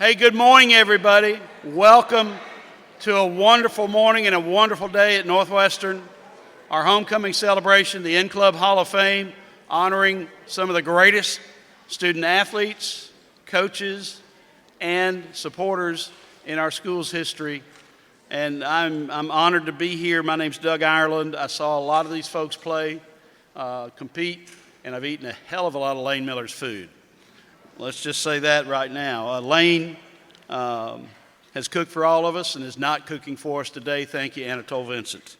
Hey, good morning, everybody. Welcome to a wonderful morning and a wonderful day at Northwestern. Our homecoming celebration, the N-Club Hall of Fame, honoring some of the greatest student athletes, coaches, and supporters in our school's history. And I'm honored to be here. My name's Doug Ireland. I saw a lot of these folks play, compete, and I've eaten a hell of a lot of Lane Miller's food. Let's just say that right now. Lane has cooked for all of us and is not cooking for us today. Thank you, Anatole Vincent.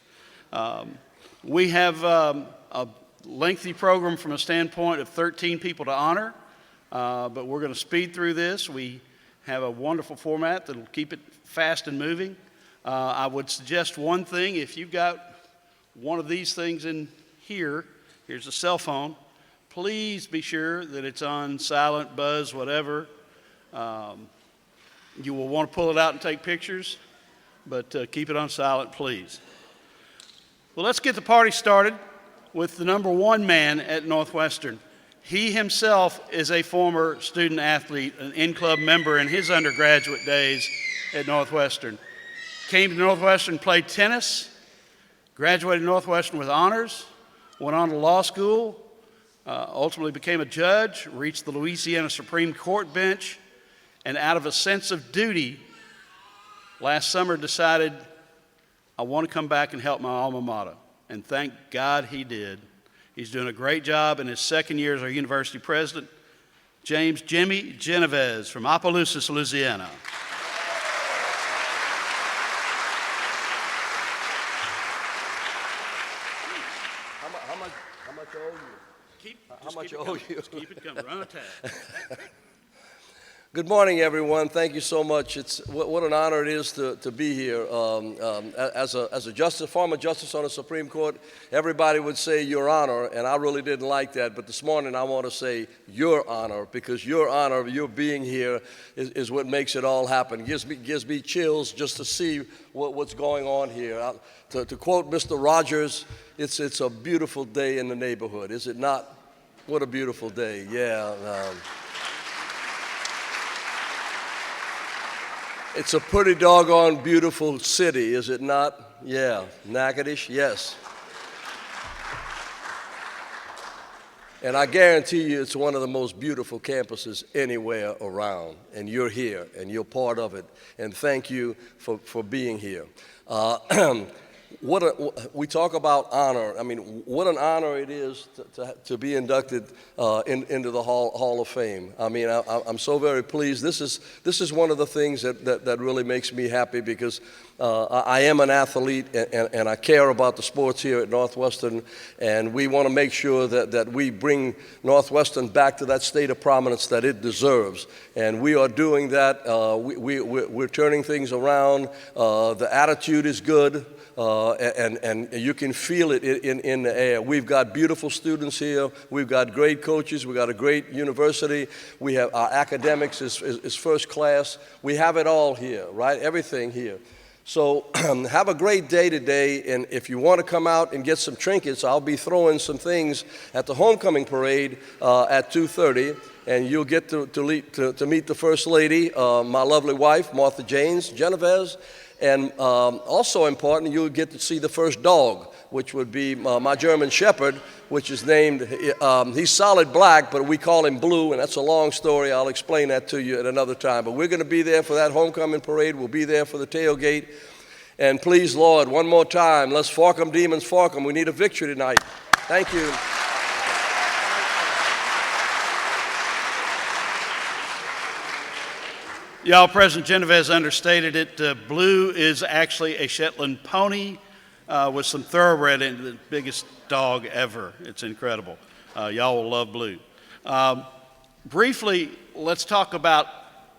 We have a lengthy program from a standpoint of 13 people to honor, but we're going to speed through this. We have a wonderful format that will keep it fast and moving. I would suggest one thing. If you've got one of these things in here, here's a cell phone. Please be sure that it's on silent, buzz, whatever. You will want to pull it out and take pictures, but keep it on silent, please. Well, let's get the party started with the number one man at Northwestern. He himself is a former student athlete, an N-Club member in his undergraduate days at Northwestern. Came to Northwestern, played tennis, graduated Northwestern with honors, went on to law school, ultimately became a judge, reached the Louisiana Supreme Court bench, and out of a sense of duty, last summer decided, I want to come back and help my alma mater. And thank God he did. He's doing a great job in his second year as our university president, James Jimmy Genovese from Opelousas, Louisiana. How much owe you? How much owe you? Just keep it coming. Run a tab. Good morning, everyone. Thank you so much. It's what an honor it is to be here. As a former justice on the Supreme Court, everybody would say Your Honor, and I really didn't like that. But this morning, I want to say Your Honor, because Your Honor, your being here is what makes it all happen. It gives me chills just to see what's going on here. To quote Mr. Rogers, it's a beautiful day in the neighborhood, is it not? What a beautiful day. Yeah. It's a pretty doggone beautiful city, is it not? Yeah. Natchitoches, yes. And I guarantee you it's one of the most beautiful campuses anywhere around. And you're here, and you're part of it. And thank you for being here. We talk about honor. I mean, what an honor it is to be inducted into the Hall of Fame. I mean, I'm so very pleased. This is one of the things that really makes me happy, because I am an athlete and I care about the sports here at Northwestern, and we want to make sure that we bring Northwestern back to that state of prominence that it deserves. And we are doing that. We're turning things around. The attitude is good. And you can feel it in the air. We've got beautiful students here. We've got great coaches. We've got a great university. We have our academics is first class. We have it all here, right? Everything here. So have a great day today, and if you want to come out and get some trinkets, I'll be throwing some things at the homecoming parade at 2:30, and you'll get to meet the First Lady, my lovely wife, Martha Janes Genovese. And also important, you'll get to see the first dog, which would be my German Shepherd, which is named, he's solid black, but we call him Blue, and that's a long story. I'll explain that to you at another time. But we're going to be there for that homecoming parade. We'll be there for the tailgate. And please, Lord, one more time, let's fork 'em, demons, fork 'em. We need a victory tonight. Thank you. Y'all, President Genovese understated it. Blue is actually a Shetland pony with some thoroughbred in the biggest dog ever. It's incredible. Y'all will love Blue. Briefly, let's talk about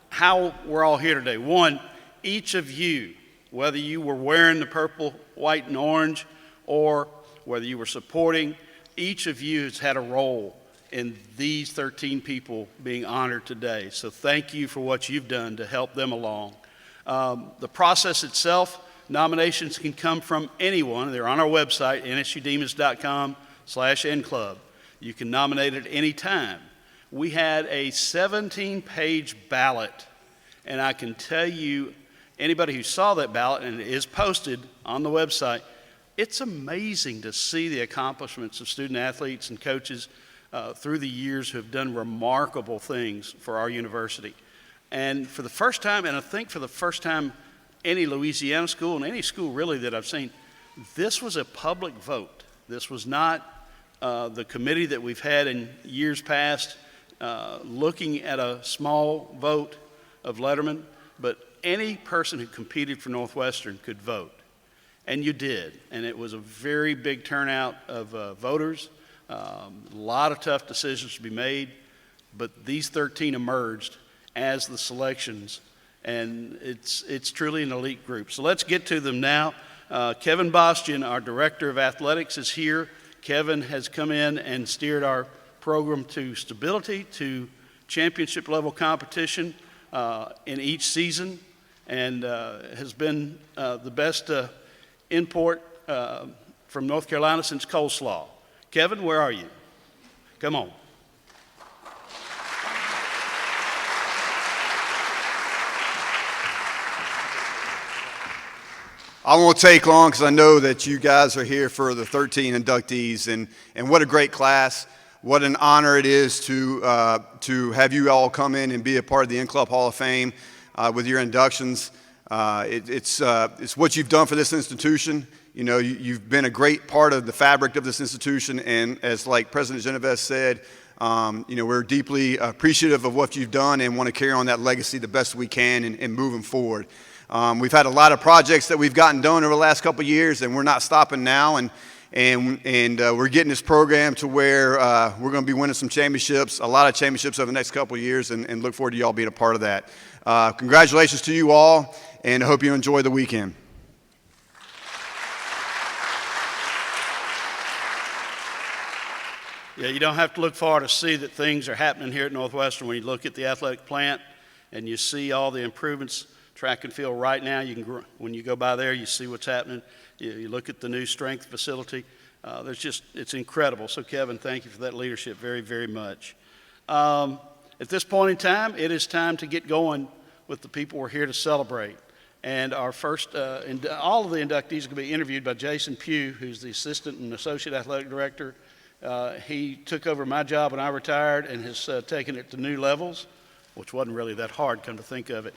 how we're all here today. One, each of you, whether you were wearing the purple, white, and orange, or whether you were supporting, each of you has had a role in these 13 people being honored today. So thank you for what you've done to help them along. The process itself, nominations can come from anyone. They're on our website, nsudemons.com/nclub. You can nominate at any time. We had a 17-page ballot And I can tell you, anybody who saw that ballot, and it is posted on the website, it's amazing to see the accomplishments of student athletes and coaches through the years who have done remarkable things for our university. And for the first time, and I think for the first time, any Louisiana school and any school really that I've seen, this was a public vote. This was not the committee that we've had in years past looking at a small vote of lettermen, but any person who competed for Northwestern could vote. And you did, and it was a very big turnout of voters, a lot of tough decisions to be made, but these 13 emerged as the selections, and it's truly an elite group. So let's get to them now. Kevin Bastian, our Director of Athletics, is here. Kevin has come in and steered our program to stability, to championship level competition in each season, and has been the best import from North Carolina since coleslaw. Kevin, where are you? Come on. I won't take long because I know that you guys are here for the 13 inductees, and what a great class. What an honor it is to have you all come in and be a part of the In-Club Hall of Fame with your inductions. It's what you've done for this institution. You know, you've been a great part of the fabric of this institution, and as like President Genovese said, you know, we're deeply appreciative of what you've done and want to carry on that legacy the best we can and moving forward. We've had a lot of projects that we've gotten done over the last couple of years, and we're not stopping now. And we're getting this program to where we're going to be winning some championships, a lot of championships over the next couple of years, and look forward to y'all being a part of that. Congratulations to you all, and I hope you enjoy the weekend. Yeah, you don't have to look far to see that things are happening here at Northwestern. When you look at the athletic plant and you see all the improvements, track and field right now, when you go by there, you see what's happening. You look at the new strength facility. It's incredible. So Kevin, thank you for that leadership very, very much. At this point in time, it is time to get going with the people we're here to celebrate. And our first, all of the inductees are going to be interviewed by Jason Pugh, who's the Assistant and Associate Athletic Director. He took over my job when I retired and has taken it to new levels, which wasn't really that hard, come to think of it.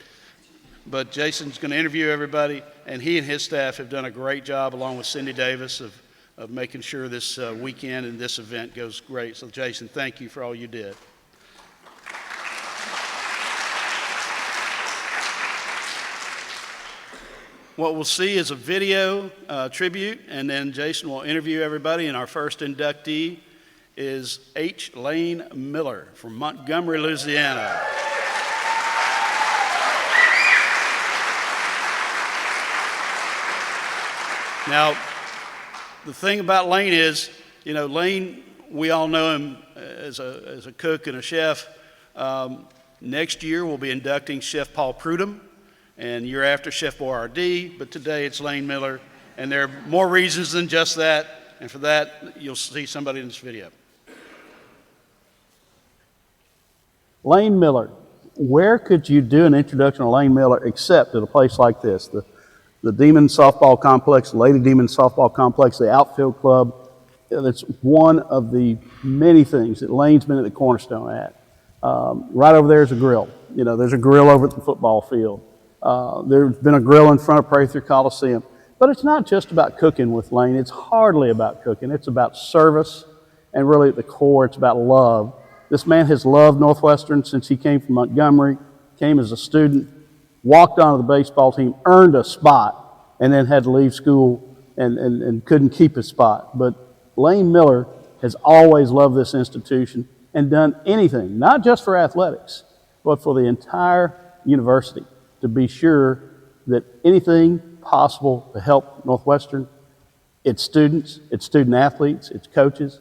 But Jason's going to interview everybody, and he and his staff have done a great job, along with Cindy Davis, of making sure this weekend and this event goes great. So, Jason, thank you for all you did. What we'll see is a video tribute, and then Jason will interview everybody, and our first inductee is H. Lane Miller from Montgomery, Louisiana. Now, the thing about Lane is, you know, Lane, we all know him as a cook and a chef. Next year, we'll be inducting Chef Paul Prudhomme, and year after, Chef Boyardee, but today it's Lane Miller, and there are more reasons than just that, and for that, you'll see somebody in this video. Lane Miller. Where could you do an introduction to Lane Miller except at a place like this? The Demon Softball Complex, Lady Demon Softball Complex, the Outfield Club. That's one of the many things that Lane's been at the cornerstone at. Right over there is a grill. You know, there's a grill over at the football field. There's been a grill in front of Prather Coliseum. But it's not just about cooking with Lane. It's hardly about cooking. It's about service, and really at the core, it's about love. This man has loved Northwestern since he came from Montgomery, came as a student, walked onto the baseball team, earned a spot, and then had to leave school and couldn't keep his spot. But Lane Miller has always loved this institution and done anything, not just for athletics, but for the entire university, to be sure that anything possible to help Northwestern, its students, its student athletes, its coaches,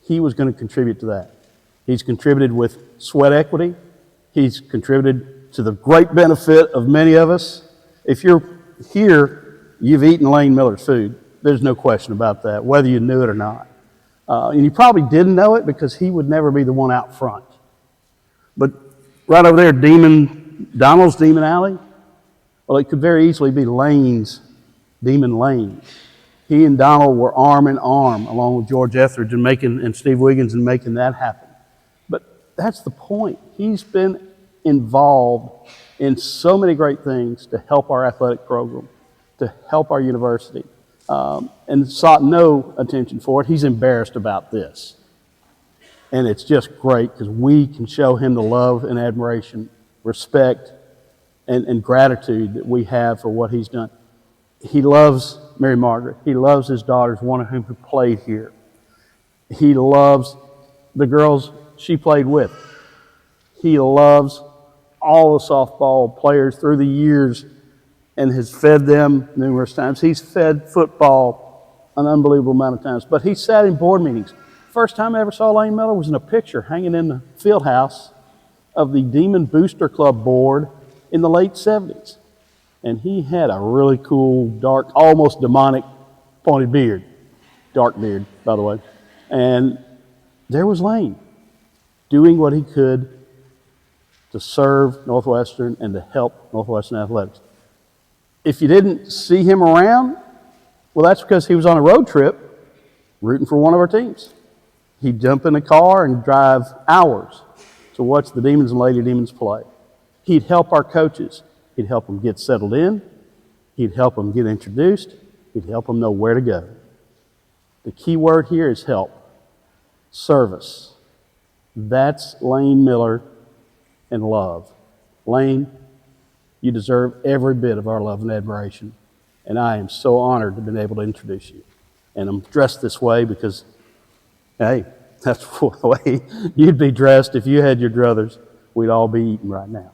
he was going to contribute to that. He's contributed with sweat equity. He's contributed to the great benefit of many of us. If you're here, you've eaten Lane Miller's food. There's no question about that, whether you knew it or not. And you probably didn't know it because he would never be the one out front. But right over there, Demon Donald's Demon Alley? Well, it could very easily be Lane's Demon Lane. He and Donald were arm in arm, along with George Etheridge and Steve Wiggins, in making that happen. But that's the point. He's been involved in so many great things to help our athletic program, to help our university, and sought no attention for it. He's embarrassed about this. And it's just great because we can show him the love and admiration, respect, and gratitude that we have for what he's done. He loves Mary Margaret. He loves his daughters, one of whom played here. He loves the girls she played with. He loves all the softball players through the years and has fed them numerous times. He's fed football an unbelievable amount of times. But he sat in board meetings. First time I ever saw Lane Miller was in a picture hanging in the field house of the Demon Booster Club board in the late 70s. And he had a really cool, dark, almost demonic pointed beard. Dark beard, by the way. And there was Lane doing what he could to serve Northwestern and to help Northwestern athletics. If you didn't see him around, well, that's because he was on a road trip rooting for one of our teams. He'd jump in a car and drive hours to watch the Demons and Lady Demons play. He'd help our coaches. He'd help them get settled in. He'd help them get introduced. He'd help them know where to go. The key word here is help. Service. That's Lane Miller and love. Lane, you deserve every bit of our love and admiration. And I am so honored to have been able to introduce you. And I'm dressed this way because, hey, that's the way you'd be dressed if you had your druthers. We'd all be eating right now.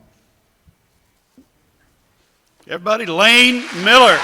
Everybody, Lane Miller.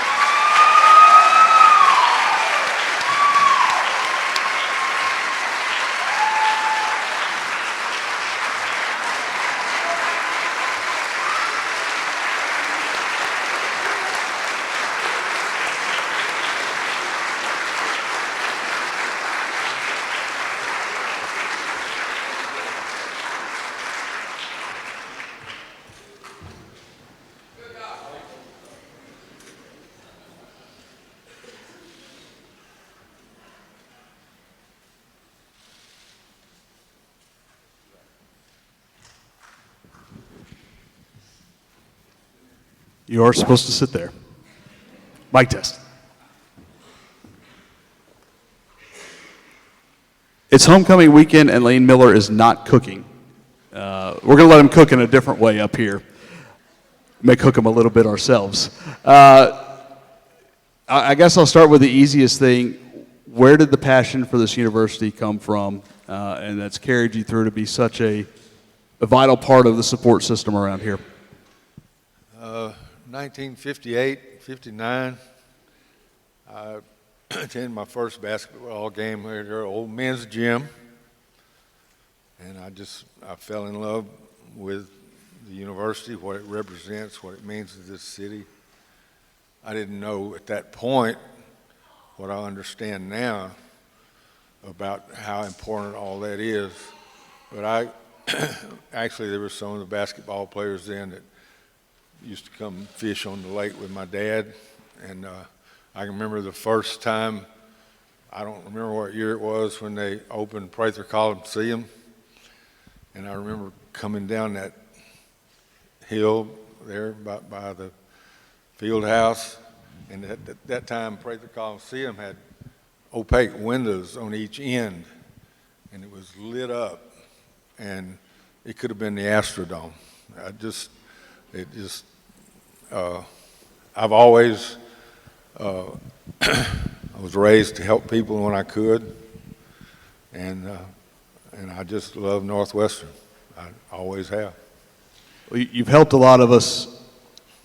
You are supposed to sit there. Mic test. It's homecoming weekend, and Lane Miller is not cooking. We're going to let him cook in a different way up here. May cook him a little bit ourselves. I guess I'll start with the easiest thing. Where did the passion for this university come from, and that's carried you through to be such a vital part of the support system around here? 1958, 59, I attended my first basketball game here at our old men's gym, and I fell in love with the university, what it represents, what it means to this city. I didn't know at that point what I understand now about how important all that is, but actually there were some of the basketball players then that used to come fish on the lake with my dad, and I can remember the first time, I don't remember what year it was, when they opened Prather Coliseum, and I remember coming down that hill there by the field house, and at that time Prather Coliseum had opaque windows on each end, and it was lit up, and it could have been the Astrodome. I've always, I was raised to help people when I could, and I just love Northwestern. I always have. Well, you've helped a lot of us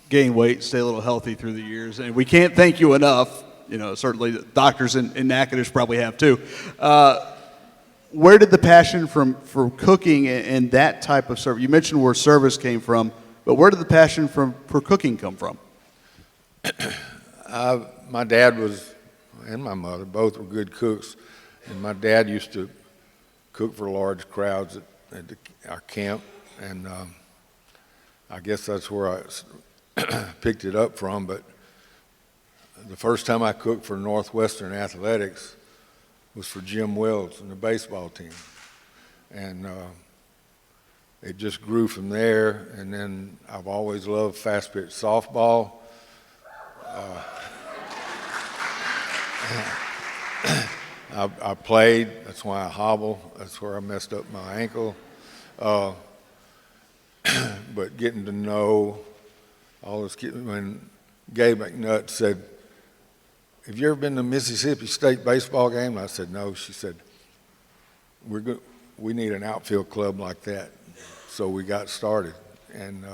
gain weight, stay a little healthy through the years, and we can't thank you enough. You know, certainly the doctors in Natchitoches probably have too. Where did the passion for cooking and that type of service? You mentioned where service came from. But where did the passion for cooking come from? My dad and my mother, both were good cooks. And my dad used to cook for large crowds at our camp. And I guess that's where I picked it up from. But the first time I cooked for Northwestern Athletics was for Jim Wells and the baseball team. And it just grew from there. And then I've always loved fast pitch softball. I played, that's why I hobble, that's where I messed up my ankle. But getting to know all those kids, when Gabe McNutt said, "Have you ever been to Mississippi State baseball game?" I said, "No." She said, "We need an outfield club like that." So we got started. And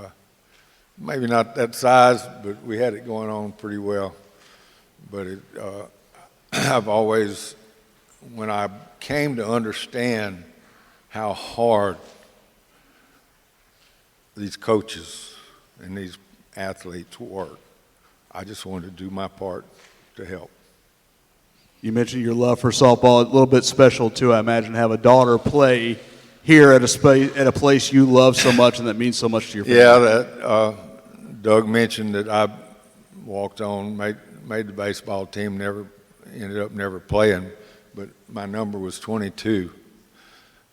maybe not that size, but we had it going on pretty well. But I've always, when I came to understand how hard these coaches and these athletes work, I just wanted to do my part to help. You mentioned your love for softball. A little bit special, too, I imagine, to have a daughter play here at a place you love so much and that means so much to your family. Yeah, that Doug mentioned that I walked on, made the baseball team, ended up never playing, but my number was 22.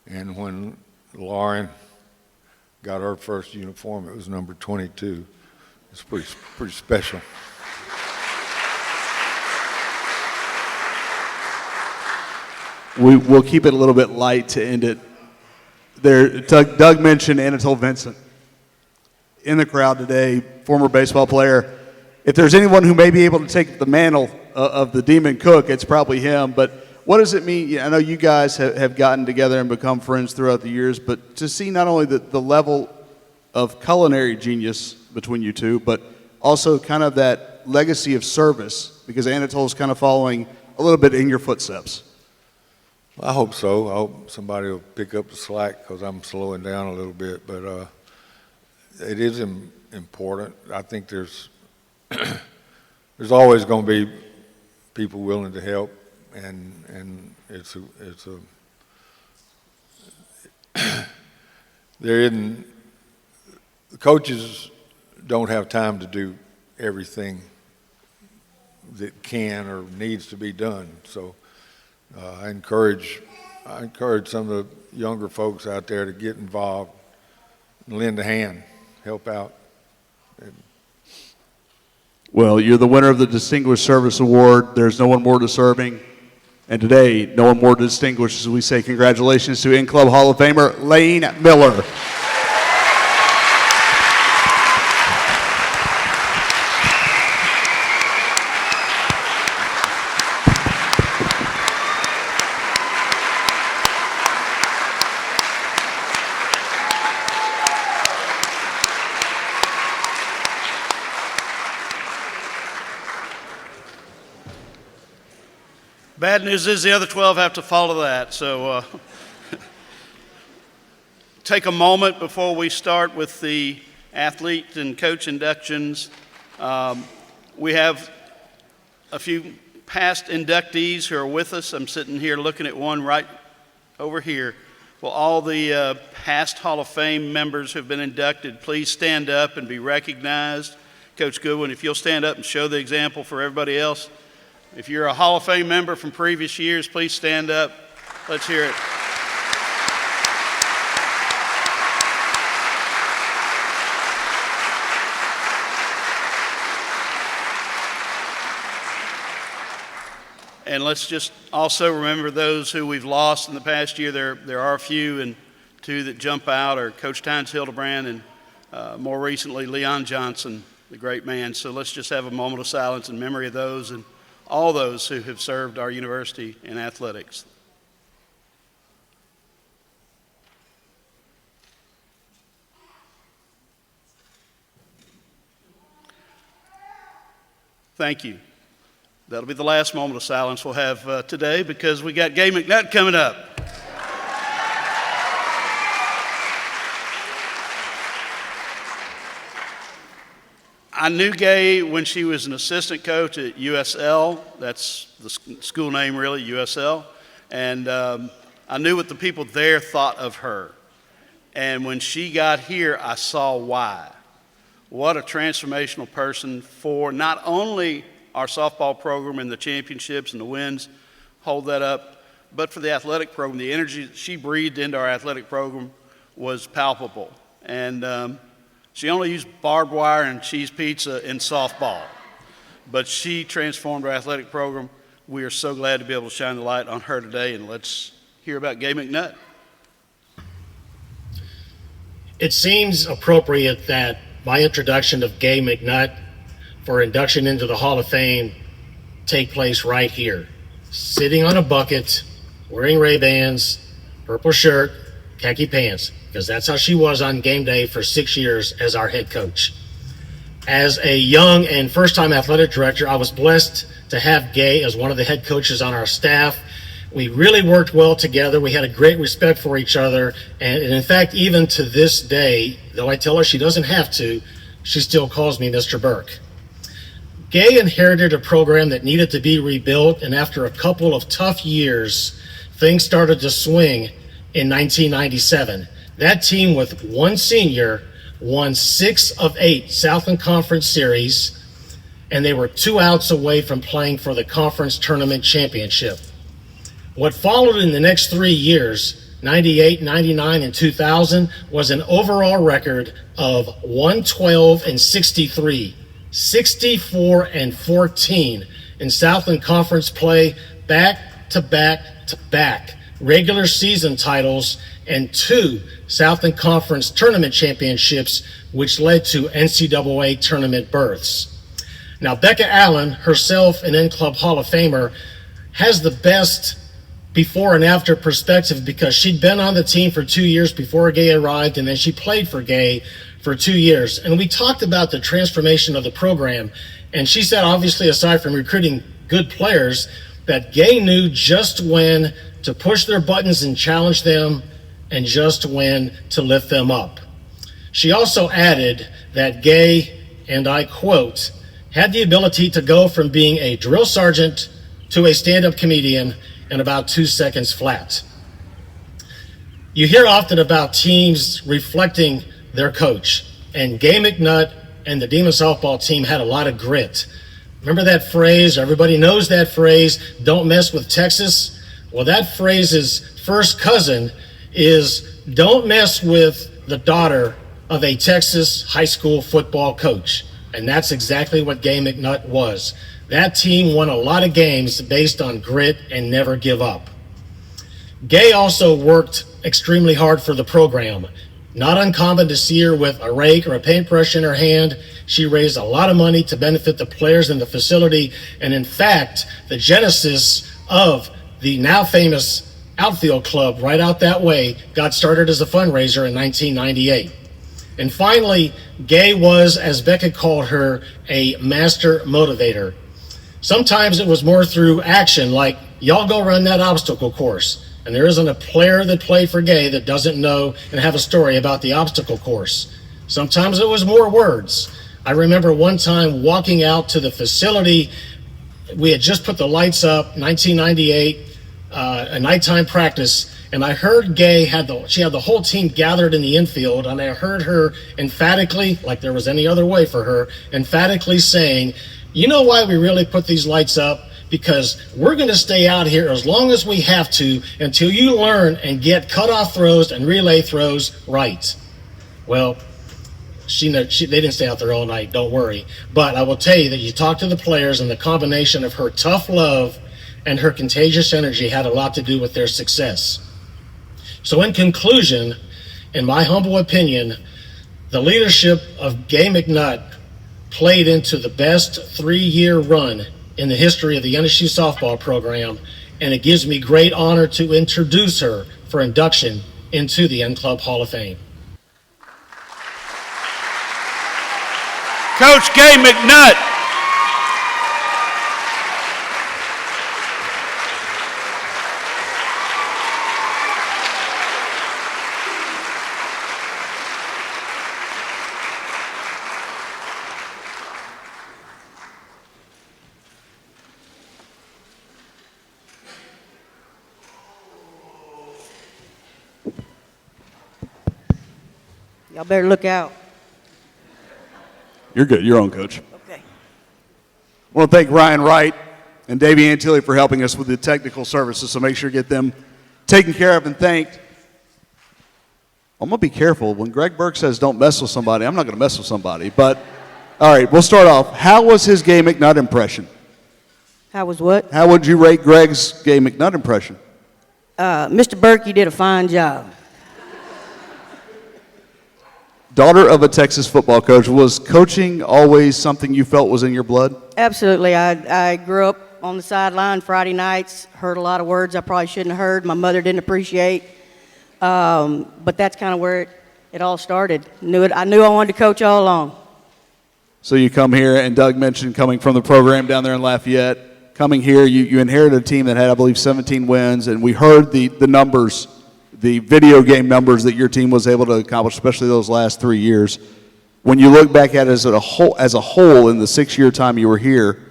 And when Lauren got her first uniform, it was number 22. It's pretty special. We'll keep it a little bit light to end it. Doug mentioned Anatole Vincent in the crowd today, former baseball player. If there's anyone who may be able to take the mantle of the Demon Cook, it's probably him. But what does it mean? I know you guys have gotten together and become friends throughout the years, but to see not only the level of culinary genius between you two, but also kind of that legacy of service, because Anatole's kind of following a little bit in your footsteps. I hope so. I hope somebody will pick up the slack because I'm slowing down a little bit. But it is important. I think there's always going to be people willing to help, and it's a there isn't, the coaches don't have time to do everything that can or needs to be done. So I encourage some of the younger folks out there to get involved, lend a hand, help out. Well, you're the winner of the Distinguished Service Award. There's no one more deserving. And today, no one more distinguished, as we say congratulations to In-Club Hall of Famer Lane Miller. Bad news is the other 12 have to follow that. So take a moment before we start with the athlete and coach inductions. We have a few past inductees who are with us. I'm sitting here looking at one right over here. Well, all the past Hall of Fame members who have been inducted, please stand up and be recognized. Coach Goodwin, if you'll stand up and show the example for everybody else. If you're a Hall of Fame member from previous years, please stand up. Let's hear it. And let's just also remember those who we've lost in the past year. There are a few, and two that jump out are Coach Tynes Hildebrand and more recently Leon Johnson, the great man. So let's just have a moment of silence in memory of those and all those who have served our university in athletics. Thank you. That'll be the last moment of silence we'll have today because we got Gabe McNutt coming up. I knew Gay when she was an assistant coach at USL. That's the school name, really, USL. And I knew what the people there thought of her. And when she got here, I saw why. what a transformational person for not only our softball program and the championships and the wins, hold that up, but for the athletic program. The energy that she breathed into our athletic program was palpable. And she only used barbed wire and cheese pizza in softball, but she transformed our athletic program. We are so glad to be able to shine the light on her today, and let's hear about Gay McNutt. It seems appropriate that my introduction of Gay McNutt for induction into the Hall of Fame take place right here, sitting on a bucket, wearing Ray-Bans, purple shirt, khaki pants, because that's how she was on game day for 6 years as our head coach. As a young and first-time athletic director, I was blessed to have Gay as one of the head coaches on our staff. We really worked well together. We had a great respect for each other. And in fact, even to this day, though I tell her she doesn't have to, she still calls me Mr. Burke. Gay inherited a program that needed to be rebuilt, and after a couple of tough years, things started to swing in 1997. That team with one senior won 6 of 8 Southland Conference series, and they were 2 outs away from playing for the conference tournament championship. What followed in the next 3 years, 98, 99, and 2000, was an overall record of 112 and 63, 64 and 14 in Southland Conference play, back to back to back regular season titles, and 2 Southland Conference tournament championships, which led to NCAA tournament berths. Now, Becca Allen, herself an N-Club Hall of Famer, has the best before and after perspective because she'd been on the team for 2 years before Gay arrived, and then she played for Gay for 2 years. And we talked about the transformation of the program, and she said, obviously, aside from recruiting good players, that Gay knew just when to push their buttons and challenge them, and just when to lift them up. She also added that Gay, and I quote, had the ability to go from being a drill sergeant to a stand-up comedian in about 2 seconds flat. You hear often about teams reflecting their coach, and Gay McNutt and the Demon softball team had a lot of grit. Remember that phrase? Everybody knows that phrase, don't mess with Texas? Well, that phrase's first cousin is don't mess with the daughter of a Texas high school football coach. And that's exactly what Gay McNutt was. That team won a lot of games based on grit and never give up. Gay also worked extremely hard for the program. Not uncommon to see her with a rake or a paintbrush in her hand. She raised a lot of money to benefit the players in the facility. And in fact, the genesis of the now famous outfield club right out that way got started as a fundraiser in 1998. And finally, Gay was, as Becca called her, a master motivator. Sometimes it was more through action, like, y'all go run that obstacle course. And there isn't a player that played for Gay that doesn't know and have a story about the obstacle course. Sometimes it was more words. I remember one time walking out to the facility. We had just put the lights up, 1998, a nighttime practice, and I heard Gay she had the whole team gathered in the infield, and I heard her emphatically, like there was any other way for her, emphatically saying, you know why we really put these lights up? Because we're going to stay out here as long as we have to until you learn and get cutoff throws and relay throws right. Well, they didn't stay out there all night, don't worry. But I will tell you that you talk to the players, and the combination of her tough love and her contagious energy had a lot to do with their success. So in conclusion, in my humble opinion, the leadership of Gay McNutt played into the best 3-year run in the history of the NSU softball program, and it gives me great honor to introduce her for induction into the N-Club Hall of Fame. Coach Gay McNutt. Y'all better look out. You're good. You're on, Coach. Okay. I want to thank Ryan Wright and Davey Antilli for helping us with the technical services, so make sure you get them taken care of and thanked. I'm going to be careful. When Greg Burke says don't mess with somebody, I'm not going to mess with somebody. But, all right, we'll start off. How was his Gay McNutt impression? How was what? How would you rate Greg's Gay McNutt impression? Mr. Burke, you did a fine job. Daughter of a Texas football coach, was coaching always something you felt was in your blood? Absolutely. I grew up on the sideline Friday nights, heard a lot of words I probably shouldn't have heard. My mother didn't appreciate. But that's kind of where it all started. I knew I wanted to coach all along. So you come here, and Doug mentioned coming from the program down there in Lafayette. Coming here, you inherited a team that had, I believe, 17 wins, and we heard the numbers, the video game numbers that your team was able to accomplish, especially those last 3 years. When you look back at it as a whole in the 6-year time you were here,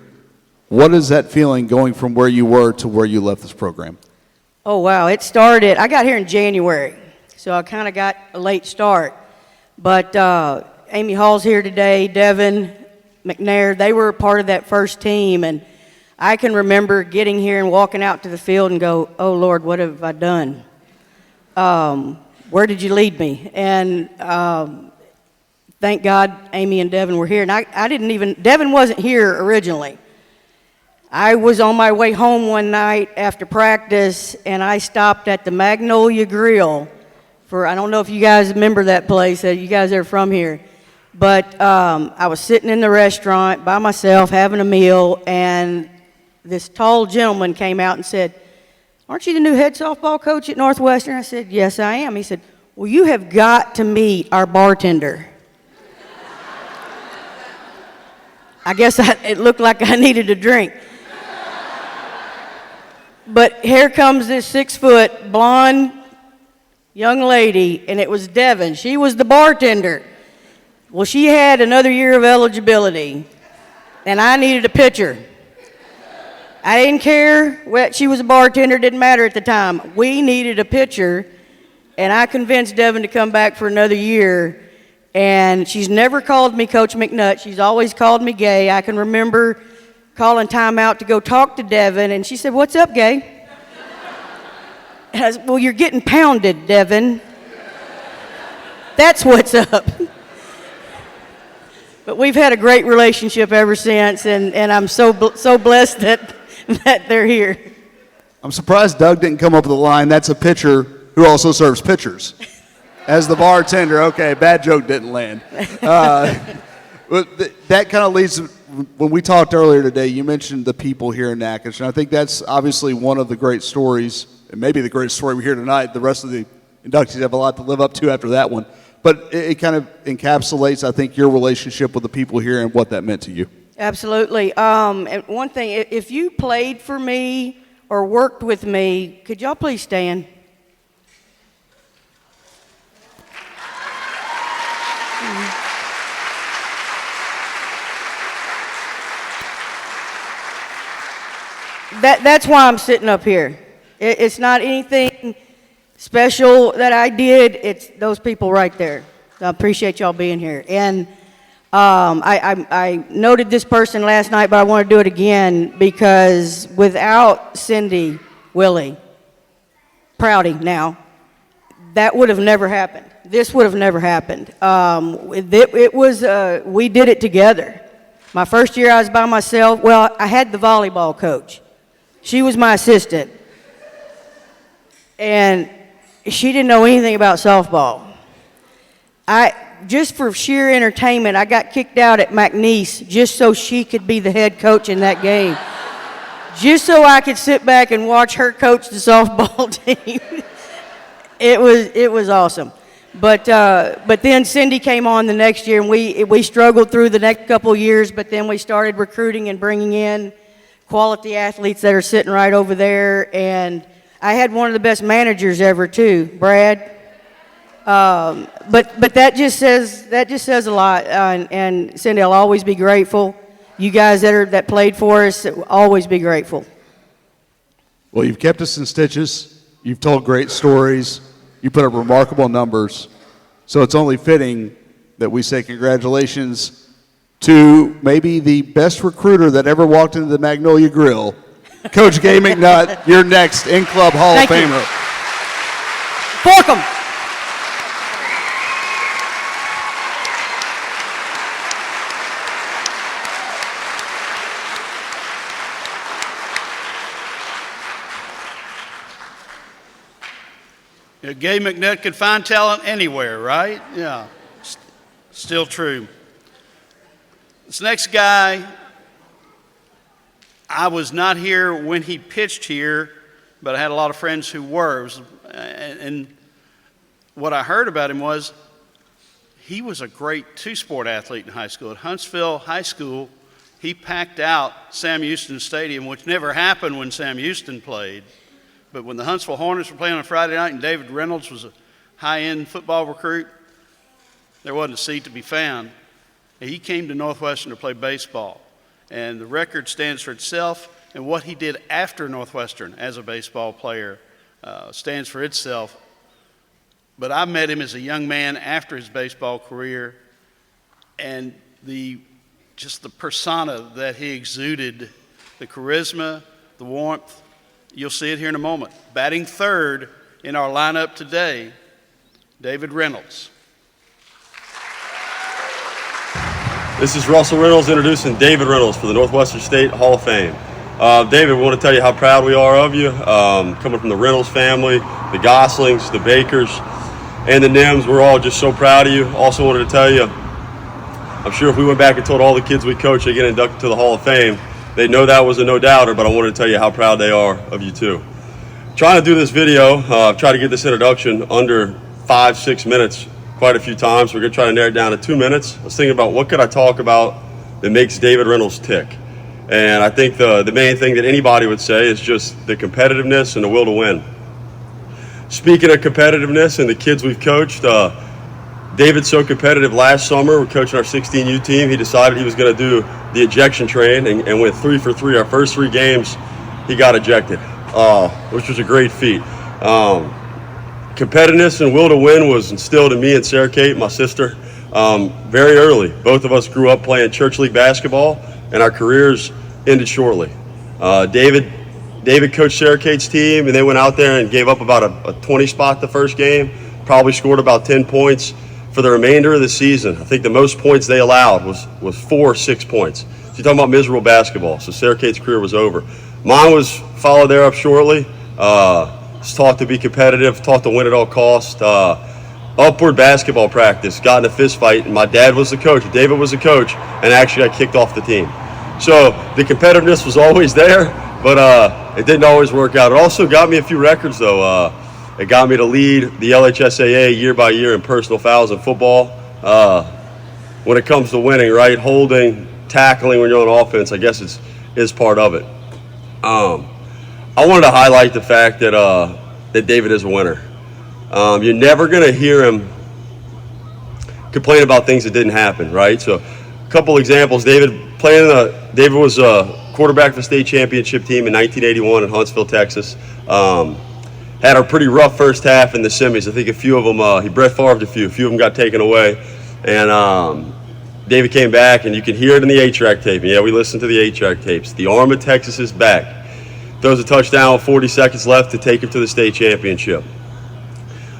what is that feeling going from where you were to where you left this program? Oh, wow. It started, I got here in January, so I kind of got a late start. But Amy Hall's here today, Devin, McNair, they were part of that first team. And I can remember getting here and walking out to the field and go, oh, Lord, what have I done? Where did you lead me? And thank God Amy and Devin were here. And Devin wasn't here originally. I was on my way home one night after practice, and I stopped at the Magnolia Grill for, I don't know if you guys remember that place, you guys are from here. But I was sitting in the restaurant by myself having a meal, and this tall gentleman came out and said, aren't you the new head softball coach at Northwestern? I said, yes, I am. He said, well, you have got to meet our bartender. I guess it looked like I needed a drink. But here comes this 6-foot blonde young lady, and it was Devin. She was the bartender. Well, she had another year of eligibility, and I needed a pitcher. I didn't care what she was a bartender, didn't matter at the time. We needed a pitcher, and I convinced Devin to come back for another year. And she's never called me Coach McNutt. She's always called me Gay. I can remember calling time out to go talk to Devin, and she said, what's up, Gay? And I said, well, you're getting pounded, Devin. That's what's up. But we've had a great relationship ever since, and I'm so blessed that they're here. I'm surprised Doug didn't come up with a line, that's a pitcher who also serves pitchers. As the bartender, okay, bad joke didn't land. But that kind of leads, when we talked earlier today, you mentioned the people here in Natchitoches, and I think that's obviously one of the great stories, and maybe the greatest story we hear tonight. The rest of the inductees have a lot to live up to after that one. But it kind of encapsulates, I think, your relationship with the people here and what that meant to you. Absolutely. And one thing, if you played for me or worked with me, could y'all please stand? That's why I'm sitting up here. It's not anything special that I did. It's those people right there. I appreciate y'all being here. And I noted this person last night, but I want to do it again because without Cindy Willie, Prouty now, that would have never happened. This would have never happened. We did it together. My first year I was by myself. Well, I had the volleyball coach. She was my assistant. And she didn't know anything about softball. Just for sheer entertainment, I got kicked out at McNeese just so she could be the head coach in that game. Just so I could sit back and watch her coach the softball team. It was awesome. But then Cindy came on the next year, and we struggled through the next couple years, but then we started recruiting and bringing in quality athletes that are sitting right over there. And I had one of the best managers ever too, Brad. But that just says a lot. And Cindy, I'll always be grateful. You guys that played for us, always be grateful. Well, you've kept us in stitches. You've told great stories. You put up remarkable numbers. So it's only fitting that we say congratulations to maybe the best recruiter that ever walked into the Magnolia Grill, Coach Gay McNutt, your next in-club Hall Thank of you. Famer. Fork 'em. You know, Gay McNutt could find talent anywhere, right? Yeah, still true. This next guy, I was not here when he pitched here, but I had a lot of friends who were. And what I heard about him was he was a great two-sport athlete in high school. At Huntsville High School, he packed out Sam Houston Stadium, which never happened when Sam Houston played. But when the Huntsville Hornets were playing on Friday night and David Reynolds was a high-end football recruit, there wasn't a seat to be found. And he came to Northwestern to play baseball. And the record stands for itself, and what he did after Northwestern as a baseball player stands for itself. But I met him as a young man after his baseball career, and just the persona that he exuded, the charisma, the warmth. You'll see it here in a moment. Batting third in our lineup today, David Reynolds. This is Russell Reynolds introducing David Reynolds for the Northwestern State Hall of Fame. David, we want to tell you how proud we are of you. Coming from the Reynolds family, the Goslings, the Bakers, and the Nims, we're all just so proud of you. Also wanted to tell you, I'm sure if we went back and told all the kids we coach they get inducted to the Hall of Fame, they'd know that was a no-doubter, but I wanted to tell you how proud they are of you too. Trying to do this video, I've tried to get this introduction under 5-6 minutes quite a few times. We're going to try to narrow it down to 2 minutes. I was thinking about what could I talk about that makes David Reynolds tick. And I think the main thing that anybody would say is just the competitiveness and the will to win. Speaking of competitiveness and the kids we've coached, David's so competitive last summer, we're coaching our 16U team, he decided he was going to do the ejection train and went 3 for 3. Our first 3 games, he got ejected, which was a great feat. Competitiveness and will to win was instilled in me and Sarah Kate, my sister, very early. Both of us grew up playing church league basketball, and our careers ended shortly. David coached Sarah Kate's team, and they went out there and gave up about a 20 spot the first game, probably scored about 10 points. For the remainder of the season, I think the most points they allowed was 4 or 6 points. So you're talking about miserable basketball. So Sarah Kate's career was over. Mine was followed there up shortly. Was taught to be competitive, taught to win at all costs. Upward basketball practice, got in a fist fight, and my dad was the coach. David was the coach, and actually got kicked off the team. So the competitiveness was always there, but it didn't always work out. It also got me a few records, though. It got me to lead the LHSAA year by year in personal fouls in football. When it comes to winning, right? Holding, tackling when you're on offense, I guess is part of it. I wanted to highlight the fact that David is a winner. You're never going to hear him complain about things that didn't happen, right? So a couple examples. David was a quarterback for the state championship team in 1981 in Huntsville, Texas. Had a pretty rough first half in the semis. I think a few of them, he Brett Favre'd a few of them got taken away. And David came back, and you can hear it in the 8-track tape. And yeah, we listened to the 8-track tapes. The arm of Texas is back. Throws a touchdown with 40 seconds left to take him to the state championship.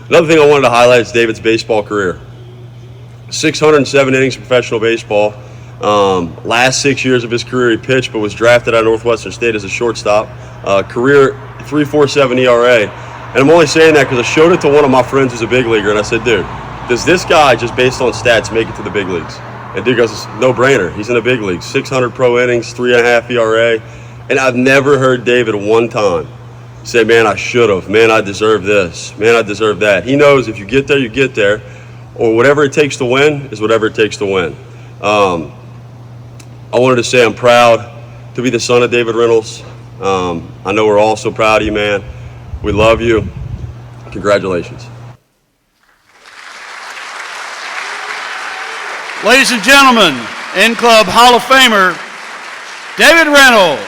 Another thing I wanted to highlight is David's baseball career. 607 innings of professional baseball. Last 6 years of his career he pitched, but was drafted out of Northwestern State as a shortstop. Career 3.47 ERA. And I'm only saying that because I showed it to one of my friends who's a big leaguer, and I said, dude, does this guy, just based on stats, make it to the big leagues? And dude goes, it's no-brainer. He's in the big leagues. 600 pro innings, 3.5 ERA. And I've never heard David one time say, man, I should have. Man, I deserve this. Man, I deserve that. He knows if you get there, you get there. Or whatever it takes to win is whatever it takes to win. I wanted to say I'm proud to be the son of David Reynolds. I know we're all so proud of you, man. We love you. Congratulations. Ladies and gentlemen, in-club Hall of Famer, David Reynolds.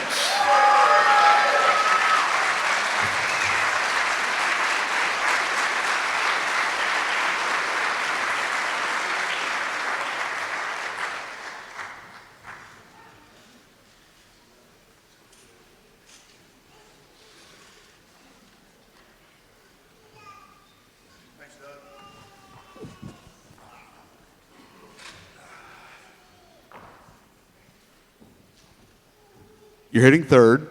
you're hitting third.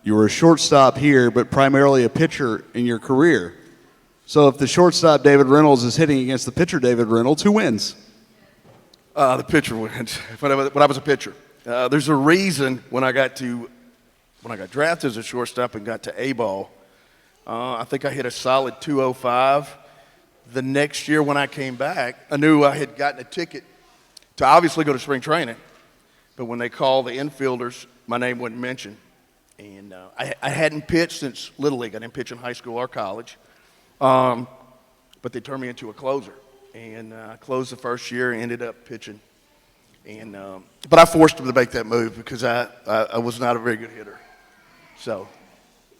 You were a shortstop here, but primarily a pitcher in your career. So if the shortstop, David Reynolds, is hitting against the pitcher, David Reynolds, who wins? The pitcher wins. When I was a pitcher, there's a reason when I got drafted as a shortstop and got to A-ball, I think I hit a solid 205. The next year when I came back, I knew I had gotten a ticket to obviously go to spring training, but when they called the infielders, my name wasn't mentioned. And I hadn't pitched since Little League. I didn't pitch in high school or college. But they turned me into a closer. And I closed the first year and ended up pitching. And but I forced them to make that move because I was not a very good hitter. So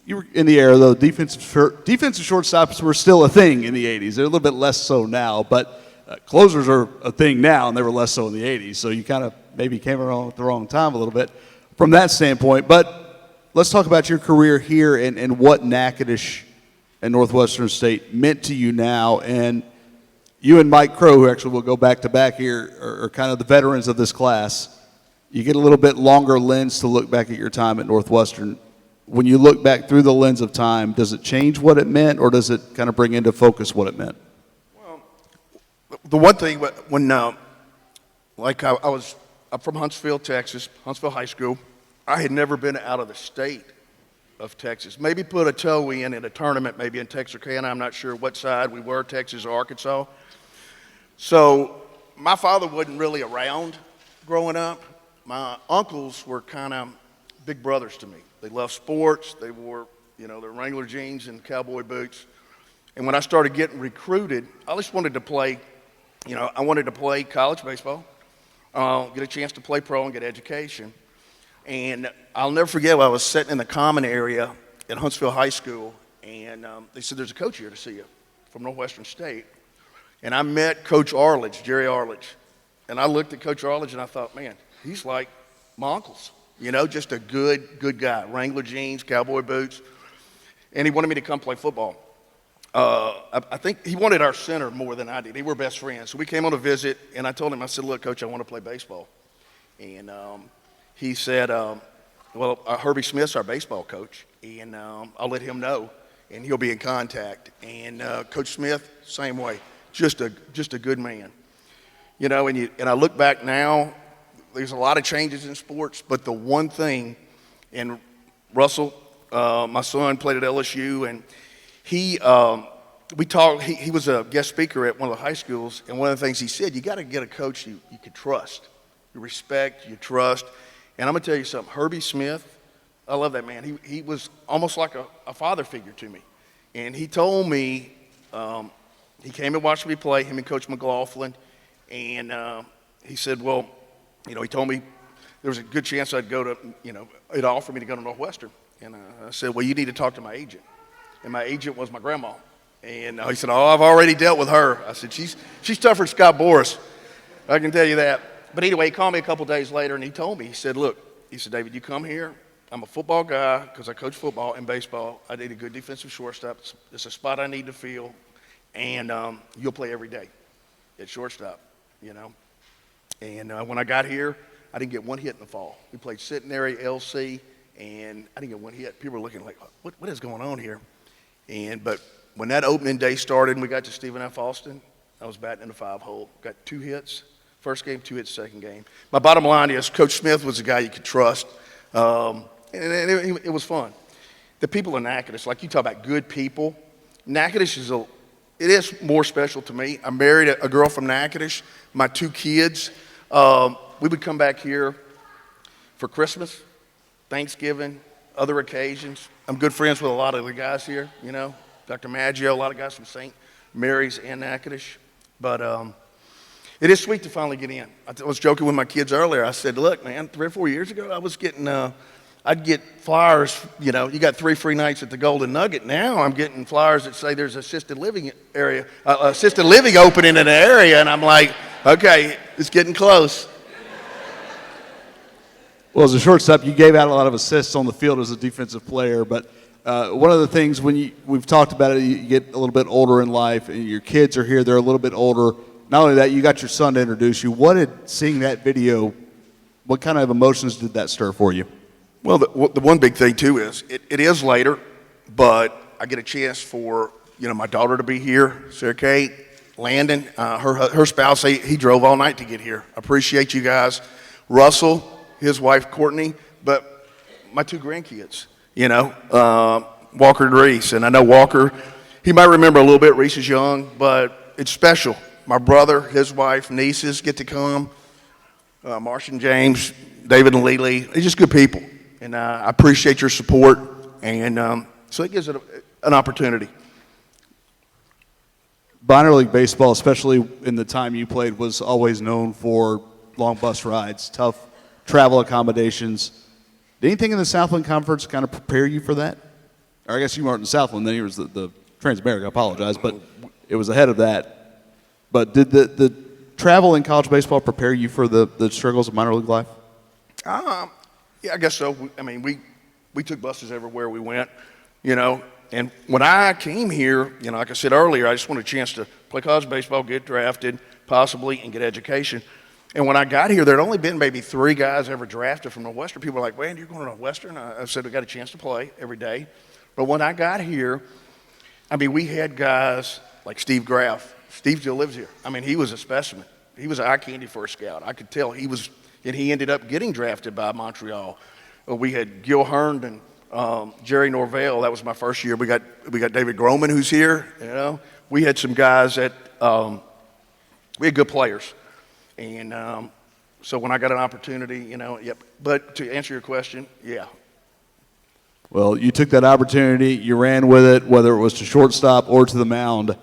You were in the era, though. Defensive shortstops were still a thing in the 80s. They're a little bit less so now, but closers are a thing now, and they were less so in the 80s. So you kind of maybe came around at the wrong time a little bit from that standpoint. But let's talk about your career here and what Natchitoches and Northwestern State meant to you now. And you and Mike Crow, who actually will go back to back here, are kind of the veterans of this class. You get a little bit longer lens to look back at your time at Northwestern. When you look back through the lens of time, does it change what it meant, or does it kind of bring into focus what it meant? Well, the one thing when I'm from Huntsville, Texas, Huntsville High School. I had never been out of the state of Texas. Maybe put a toe in a tournament, maybe in Texarkana. I'm not sure what side we were, Texas or Arkansas. So my father wasn't really around growing up. My uncles were kind of big brothers to me. They loved sports. They wore, their Wrangler jeans and cowboy boots. And when I started getting recruited, I just wanted to play, I wanted to play college baseball, get a chance to play pro and get education. And I'll never forget when I was sitting in the common area at Huntsville High School, and they said, there's a coach here to see you from Northwestern State. And I met Coach Arledge, Jerry Arledge. And I looked at Coach Arledge and I thought, man, he's like my uncles, just a good guy. Wrangler jeans, cowboy boots. And he wanted me to come play football. I think he wanted our center more than I did. They were best friends. So we came on a visit, and I told him, I said, look, Coach, I want to play baseball. And he said, Herbie Smith's our baseball coach, and I'll let him know, and he'll be in contact. And Coach Smith, same way, just a good man. And I look back now, there's a lot of changes in sports, but the one thing, and Russell, my son, played at LSU, and he was a guest speaker at one of the high schools, and one of the things he said, you got to get a coach you can trust. You respect, you trust. And I'm going to tell you something. Herbie Smith, I love that man. He was almost like a father figure to me. And he told me, he came and watched me play, him and Coach McLaughlin. And he said, he told me there was a good chance I'd go to, he'd offer me to go to Northwestern. And I said, well, you need to talk to my agent. And my agent was my grandma. And he said, I've already dealt with her. I said, she's tougher than Scott Boras. I can tell you that. But anyway, he called me a couple days later, and he told me, he said, David, you come here. I'm a football guy because I coach football and baseball. I need a good defensive shortstop. It's a spot I need to fill, and you'll play every day at shortstop, And when I got here, I didn't get one hit in the fall. We played Centenary, LC, and I didn't get one hit. People were looking like, what is going on here? But when that opening day started and we got to Stephen F. Austin, I was batting in the 5-hole. Got 2 hits. First game, 2 hits, second game. My bottom line is Coach Smith was a guy you could trust, and it was fun. The people in Natchitoches, like you talk about good people, Natchitoches is more special to me. I married a girl from Natchitoches. My 2 kids, we would come back here for Christmas, Thanksgiving, other occasions. I'm good friends with a lot of the guys here, Dr. Maggio, a lot of guys from St. Mary's and Natchitoches. But it is sweet to finally get in. I was joking with my kids earlier. I said, look, man, 3 or 4 years ago, I was getting, I'd get flyers, you got 3 free nights at the Golden Nugget. Now I'm getting flyers that say there's assisted living opening in the area, and I'm like, okay, it's getting close. Well, as a shortstop, you gave out a lot of assists on the field as a defensive player, but one of the things we've talked about it, you get a little bit older in life, and your kids are here, they're a little bit older. Not only that, you got your son to introduce you. What kind of emotions did that stir for you? Well, the one big thing too is it is later, but I get a chance for my daughter to be here, Sarah Kate, Landon, her spouse. He drove all night to get here. I appreciate you guys, Russell, his wife Courtney, but my two grandkids. Walker and Reese, and I know Walker. He might remember a little bit. Reese is young, but it's special. My brother, his wife, nieces get to come. Marsh and James, David and Lily. They're just good people. And I appreciate your support, and so it gives it an opportunity. Minor league baseball, especially in the time you played, was always known for long bus rides, tough travel accommodations. Did anything in the Southland Conference kind of prepare you for that? Or I guess you weren't in Southland, then you was the Transamerica, I apologize, but it was ahead of that. But did the travel in college baseball prepare you for the struggles of minor league life? Yeah, I guess so. I mean, we took buses everywhere we went, And when I came here, like I said earlier, I just wanted a chance to play college baseball, get drafted, possibly, and get education. And when I got here, there had only been maybe 3 guys ever drafted from Northwestern. People were like, "Man, you're going to Northwestern?" I said, "I got a chance to play every day." But when I got here, I mean, we had guys like Steve Graff. Steve still lives here. I mean, he was a specimen. He was eye candy for a scout. I could tell he was. And he ended up getting drafted by Montreal. We had Gil Herndon, Jerry Norvell. That was my first year. We got David Groman, who's here. We had some guys that we had good players, and so when I got an opportunity, yep. But to answer your question, yeah. Well, you took that opportunity, you ran with it, whether it was to shortstop or to the mound,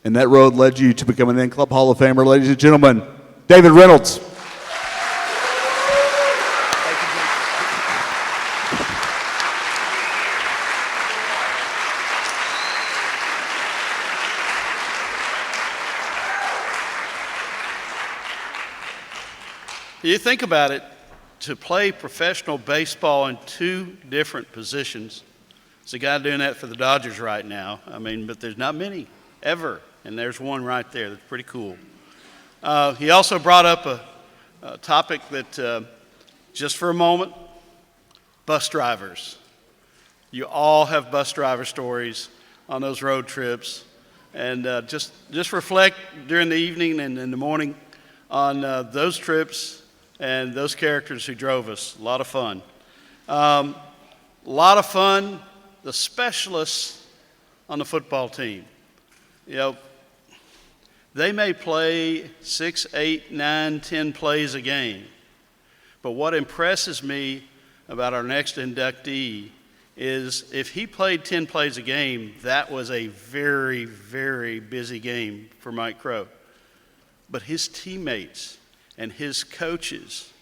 and that road led you to become an in-club Hall of Famer. Ladies and gentlemen, David Reynolds. You think about it, to play professional baseball in 2 different positions. There's a guy doing that for the Dodgers right now. I mean, but there's not many ever, and there's one right there that's pretty cool. He also brought up a topic that, just for a moment, bus drivers. You all have bus driver stories on those road trips, and just reflect during the evening and in the morning on those trips and those characters who drove us. A lot of fun. A lot of fun, the specialists on the football team. They may play 6, 8, 9, 10 plays a game. But what impresses me about our next inductee is if he played 10 plays a game, that was a very, very busy game for Mike Crow. But his teammates and his coaches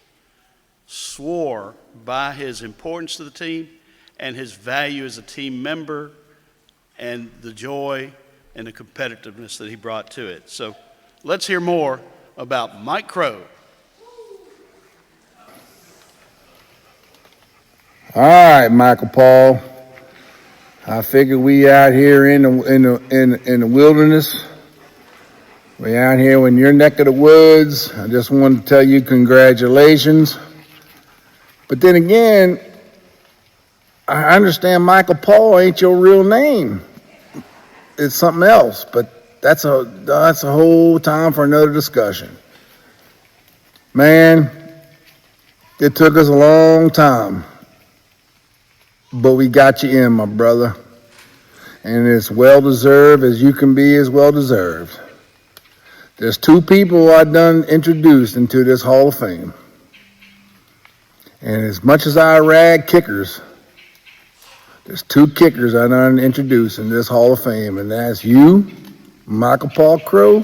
swore by his importance to the team and his value as a team member and the joy and the competitiveness that he brought to it. So let's hear more about Mike Crow. All right, Michael Paul. I figure we out here in the wilderness. We out here in your neck of the woods. I just wanted to tell you congratulations. But then again, I understand Michael Paul ain't your real name. It's something else, but that's a whole time for another discussion. Man, it took us a long time, but we got you in, my brother. And it's well-deserved as you can be as well-deserved. There's 2 people I done introduced into this Hall of Fame. And as much as I rag kickers, there's 2 kickers I done introduced in this Hall of Fame, and that's you, Michael Paul Crow,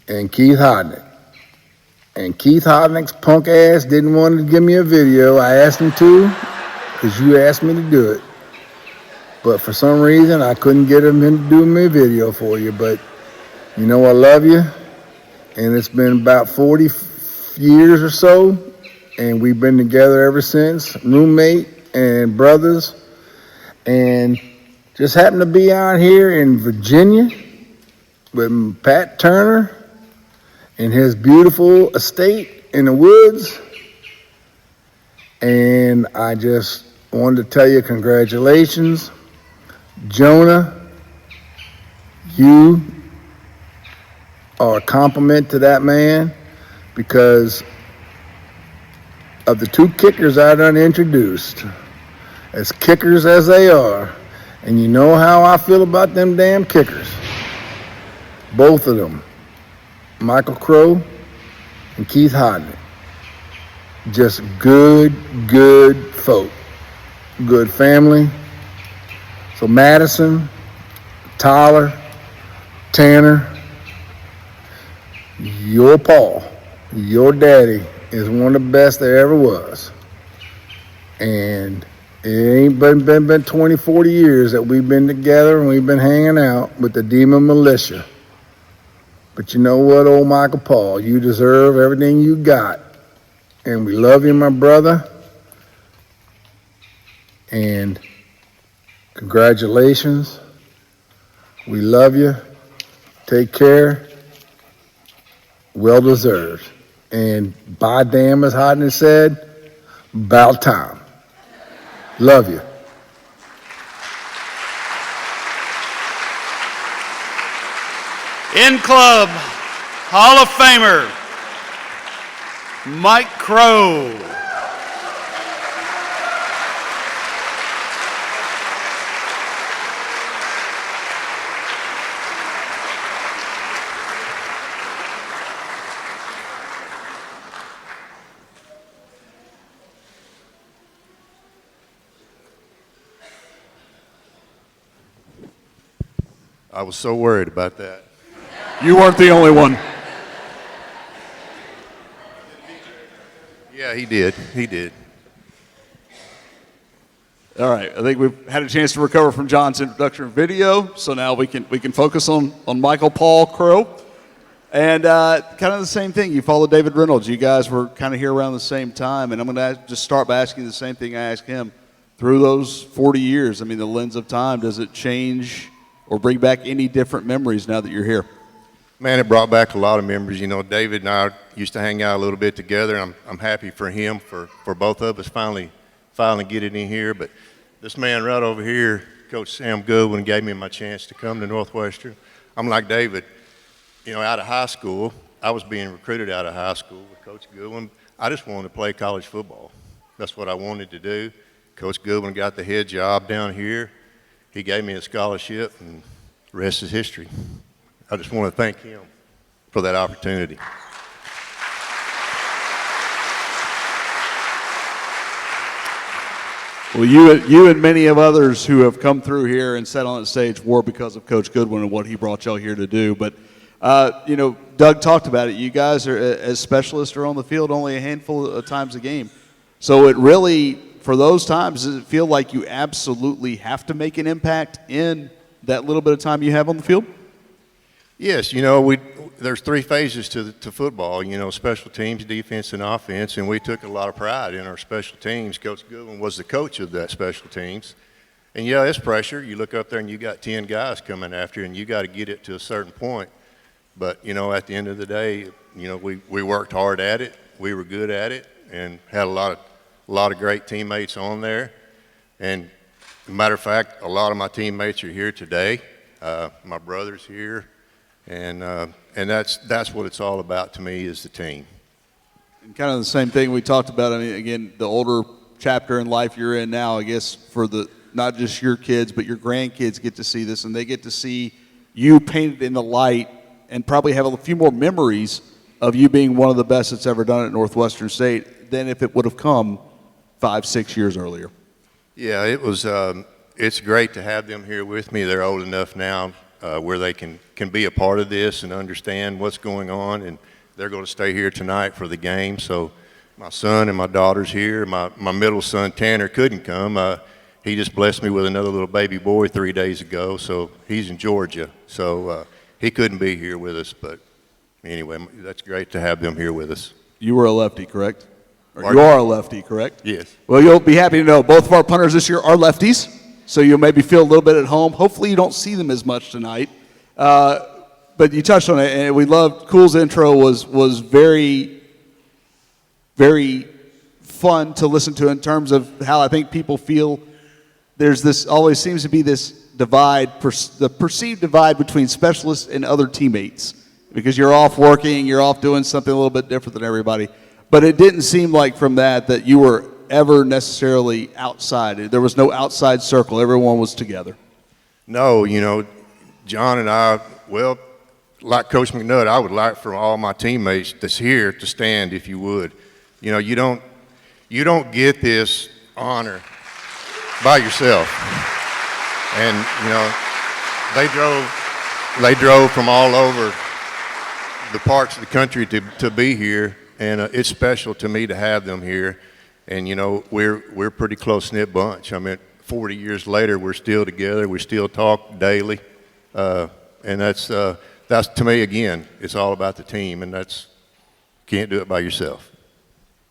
and Keith Hodnick. And Keith Hodnick's punk ass didn't want to give me a video. I asked him to, because you asked me to do it. But for some reason, I couldn't get him to do me a video for you, but I love you, and it's been about 40 years or so, and we've been together ever since, roommate and brothers, and just happened to be out here in Virginia with Pat Turner in his beautiful estate in the woods, And I just wanted to tell you congratulations. Jonah, you are a compliment to that man because of the two kickers I done introduced, as kickers as they are, and you know how I feel about them damn kickers. Both of them, Michael Crow and Keith Hodnick. Just good folk, good family. So Madison, Tyler, Tanner, your Paul, your daddy is one of the best there ever was. And it ain't been 20, 40 years that we've been together and we've been hanging out with the Demon Militia. But you know what, old Michael Paul, you deserve everything you got. And we love you, my brother. And congratulations. We love you. Take care. Well deserved. And by damn, as Hodney said, about time. Love you. In Club Hall of Famer, Mike Crow. I was so worried about that. You weren't the only one. Yeah, he did. He did. All right, I think we've had a chance to recover from John's introduction video, so now we can focus on Michael Paul Crow. And kind of the same thing, you follow David Reynolds. You guys were kind of here around the same time, and I'm going to just start by asking the same thing I asked him. Through those 40 years, I mean, the lens of time, does it change or bring back any different memories now that you're here? Man, it brought back a lot of memories. You know, David and I used to hang out a little bit together. I'm happy for him, for both of us finally getting in here. But this man right over here, Coach Sam Goodwin, gave me my chance to come to Northwestern. I'm like David, you know, out of high school, I was being recruited out of high school with Coach Goodwin. I just wanted to play college football. That's what I wanted to do. Coach Goodwin got the head job down here. He gave me a scholarship, and the rest is history. I just want to thank him for that opportunity. Well, you and many of others who have come through here and sat on the stage were because of Coach Goodwin and what he brought y'all here to do. But, you know, Doug talked about it. You guys are, as specialists, are on the field only a handful of times a game. So it really, for those times, does it feel like you absolutely have to make an impact in that little bit of time you have on the field? Yes, you know, there's three phases to football, you know, special teams, defense, and offense, and we took a lot of pride in our special teams. Coach Goodwin was the coach of that special teams. And, yeah, it's pressure. You look up there and you got 10 guys coming after you, and you got to get it to a certain point. But, you know, at the end of the day, you know, we worked hard at it. We were good at it and had a lot of great teammates on there. And, as a matter of fact, a lot of my teammates are here today. My brother's here. And that's what it's all about to me, is the team. And kind of the same thing we talked about. I mean, again, the older chapter in life you're in now, I guess, for the not just your kids, but your grandkids get to see this, and they get to see you painted in the light and probably have a few more memories of you being one of the best that's ever done at Northwestern State than if it would have come 5-6 years earlier. Yeah, it was. It's great to have them here with me. They're old enough now where they can be a part of this and understand what's going on, and they're going to stay here tonight for the game. So my son and my daughter's here. My middle son, Tanner, couldn't come. He just blessed me with another little baby boy 3 days ago, so he's in Georgia. So he couldn't be here with us, but anyway, that's great to have them here with us. You were a lefty, correct? Or Pardon? you are a lefty, correct? Yes. Well, you'll be happy to know both of our punters this year are lefties, so you'll maybe feel a little bit at home. Hopefully you don't see them as much tonight. But you touched on it, and we loved Cool's intro was very, very fun to listen to in terms of how I think people feel. There's this always seems to be this divide, the perceived divide between specialists and other teammates, because you're off working, you're off doing something a little bit different than everybody. But it didn't seem like from that you were ever necessarily outside. There was no outside circle. Everyone was together. No, you know, John and I, well, like Coach McNutt, I would like for all my teammates that's here to stand, if you would. You know, you don't get this honor by yourself. And, you know, they drove from all over the parts of the country to be here, and it's special to me to have them here. And, you know, we're a pretty close-knit bunch. I mean, 40 years later, we're still together. We still talk daily. And that's to me, again, it's all about the team, and can't do it by yourself.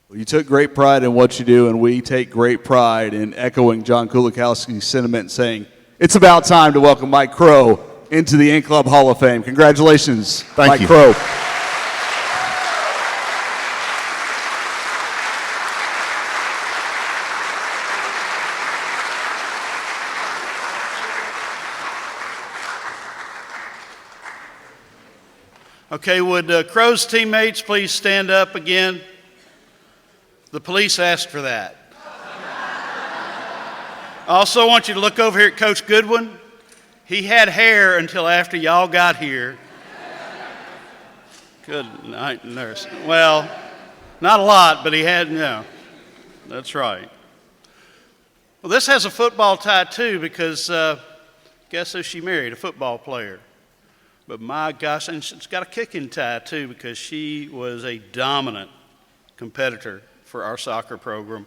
Well, you took great pride in what you do, and we take great pride in echoing John Kulikowski's sentiment and saying, it's about time to welcome Mike Crow into the In-Club Hall of Fame. Congratulations, Mike Crow. Okay, would Crow's teammates please stand up again? The police asked for that. I also want you to look over here at Coach Goodwin. He had hair until after y'all got here. Good night, nurse. Well, not a lot, but he had, no. That's right. Well, this has a football tie too, because guess who she married? A football player. But my gosh, and she's got a kicking tie too, because she was a dominant competitor for our soccer program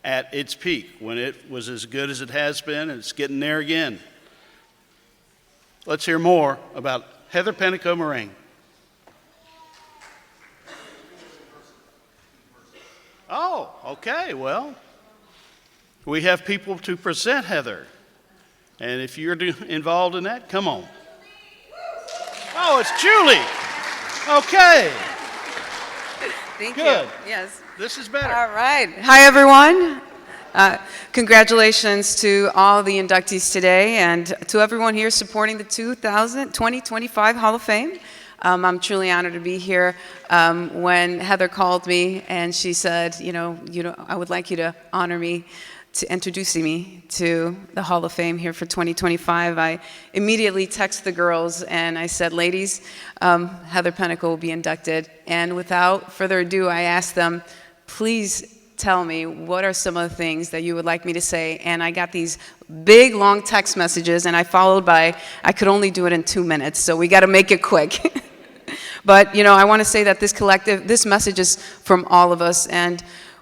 at its peak, when it was as good as it has been, and it's getting there again. Let's hear more about Heather Pennico-Moraine. Oh, okay, well, we have people to present Heather. And if you're involved in that, come on. Oh, it's Julie. Okay. Thank Good. you. Yes. This is better. All right. Hi, everyone. Congratulations to all the inductees today and to everyone here supporting the 2025 Hall of Fame. I'm truly honored to be here. When Heather called me and she said, I would like you to honor me, to introducing me to the Hall of Fame here for 2025, I immediately texted the girls and I said, ladies, Heather Pennico will be inducted. And without further ado, I asked them, please tell me what are some of the things that you would like me to say. And I got these big, long text messages, and I followed by, I could only do it in 2 minutes, so we got to make it quick. But, I want to say that this message is from all of us. And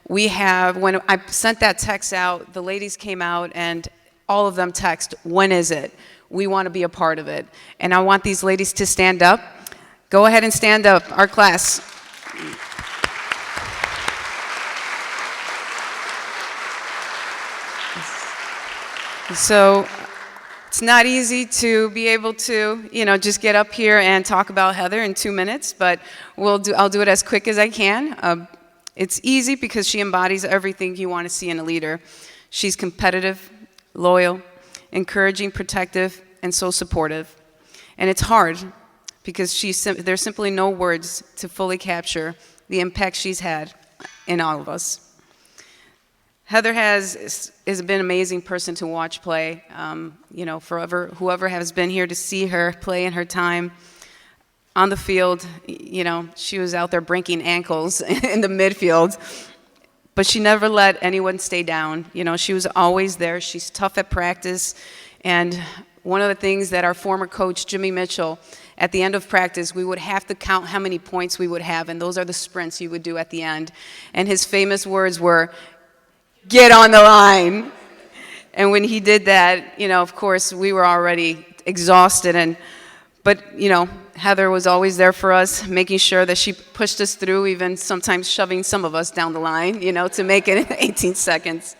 we have, when I sent that text out, the ladies came out and all of them text, when is it? We want to be a part of it. And I want these ladies to stand up. Go ahead and stand up, our class. So it's not easy to be able to, just get up here and talk about Heather in 2 minutes, but I'll do it as quick as I can. It's easy because she embodies everything you want to see in a leader. She's competitive, loyal, encouraging, protective, and so supportive. And it's hard because there's simply no words to fully capture the impact she's had in all of us. Heather has been an amazing person to watch play. Forever, whoever has been here to see her play in her time on the field, she was out there breaking ankles in the midfield, but she never let anyone stay down. She was always there. She's tough at practice. And one of the things that our former coach, Jimmy Mitchell, at the end of practice, we would have to count how many points we would have, and those are the sprints you would do at the end. And his famous words were, "Get on the line." And when he did that, of course, we were already exhausted. But Heather was always there for us, making sure that she pushed us through, even sometimes shoving some of us down the line, to make it in 18 seconds.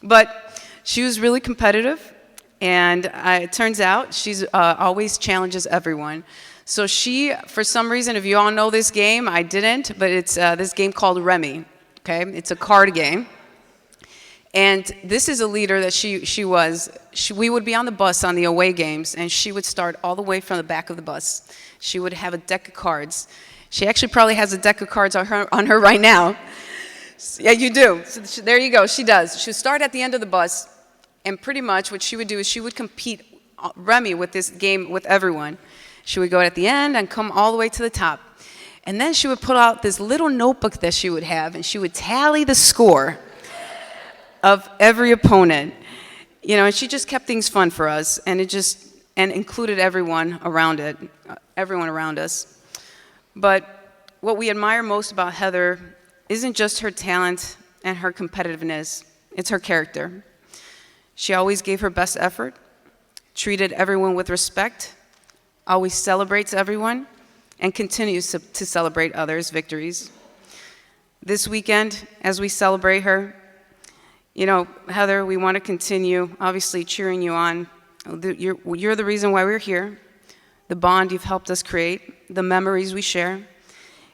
But she was really competitive, and it turns out she's always challenges everyone. So she, for some reason, if you all know this game, I didn't, but it's this game called Remy. okay? It's a card game. And this is a leader that she was. We would be on the bus on the away games, and she would start all the way from the back of the bus. She would have a deck of cards. She actually probably has a deck of cards on her right now. Yeah, you do. So there you go. She does. She would start at the end of the bus, and pretty much what she would do is she would compete Remy with this game with everyone. She would go at the end and come all the way to the top. And then she would pull out this little notebook that she would have, and she would tally the score of every opponent, you know, and she just kept things fun for us, and and included everyone around us. But what we admire most about Heather isn't just her talent and her competitiveness, it's her character. She always gave her best effort, treated everyone with respect, always celebrates everyone, and continues to celebrate others' victories. This weekend, as we celebrate her, you know, Heather, we want to continue, obviously, cheering you on. You're the reason why we're here, the bond you've helped us create, the memories we share,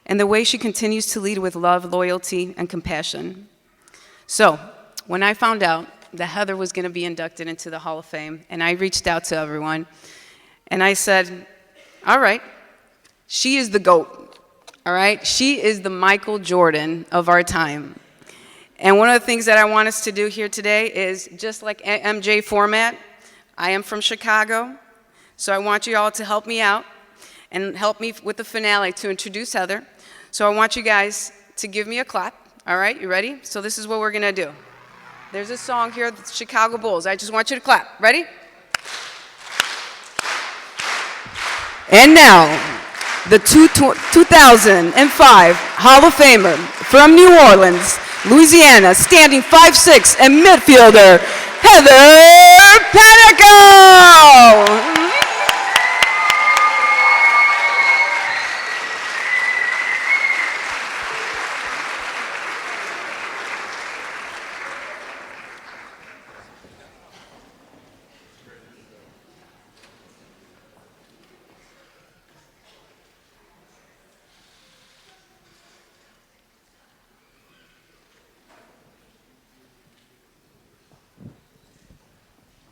and the way she continues to lead with love, loyalty, and compassion. So, when I found out that Heather was going to be inducted into the Hall of Fame, and I reached out to everyone, and I said, all right, she is the GOAT, all right? She is the Michael Jordan of our time. And one of the things that I want us to do here today is, just like MJ format, I am from Chicago, so I want you all to help me out and help me with the finale to introduce Heather. So I want you guys to give me a clap, all right? You ready? So this is what we're gonna do. There's a song here, the Chicago Bulls. I just want you to clap. Ready? And now, the 2005 Hall of Famer from New Orleans, Louisiana, standing 5'6" and midfielder, Heather Panico!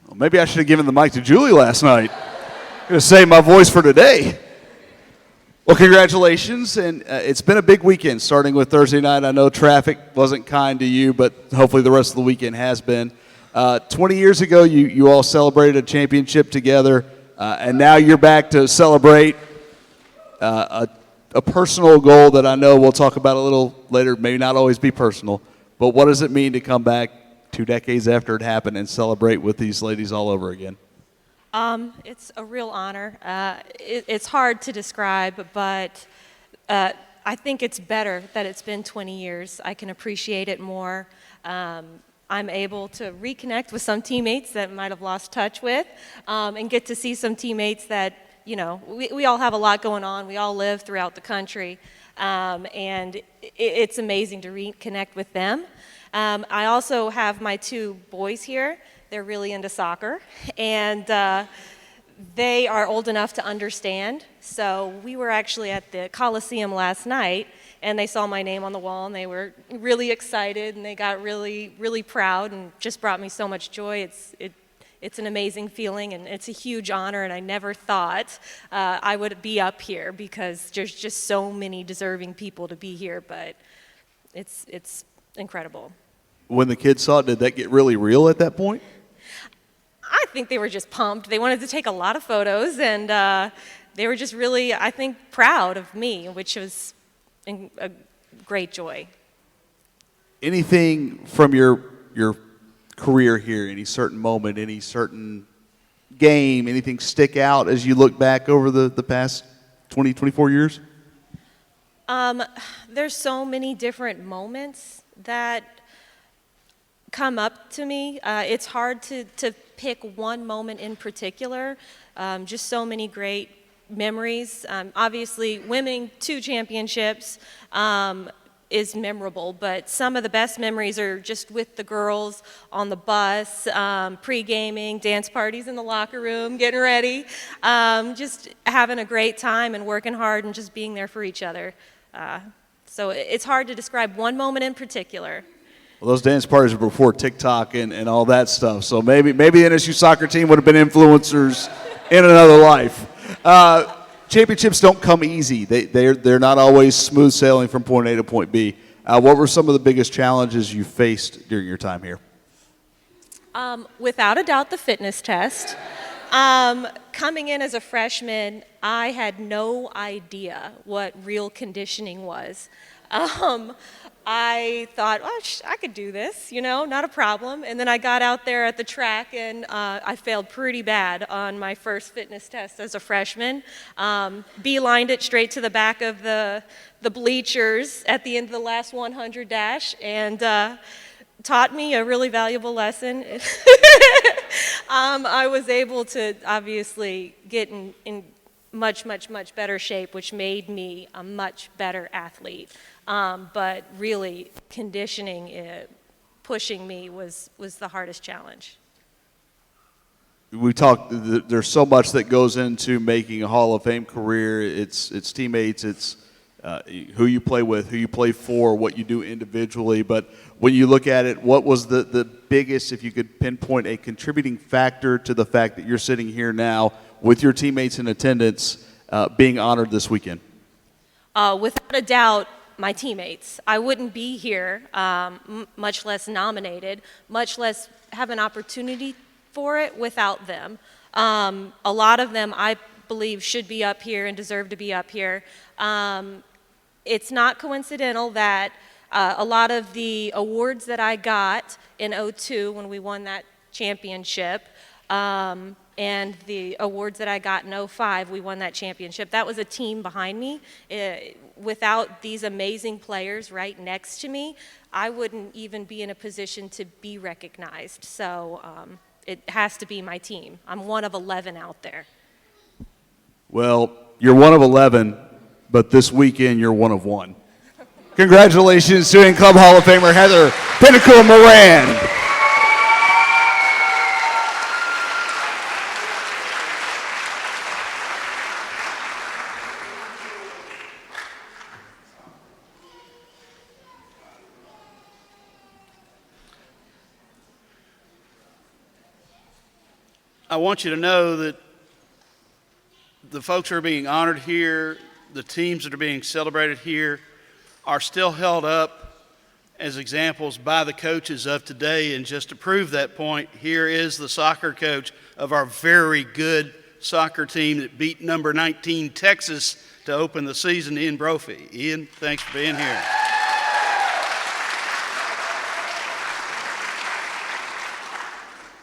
Well, maybe I should have given the mic to Julie last night. I'm going to save my voice for today. Well, congratulations, and it's been a big weekend, starting with Thursday night. I know traffic wasn't kind to you, but hopefully the rest of the weekend has been. 20 years ago, you all celebrated a championship together, and now you're back to celebrate a personal goal that I know we'll talk about a little later, maybe not always be personal, but what does it mean to come back 2 decades after it happened and celebrate with these ladies all over again? It's a real honor. It's hard to describe, but I think it's better that it's been 20 years. I can appreciate it more. I'm able to reconnect with some teammates that might have lost touch with, and get to see some teammates that, you know, we all have a lot going on. We all live throughout the country, and it's amazing to reconnect with them. I also have my 2 boys here. They're really into soccer, and they are old enough to understand. So we were actually at the Coliseum last night, and they saw my name on the wall, and they were really excited, and they got really, really proud, and just brought me so much joy. It's an amazing feeling, and it's a huge honor, and I never thought I would be up here, because there's just so many deserving people to be here, but it's incredible. When the kids saw it, did that get really real at that point? I think they were just pumped. They wanted to take a lot of photos, and they were just really, I think, proud of me, which was a great joy. Anything from your career here, any certain moment, any certain game, anything stick out as you look back over the past 20, 24 years? There's so many different moments that come up to me. It's hard to pick one moment in particular. Just so many great memories. Obviously, winning 2 championships is memorable, but some of the best memories are just with the girls on the bus, pre-gaming, dance parties in the locker room, getting ready, just having a great time and working hard and just being there for each other. So it's hard to describe one moment in particular. Well, those dance parties were before TikTok and all that stuff. So maybe the NSU soccer team would have been influencers in another life. Championships don't come easy. They're not always smooth sailing from point A to point B. What were some of the biggest challenges you faced during your time here? Without a doubt, the fitness test. Coming in as a freshman, I had no idea what real conditioning was. I thought, oh, I could do this, not a problem. And then I got out there at the track, and I failed pretty bad on my first fitness test as a freshman. Beelined it straight to the back of the bleachers at the end of the last 100 dash, and taught me a really valuable lesson. I was able to obviously get in much, much, much better shape, which made me a much better athlete. But really, conditioning, pushing me was the hardest challenge. We talked, there's so much that goes into making a Hall of Fame career. It's teammates, it's who you play with, who you play for, what you do individually. But when you look at it, what was the biggest, if you could pinpoint a contributing factor to the fact that you're sitting here now with your teammates in attendance being honored this weekend? Without a doubt, my teammates. I wouldn't be here, much less nominated, much less have an opportunity for it without them. A lot of them, I believe, should be up here and deserve to be up here. It's not coincidental that a lot of the awards that I got in '02 when we won that championship, and the awards that I got in '05, we won that championship. That was a team behind me. Without these amazing players right next to me, I wouldn't even be in a position to be recognized. So it has to be my team. I'm one of 11 out there. Well, you're one of 11, but this weekend you're one of one. Congratulations to In-Club Hall of Famer Heather Pinnacle Moran. I want you to know that the folks who are being honored here, the teams that are being celebrated here, are still held up as examples by the coaches of today. And just to prove that point, here is the soccer coach of our very good soccer team that beat number 19 Texas to open the season, Ian Brophy. Ian, thanks for being here.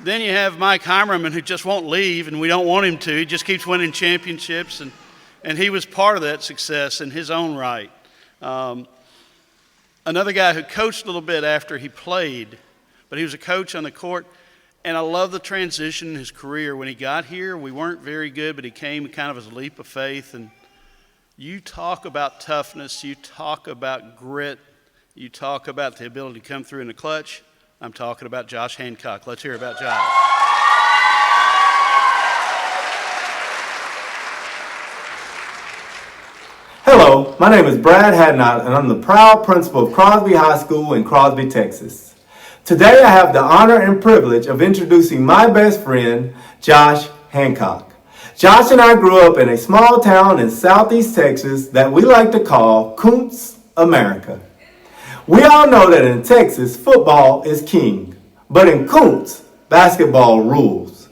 Then you have Mike Heimerman, who just won't leave, and we don't want him to. He just keeps winning championships, and he was part of that success in his own right. Another guy who coached a little bit after he played, but he was a coach on the court, and I love the transition in his career. When he got here, we weren't very good, but he came kind of as a leap of faith. And you talk about toughness, you talk about grit, you talk about the ability to come through in the clutch. I'm talking about Josh Hancock. Let's hear about Josh. Hello, my name is Brad Hadnot, and I'm the proud principal of Crosby High School in Crosby, Texas. Today I have the honor and privilege of introducing my best friend, Josh Hancock. Josh and I grew up in a small town in southeast Texas that we like to call Kuntz, America. We all know that in Texas, football is king, but in Kuntz, basketball rules.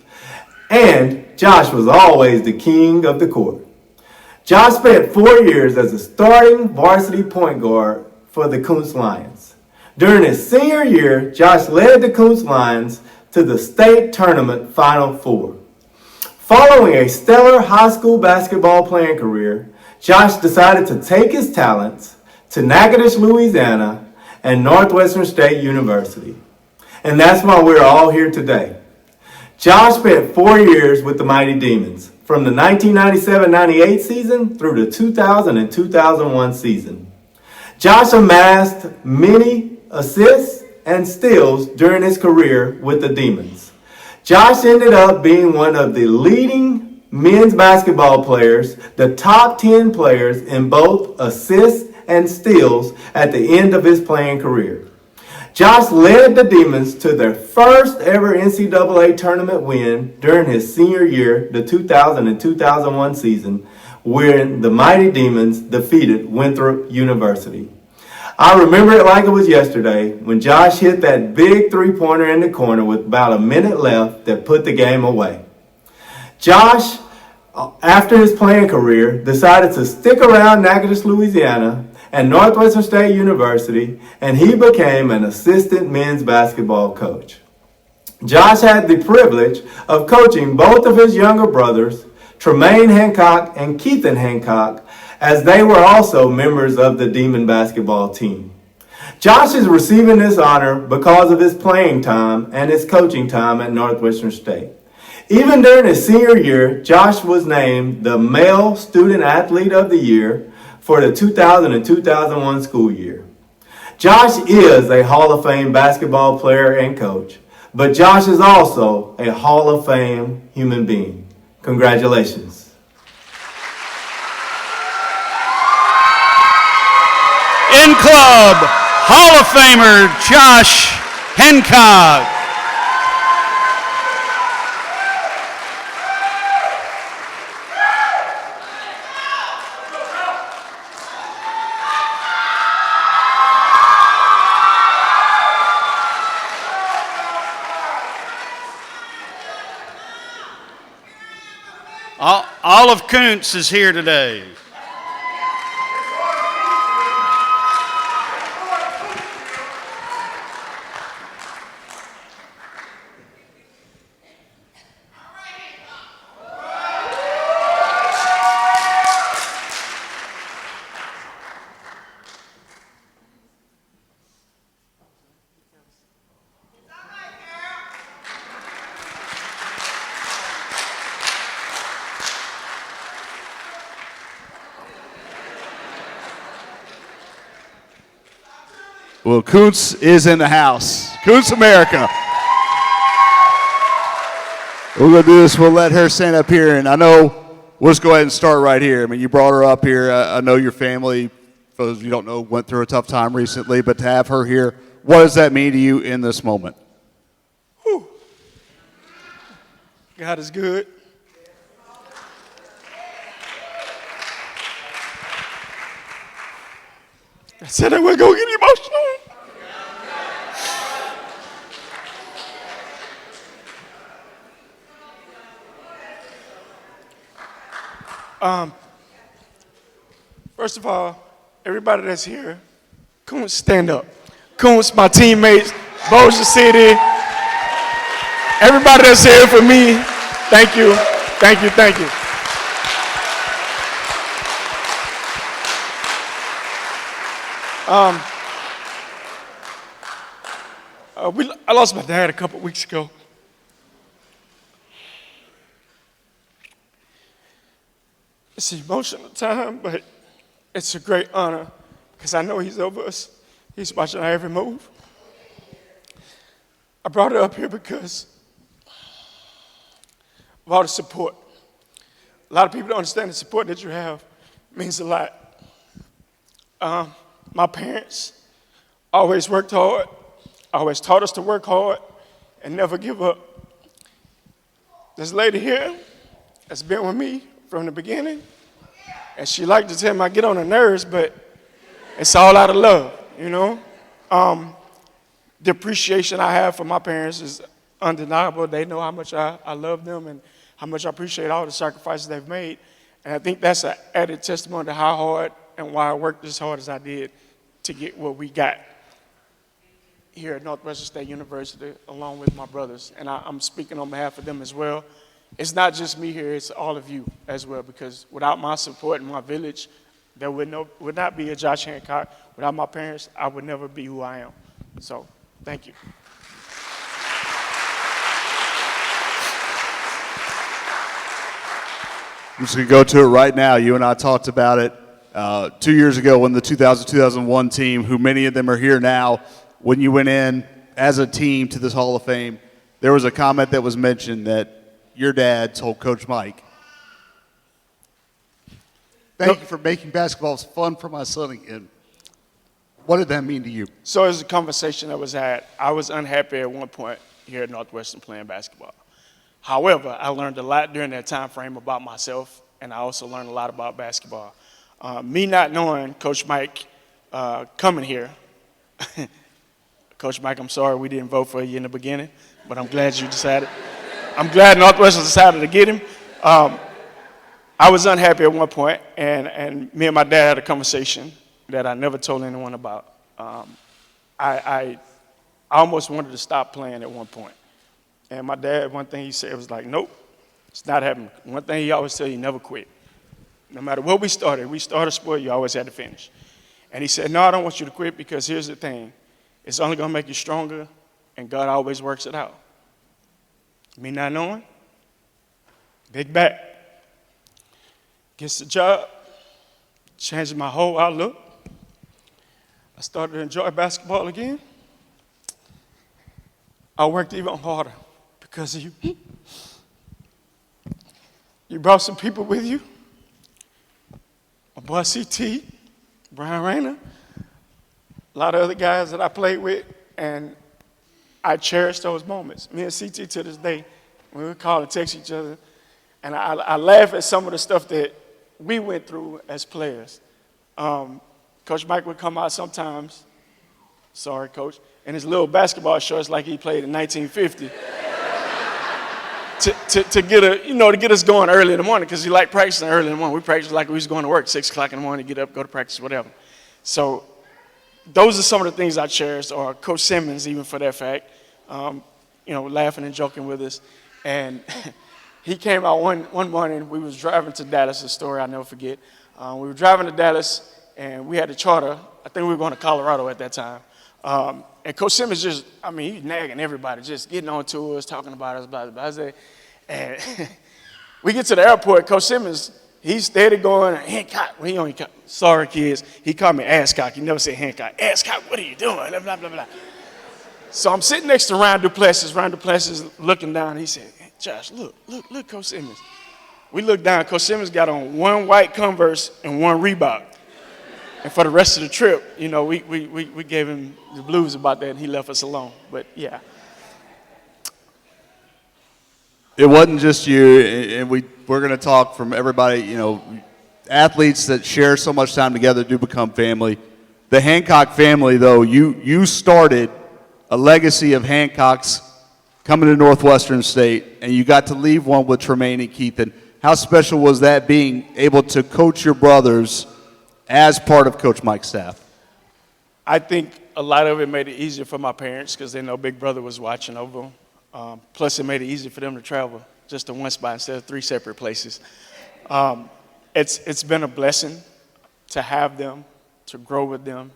And Josh was always the king of the court. Josh spent 4 years as a starting varsity point guard for the Kuntz Lions. During his senior year, Josh led the Kuntz Lions to the state tournament Final Four. Following a stellar high school basketball playing career, Josh decided to take his talents to Natchitoches, Louisiana, and Northwestern State University. And that's why we're all here today. Josh spent 4 years with the Mighty Demons, from the 1997-98 season through the 2000 and 2001 season. Josh amassed many assists and steals during his career with the Demons. Josh ended up being one of the leading men's basketball players, the top 10 players in both assists and steals at the end of his playing career. Josh led the Demons to their first ever NCAA tournament win during his senior year, the 2000 and 2001 season, when the Mighty Demons defeated Winthrop University. I remember it like it was yesterday when Josh hit that big three-pointer in the corner with about a minute left that put the game away. Josh, after his playing career, decided to stick around Natchitoches, Louisiana and Northwestern State University, and he became an assistant men's basketball coach. Josh had the privilege of coaching both of his younger brothers, Tremaine Hancock and Keithan Hancock, as they were also members of the Demon basketball team. Josh is receiving this honor because of his playing time and his coaching time at Northwestern State. Even during his senior year, Josh was named the Male Student Athlete of the Year for the 2000 and 2001 school year. Josh is a Hall of Fame basketball player and coach, but Josh is also a Hall of Fame human being. Congratulations. In club, Hall of Famer Josh Hancock. Olive Kuntz is here today. Well, Kuntz is in the house. Kuntz America. We're going to do this. We'll let her stand up here. And I know, we'll just go ahead and start right here. I mean, you brought her up here. I know your family, for those of you who don't know, went through a tough time recently. But to have her here, what does that mean to you in this moment? Whew. God is good. I said I wasn't going to get emotional. First of all, everybody that's here, Kuntz, stand up. Kuntz, my teammates, Bossier City, everybody that's here for me, thank you, thank you, thank you. I lost my dad a couple weeks ago. It's an emotional time, but it's a great honor because I know he's over us. He's watching our every move. I brought it up here because of all the support. A lot of people don't understand the support that you have means a lot. My parents always worked hard, always taught us to work hard and never give up. This lady here has been with me from the beginning, and she liked to tell me I get on her nerves, but it's all out of love, you know? The appreciation I have for my parents is undeniable. They know how much I love them and how much I appreciate all the sacrifices they've made. And I think that's an added testimony to how hard and why I worked as hard as I did to get what we got here at Northwestern State University, along with my brothers. And I'm speaking on behalf of them as well. It's not just me here, it's all of you as well, because without my support and my village, there would not be a Josh Hancock. Without my parents, I would never be who I am. So, thank you. I'm just going to go to it right now. You and I talked about it 2 years ago when the 2000-2001 team, who many of them are here now, when you went in as a team to this Hall of Fame, there was a comment that was mentioned that your dad told Coach Mike, "Thank you for making basketball fun for my son again." What did that mean to you? So it was a conversation that was had. I was unhappy at one point here at Northwestern playing basketball. However, I learned a lot during that time frame about myself, and I also learned a lot about basketball. Me not knowing Coach Mike coming here, Coach Mike, I'm sorry we didn't vote for you in the beginning, but I'm glad you decided. I'm glad Northwestern decided to get him. I was unhappy at one point, and me and my dad had a conversation that I never told anyone about. I almost wanted to stop playing at one point. And my dad, one thing he said was like, nope, it's not happening. One thing he always said, you never quit. No matter what we started a sport, you always had to finish. And he said, no, I don't want you to quit because here's the thing. It's only going to make you stronger, and God always works it out. Me not knowing, big back. Gets the job, changed my whole outlook. I started to enjoy basketball again. I worked even harder because of you. You brought some people with you. My boy CT, Brian Rayner, a lot of other guys that I played with, and I cherish those moments. Me and CT to this day, when we call and text each other, and I laugh at some of the stuff that we went through as players. Coach Mike would come out sometimes, sorry, Coach, in his little basketball shorts like he played in 1950. to get us going early in the morning, because he liked practicing early in the morning. We practiced like we was going to work, 6 o'clock in the morning, get up, go to practice, whatever. So those are some of the things I cherished, or Coach Simmons, even for that fact, laughing and joking with us. And he came out one morning, we was driving to Dallas, a story I'll never forget. We were driving to Dallas, and we had a charter. I think we were going to Colorado at that time. And Coach Simmons he's nagging everybody, just getting on to us, talking about us, blah, blah, blah. And we get to the airport, Coach Simmons, he's steady going, Hancock. Sorry, kids. He called me Asscock. He never said Hancock. Asscock, what are you doing? Blah, blah, blah, blah. So I'm sitting next to Ryan Duplessis. Ryan Duplessis looking down. He said, hey, Josh, look, Coach Simmons. We looked down. Coach Simmons got on one white Converse and one Reebok. And for the rest of the trip, we gave him the blues about that, and he left us alone. But, yeah. It wasn't just you, and we're going to talk from everybody, athletes that share so much time together do become family. The Hancock family, though, you started a legacy of Hancocks coming to Northwestern State, and you got to leave one with Tremaine and Keith. And how special was that, being able to coach your brothers as part of Coach Mike's staff? I think a lot of it made it easier for my parents because they know Big Brother was watching over them. Plus, it made it easier for them to travel just to one spot instead of 3 separate places. It's been a blessing to have them, to grow with them,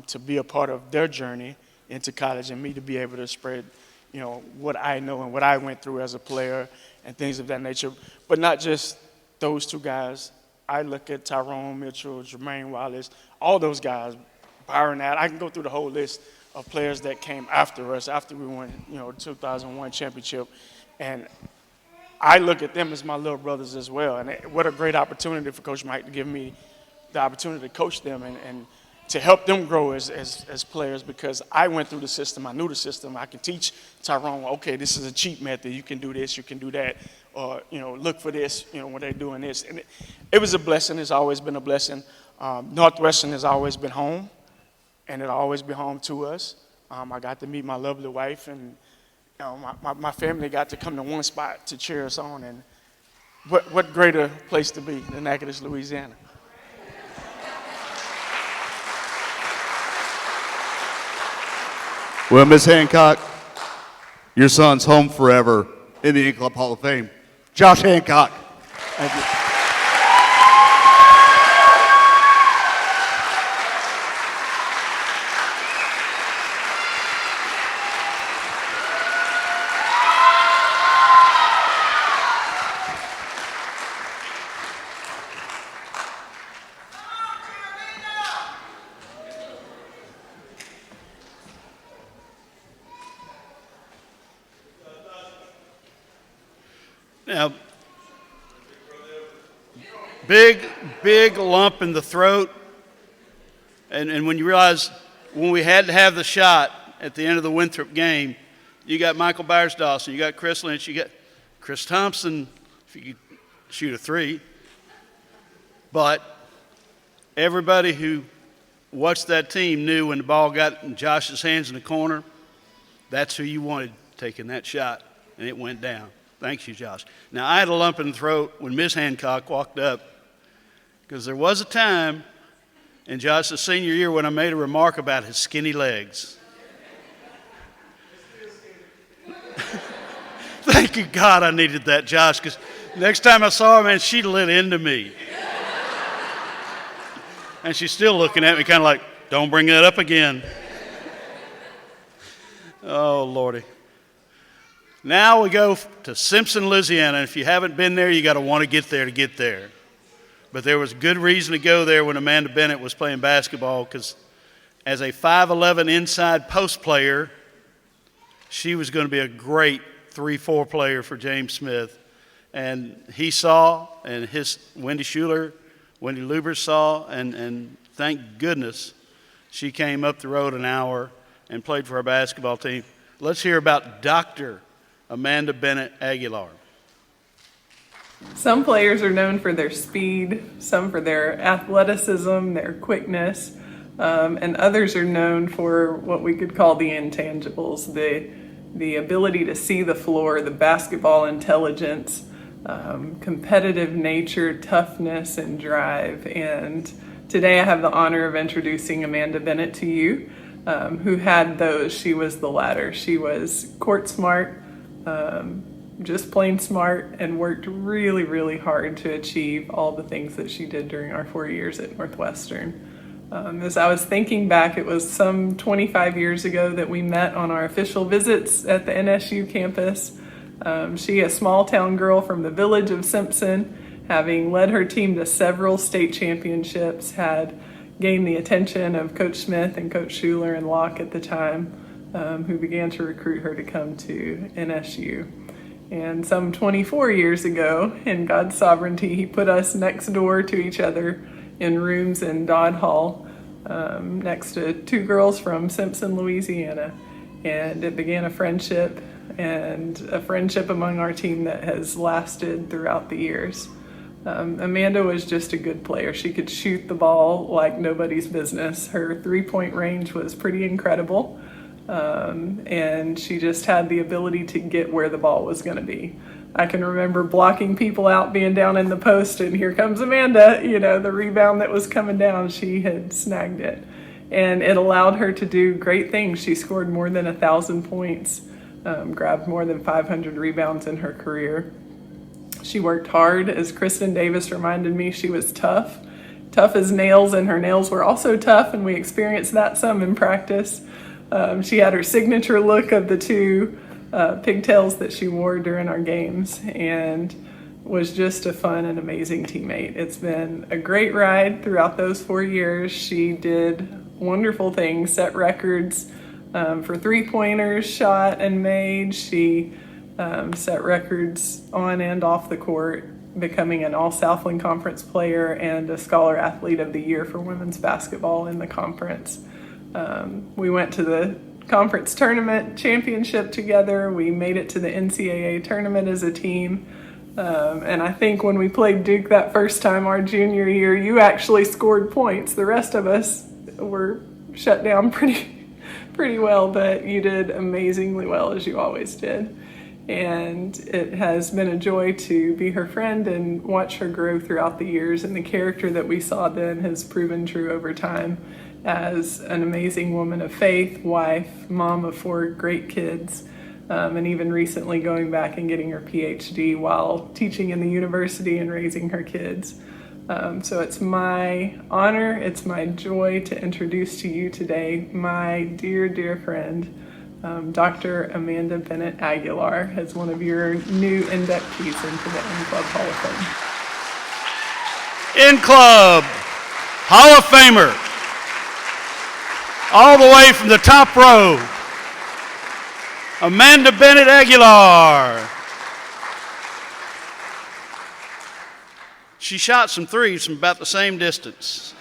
to be a part of their journey into college, and me to be able to spread, what I know and what I went through as a player and things of that nature. But not just those 2 guys. I look at Tyrone Mitchell, Jermaine Wallace, all those guys, Byron Ad. I can go through the whole list of players that came after us, after we won, 2001 championship. And I look at them as my little brothers as well. And what a great opportunity for Coach Mike to give me the opportunity to coach them and to help them grow as players, because I went through the system. I knew the system. I can teach Tyrone, okay, this is a cheat method. You can do this, you can do that. Or, look for this, when they're doing this. And it was a blessing. It's always been a blessing. Northwestern has always been home, and it'll always be home to us. I got to meet my lovely wife, and my family got to come to one spot to cheer us on. And what greater place to be than Natchitoches, Louisiana? Well, Ms. Hancock, your son's home forever in the In-Club Hall of Fame. Josh Hancock. Thank you. Now, big lump in the throat. And when you realize when we had to have the shot at the end of the Winthrop game, you got Michael Byers-Dawson, you got Chris Lynch, you got Chris Thompson, if you could shoot a three. But everybody who watched that team knew when the ball got in Josh's hands in the corner, that's who you wanted taking that shot, and it went down. Thanks you, Josh. Now, I had a lump in the throat when Ms. Hancock walked up, because there was a time in Josh's senior year when I made a remark about his skinny legs. Thank you, God, I needed that, Josh, because next time I saw her, man, she lit into me. And she's still looking at me kind of like, don't bring that up again. Oh, Lordy. Now we go to Simpson, Louisiana. If you haven't been there, you got to want to get there. But there was good reason to go there when Amanda Bennett was playing basketball, because as a 5'11" inside post player, she was going to be a great 3-4 player for James Smith. And he saw, and Wendy Luber saw, and thank goodness she came up the road an hour and played for our basketball team. Let's hear about Dr. Amanda Bennett Aguilar. Some players are known for their speed, some for their athleticism, their quickness, and others are known for what we could call the intangibles, the ability to see the floor, the basketball intelligence, competitive nature, toughness, and drive. And today I have the honor of introducing Amanda Bennett to you, who had those. She was the latter. She was court smart, just plain smart, and worked really, really hard to achieve all the things that she did during our 4 years at Northwestern. As I was thinking back, it was some 25 years ago that we met on our official visits at the NSU campus. She, a small town girl from the village of Simpson, having led her team to several state championships, had gained the attention of Coach Smith and Coach Schuler and Locke at the time, who began to recruit her to come to NSU. And some 24 years ago, in God's sovereignty, he put us next door to each other in rooms in Dodd Hall, next to two girls from Simpson, Louisiana. And it began a friendship, and a friendship among our team that has lasted throughout the years. Amanda was just a good player. She could shoot the ball like nobody's business. Her three-point range was pretty incredible, and she just had the ability to get where the ball was going to be. I can remember blocking people out, being down in the post, and here comes Amanda. You know, the rebound that was coming down, she had snagged it. And it allowed her to do great things. She scored more than 1,000 points, grabbed more than 500 rebounds in her career. She worked hard. As Kristen Davis reminded me, she was tough as nails, and her nails were also tough, and we experienced that some in practice. She had her signature look of the two pigtails that she wore during our games, and was just a fun and amazing teammate. It's been a great ride throughout those 4 years. She did wonderful things, set records for three-pointers shot and made. She set records on and off the court, becoming an All-Southland Conference player and a Scholar Athlete of the Year for women's basketball in the conference. We went to the conference tournament championship together. We made it to the NCAA tournament as a team. And I think when we played Duke that first time, our junior year, you actually scored points. The rest of us were shut down pretty well, but you did amazingly well, as you always did. And it has been a joy to be her friend and watch her grow throughout the years, and the character that we saw then has proven true over time as an amazing woman of faith, wife, mom of 4 great kids, and even recently going back and getting her PhD while teaching in the university and raising her kids. So it's my honor, it's my joy to introduce to you today my dear, dear friend, Dr. Amanda Bennett Aguilar, as one of your new inductees into the In-Club Hall of Fame. In-Club Hall of Famer, all the way from the top row, Amanda Bennett Aguilar. She shot some threes from about the same distance.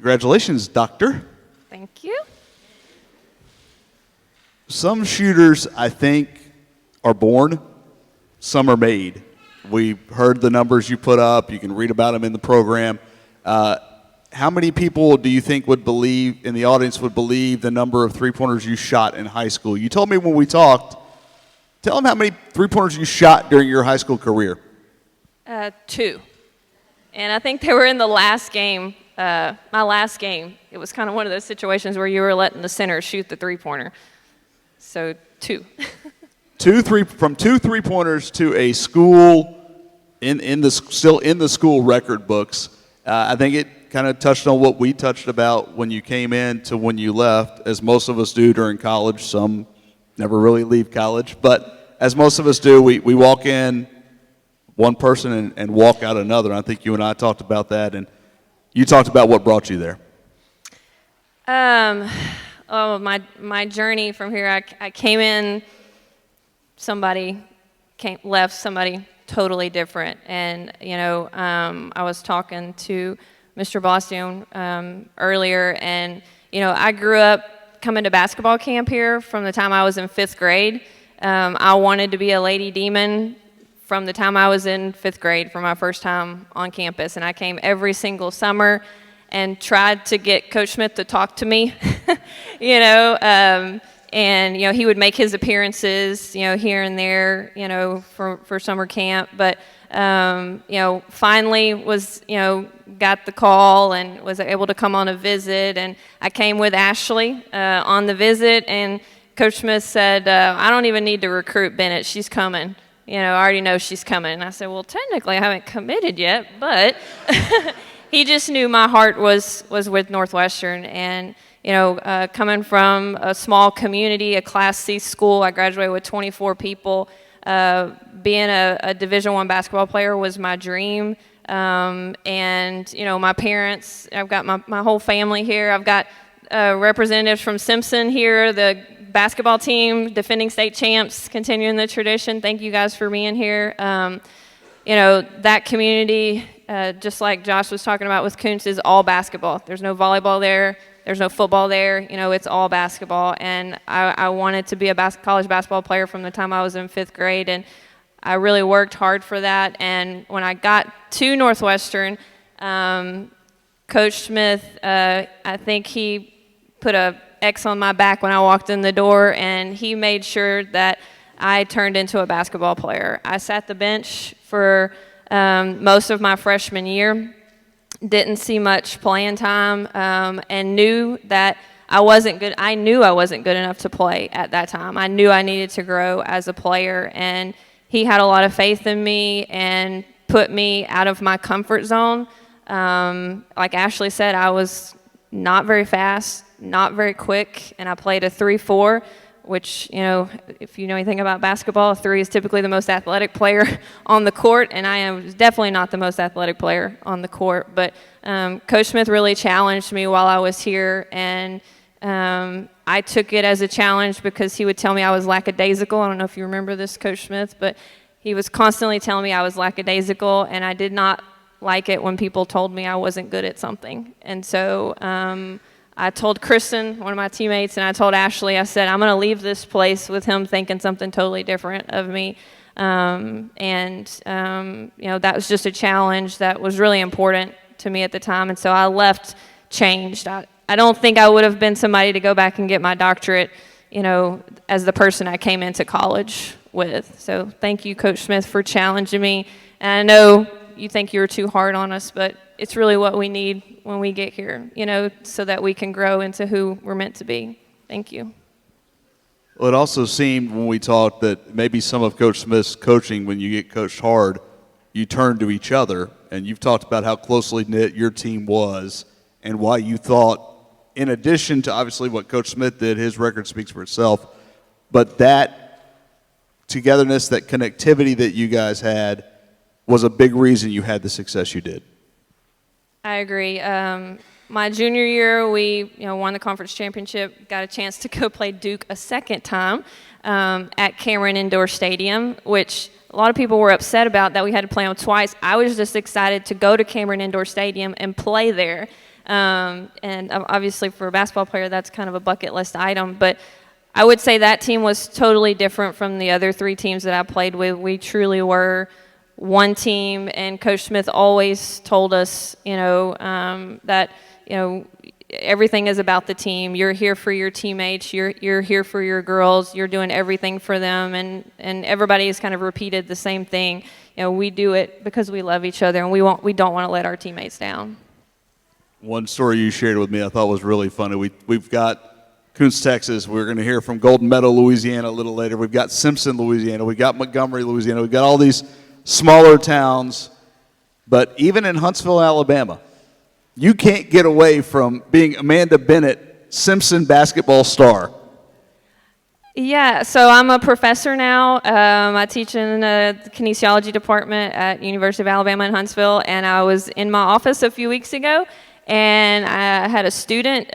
Congratulations, Doctor. Thank you. Some shooters, I think, are born. Some are made. We heard the numbers you put up. You can read about them in the program. How many people do you think would believe, in the audience, would believe the number of three-pointers you shot in high school? You told me when we talked. Tell them how many three-pointers you shot during your high school career. 2. And I think they were in the last game, my last game. It was kind of one of those situations where you were letting the center shoot the three-pointer. So 2. From 2 three-pointers to a school still in the school record books. I think it kind of touched on what we touched about when you came in to when you left, as most of us do during college. Some never really leave college, but as most of us do, we walk in one person and walk out another. I think you and I talked about that, and you talked about what brought you there. My journey from here, I came in, left somebody totally different. And, I was talking to Mr. Boston earlier, and, I grew up coming to basketball camp here from the time I was in 5th grade. I wanted to be a Lady Demon from the time I was in 5th grade for my first time on campus. And I came every single summer and tried to get Coach Smith to talk to me, and, he would make his appearances, here and there, for summer camp. But, finally was, got the call and was able to come on a visit. And I came with Ashley on the visit, and Coach Smith said, I don't even need to recruit Bennett. She's coming. I already know she's coming. And I said, well, technically I haven't committed yet, but he just knew my heart was with Northwestern. And, coming from a small community, a Class C school, I graduated with 24 people. Being a Division I basketball player was my dream. And, my parents, I've got my whole family here. I've got representatives from Simpson here, the basketball team, defending state champs, continuing the tradition. Thank you guys for being here. That community, just like Josh was talking about with Koontz, is all basketball. There's no volleyball there. There's no football there. It's all basketball. And I wanted to be a college basketball player from the time I was in 5th grade. And I really worked hard for that. And when I got to Northwestern, Coach Smith, I think he put a X on my back when I walked in the door, and he made sure that I turned into a basketball player. I sat the bench for most of my freshman year, didn't see much playing time, and knew that I wasn't good. I knew I wasn't good enough to play at that time. I knew I needed to grow as a player, and he had a lot of faith in me and put me out of my comfort zone. Like Ashley said, I was not very fast, not very quick, and I played a 3-4, which, if you know anything about basketball, 3 is typically the most athletic player on the court, and I am definitely not the most athletic player on the court. But Coach Smith really challenged me while I was here, and I took it as a challenge because he would tell me I was lackadaisical. I don't know if you remember this, Coach Smith, but he was constantly telling me I was lackadaisical, and I did not like it when people told me I wasn't good at something. And so I told Kristen, one of my teammates, and I told Ashley, I said, I'm going to leave this place with him thinking something totally different of me. That was just a challenge that was really important to me at the time. And so I left changed. I don't think I would have been somebody to go back and get my doctorate, as the person I came into college with. So thank you, Coach Smith, for challenging me. And I know you think you were too hard on us, but it's really what we need when we get here, so that we can grow into who we're meant to be. Thank you. Well, it also seemed when we talked that maybe some of Coach Smith's coaching, when you get coached hard, you turn to each other, and you've talked about how closely knit your team was and why you thought, in addition to obviously what Coach Smith did, his record speaks for itself, but that togetherness, that connectivity that you guys had was a big reason you had the success you did. I agree. My junior year, we won the conference championship, got a chance to go play Duke a second time at Cameron Indoor Stadium, which a lot of people were upset about that we had to play them twice. I was just excited to go to Cameron Indoor Stadium and play there. And obviously for a basketball player, that's kind of a bucket list item. But I would say that team was totally different from the other 3 teams that I played with. We truly were one team, and Coach Smith always told us, that, everything is about the team. You're here for your teammates. You're here for your girls. You're doing everything for them, and everybody has kind of repeated the same thing. We do it because we love each other, and we don't want to let our teammates down. One story you shared with me I thought was really funny. We've got Coons, Texas. We're going to hear from Golden Meadow, Louisiana a little later. We've got Simpson, Louisiana. We've got Montgomery, Louisiana. We've got all these smaller towns. But even in Huntsville, Alabama, you can't get away from being Amanda Bennett, Simpson basketball star. Yeah, so I'm a professor now. I teach in the kinesiology department at University of Alabama in Huntsville, and I was in my office a few weeks ago, and I had a student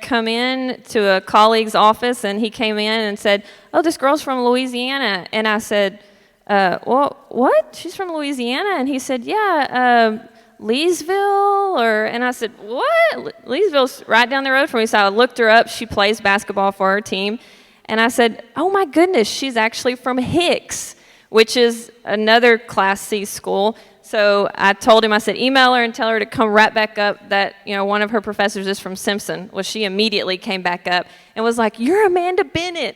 come in to a colleague's office, and he came in and said, "Oh, this girl's from Louisiana." And I said, "Well, what? She's from Louisiana?" And he said, "Yeah, Leesville," and I said, "What? Leesville's right down the road from me." So I looked her up. She plays basketball for our team. And I said, "Oh my goodness, she's actually from Hicks," which is another Class C school. So I told him, I said, "Email her and tell her to come right back up that, one of her professors is from Simpson." Well, she immediately came back up and was like, "You're Amanda Bennett,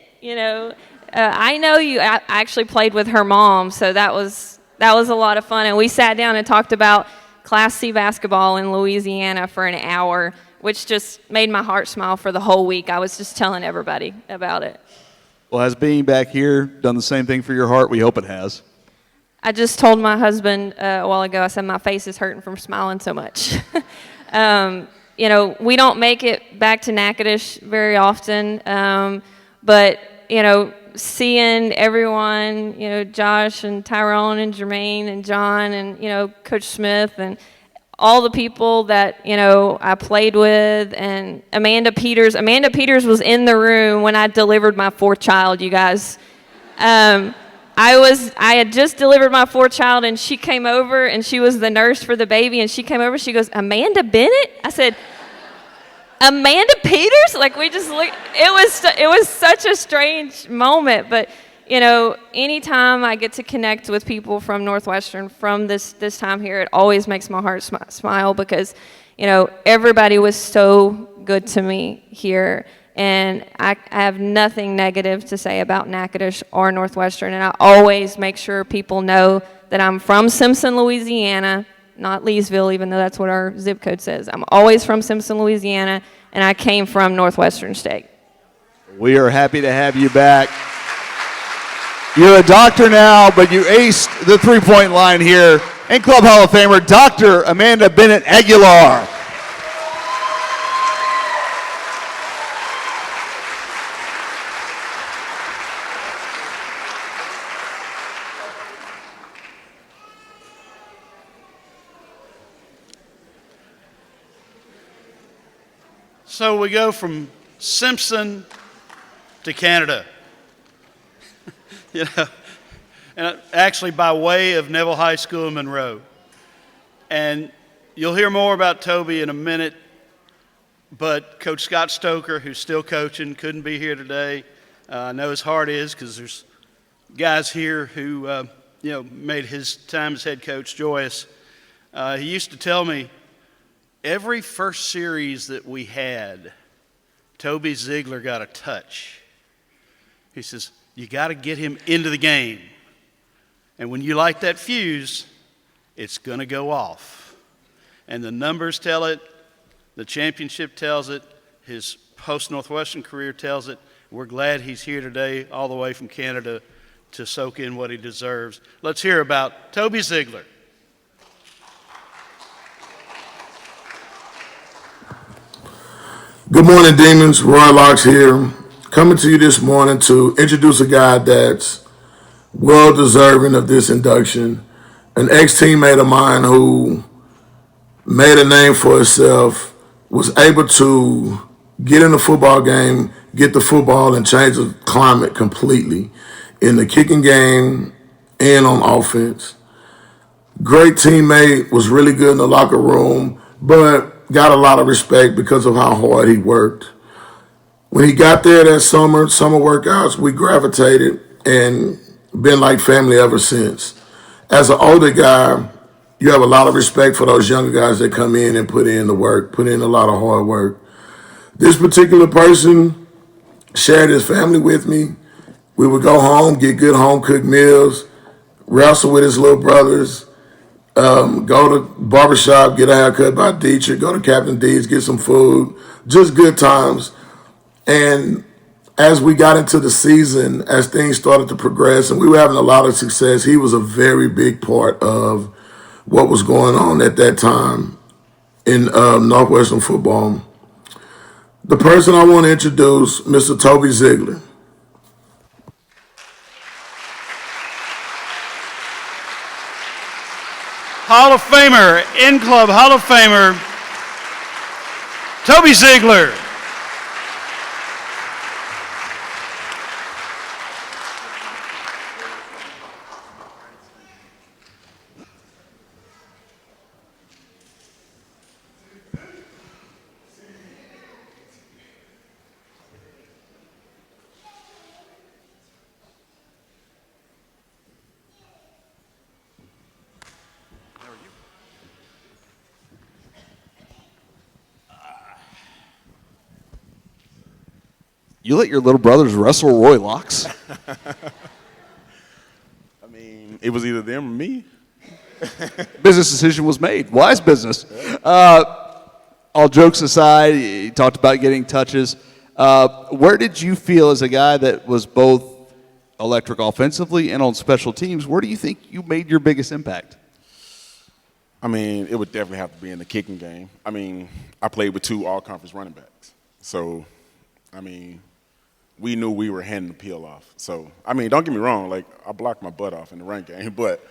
I know you." I actually played with her mom, so that was a lot of fun. And we sat down and talked about Class C basketball in Louisiana for an hour, which just made my heart smile for the whole week. I was just telling everybody about it. Well, has being back here done the same thing for your heart? We hope it has. I just told my husband a while ago, I said, my face is hurting from smiling so much. We don't make it back to Natchitoches very often, but, seeing everyone, Josh and Tyrone and Jermaine and John and, Coach Smith and all the people that, I played with, and Amanda Peters. Amanda Peters was in the room when I delivered my 4th child, you guys. I had just delivered my 4th child, and she came over, and she was the nurse for the baby, and she came over, she goes, "Amanda Bennett?" I said, "Amanda Peters?" Like, we just looked, it was such a strange moment, but anytime I get to connect with people from Northwestern from this time here, it always makes my heart smile because, everybody was so good to me here. And I have nothing negative to say about Natchitoches or Northwestern. And I always make sure people know that I'm from Simpson, Louisiana, not Leesville, even though that's what our zip code says. I'm always from Simpson, Louisiana, and I came from Northwestern State. We are happy to have you back. You're a doctor now, but you aced the three-point line here. And Club Hall of Famer, Dr. Amanda Bennett Aguilar. So we go from Simpson to Canada. And actually by way of Neville High School in Monroe. And you'll hear more about Toby in a minute, but Coach Scott Stoker, who's still coaching, couldn't be here today. I know his heart is because there's guys here who, made his time as head coach joyous. He used to tell me every first series that we had, Toby Ziegler got a touch. He says, you got to get him into the game. And when you light that fuse, it's going to go off. And the numbers tell it. The championship tells it. His post-Northwestern career tells it. We're glad he's here today all the way from Canada to soak in what he deserves. Let's hear about Toby Ziegler. Good morning, Demons. Roy Locks here, coming to you this morning to introduce a guy that's well deserving of this induction, an ex-teammate of mine who made a name for herself, was able to get in the football game, get the football, and change the climate completely in the kicking game and on offense. Great teammate, was really good in the locker room, but got a lot of respect because of how hard he worked. When he got there that summer workouts, we gravitated and been like family ever since. As an older guy, you have a lot of respect for those younger guys that come in and put in the work, put in a lot of hard work. This particular person shared his family with me. We would go home, get good home-cooked meals, wrestle with his little brothers, go to barbershop, get a haircut by Dietrich, go to Captain D's, get some food, just good times. And as we got into the season, as things started to progress and we were having a lot of success, he was a very big part of what was going on at that time in Northwestern football. The person I want to introduce, Mr. Toby Ziegler. Hall of Famer, in-club Hall of Famer, Toby Ziegler. You let your little brothers wrestle Roy Locks? I mean, it was either them or me. Business decision was made. Wise business. All jokes aside, you talked about getting touches. Where did you feel, as a guy that was both electric offensively and on special teams, where do you think you made your biggest impact? I mean, it would definitely have to be in the kicking game. I mean, I played with 2 all-conference running backs. So, I mean, we knew we were handing the peel off. So, I mean, don't get me wrong, like, I blocked my butt off in the run game, but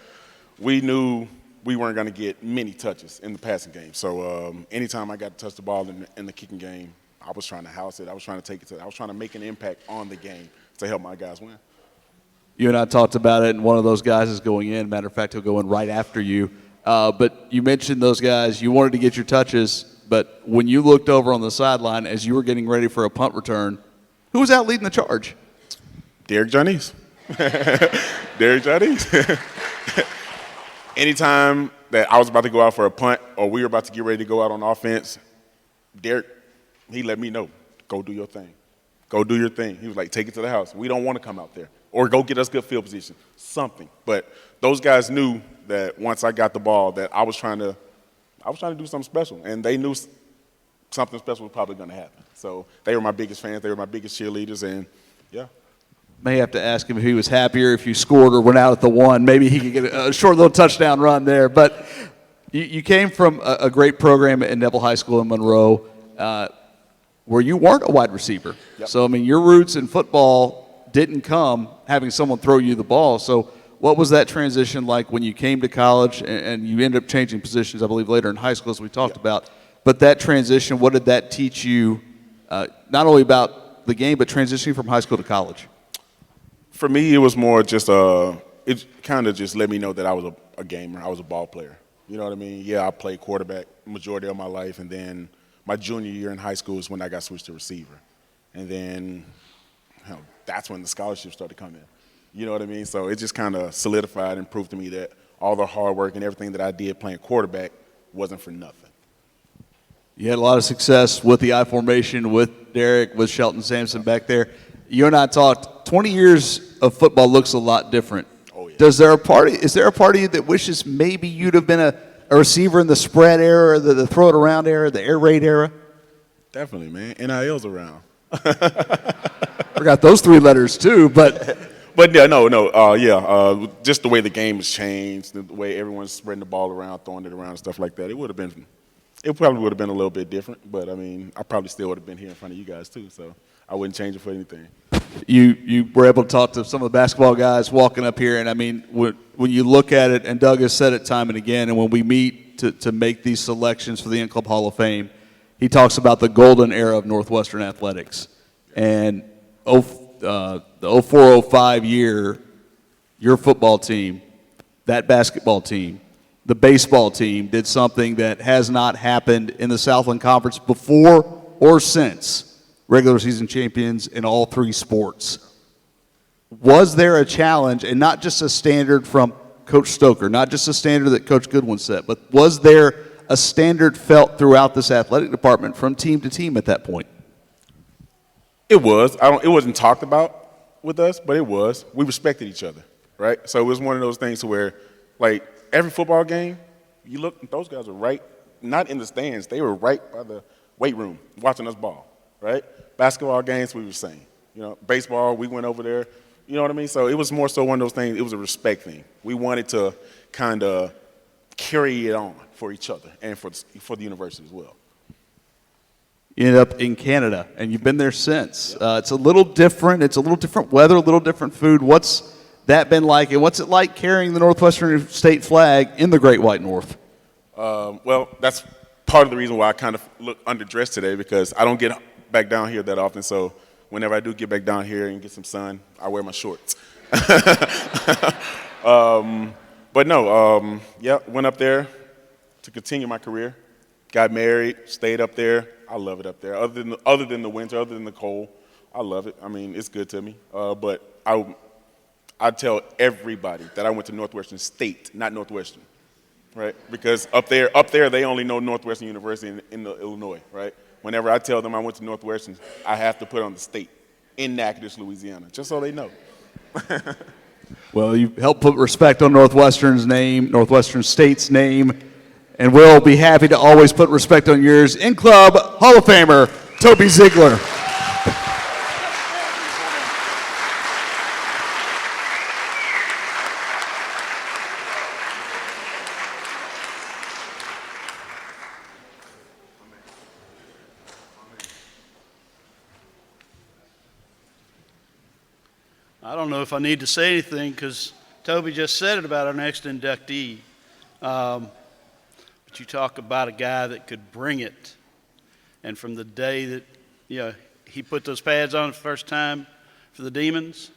we knew we weren't going to get many touches in the passing game. So, anytime I got to touch the ball in the kicking game, I was trying to house it. I was trying to take it I was trying to make an impact on the game to help my guys win. You and I talked about it, and one of those guys is going in. Matter of fact, he'll go in right after you. But you mentioned those guys. You wanted to get your touches, but when you looked over on the sideline as you were getting ready for a punt return, who was out leading the charge? Derek Johnese. Derek Johnese. Anytime that I was about to go out for a punt or we were about to get ready to go out on offense, Derek, he let me know, go do your thing. Go do your thing. He was like, take it to the house. We don't want to come out there. Or go get us good field position, something. But those guys knew that once I got the ball that I was trying to do something special. And they knew something special was probably going to happen. So they were my biggest fans. They were my biggest cheerleaders. And, yeah. May have to ask him if he was happier if you scored or went out at the 1. Maybe he could get a short little touchdown run there. But you came from a great program at Neville High School in Monroe where you weren't a wide receiver. Yep. So, I mean, your roots in football didn't come having someone throw you the ball. So what was that transition like when you came to college and you ended up changing positions, I believe, later in high school, as we talked about? But that transition, what did that teach you, not only about the game, but transitioning from high school to college? For me, it was more just it kind of just let me know that I was a gamer. I was a ball player. You know what I mean? Yeah, I played quarterback the majority of my life, and then my junior year in high school is when I got switched to receiver. And then that's when the scholarships started coming in. You know what I mean? So it just kind of solidified and proved to me that all the hard work and everything that I did playing quarterback wasn't for nothing. You had a lot of success with the I formation, with Derek, with Shelton Sampson back there. You and I talked, 20 years of football looks a lot different. Oh, yeah. Is there a part of you that wishes maybe you'd have been a receiver in the spread era, or the throw it around era, the air raid era? Definitely, man. NIL's around. Forgot those 3 letters too, but yeah, no. Just the way the game has changed, the way everyone's spreading the ball around, throwing it around, and stuff like that. It probably would have been a little bit different, but I mean, I probably still would have been here in front of you guys too, so I wouldn't change it for anything. You were able to talk to some of the basketball guys walking up here, and I mean, when you look at it, and Doug has said it time and again, and when we meet to make these selections for the In-Club Hall of Fame, he talks about the golden era of Northwestern athletics. And the 04-05 year, your football team, that basketball team, the baseball team did something that has not happened in the Southland Conference before or since, regular season champions in all three sports. Was there a challenge, and not just a standard from Coach Stoker, not just a standard that Coach Goodwin set, but was there a standard felt throughout this athletic department from team to team at that point? It was. It wasn't talked about with us, but it was. We respected each other, right? So it was one of those things where, like, every football game, you look, those guys were right, not in the stands. They were right by the weight room watching us ball, right? Basketball games, we were saying. You know, baseball, we went over there. You know what I mean? So it was more so one of those things. It was a respect thing. We wanted to kind of carry it on for each other and for the university as well. You ended up in Canada, and you've been there since. It's a little different. It's a little different weather, a little different food. What's that been like, and what's it like carrying the Northwestern state flag in the Great White North? Well, that's part of the reason why I kind of look underdressed today, because I don't get back down here that often. So whenever I do get back down here and get some sun, I wear my shorts. But no, yeah, went up there to continue my career. Got married, stayed up there. I love it up there. Other than the winter, other than the cold, I love it. I mean, it's good to me. But I tell everybody that I went to Northwestern State, not Northwestern, right? Because up there, they only know Northwestern University in Illinois, right? Whenever I tell them I went to Northwestern, I have to put on the state in Natchitoches, Louisiana, just so they know. Well, you helped put respect on Northwestern's name, Northwestern State's name, and we'll be happy to always put respect on yours. In-club Hall of Famer, Toby Ziegler. I don't know if I need to say anything because Toby just said it about our next inductee. But you talk about a guy that could bring it. And from the day that, he put those pads on the first time for the Demons,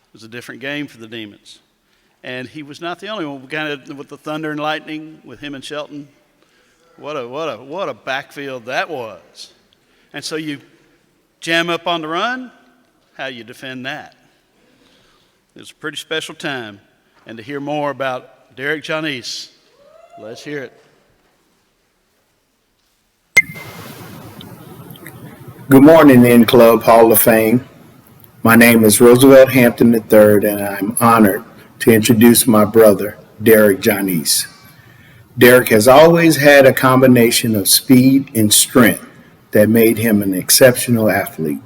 it was a different game for the Demons. And he was not the only one. We kind of, with the Thunder and Lightning, with him and Shelton, what a backfield that was. And so you jam up on the run, how you defend that. It was a pretty special time. And to hear more about Derek Janice, let's hear it. Good morning, In-Club Hall of Fame. My name is Roosevelt Hampton III, and I'm honored to introduce my brother, Derek Janice. Derek has always had a combination of speed and strength that made him an exceptional athlete.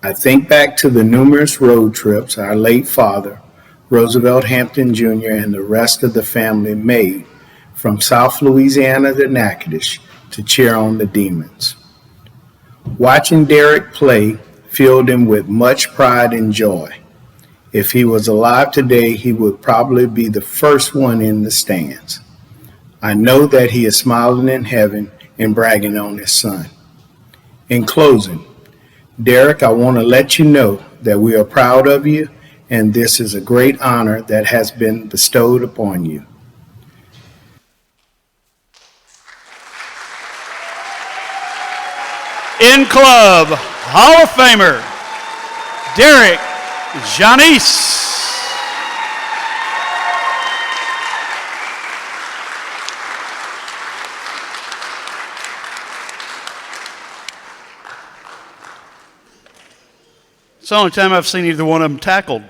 I think back to the numerous road trips our late father, Roosevelt Hampton Jr., and the rest of the family made from South Louisiana to Natchitoches to cheer on the Demons. Watching Derek play filled him with much pride and joy. If he was alive today, he would probably be the first one in the stands. I know that he is smiling in heaven and bragging on his son. In closing, Derek, I want to let you know that we are proud of you, and this is a great honor that has been bestowed upon you. In-club Hall of Famer, Derek Janice. It's the only time I've seen either one of them tackled.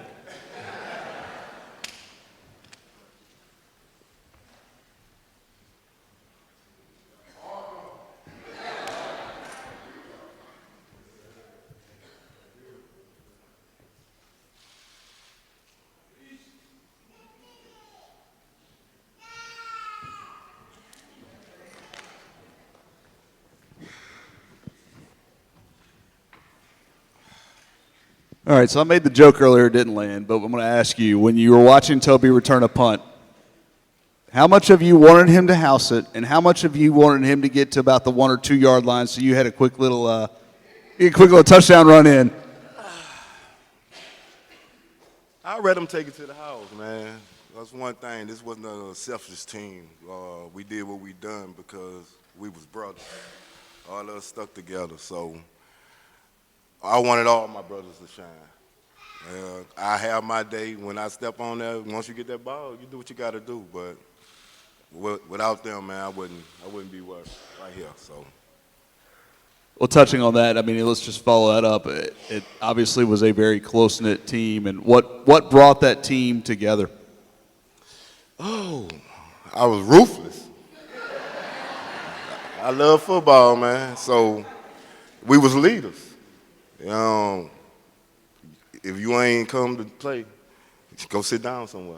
All right, so I made the joke earlier, it didn't land, but I'm going to ask you, when you were watching Toby return a punt, how much of you wanted him to house it, and how much of you wanted him to get to about the 1 or 2 yard line so you had a quick little touchdown run in? I read him take it to the house, man. That's one thing. This wasn't a selfish team. We did what we done because we was brothers. All of us stuck together. So I wanted all my brothers to shine. I have my day when I step on there. Once you get that ball, you do what you got to do. But without them, man, I wouldn't be right here. So. Well, touching on that, I mean, let's just follow that up. It obviously was a very close-knit team, and what brought that team together? Oh, I was ruthless. I love football, man. So we was leaders. If you ain't come to play, go sit down somewhere.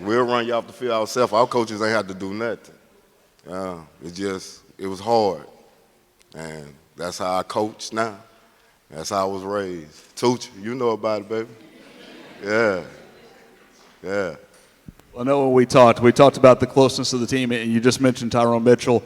We'll run you off the field ourselves. Our coaches ain't had to do nothing. It was hard. And that's how I coach now. That's how I was raised. Tucci, you know about it, baby. Yeah. Yeah. Well, I know when we talked about the closeness of the team, and you just mentioned Tyrone Mitchell.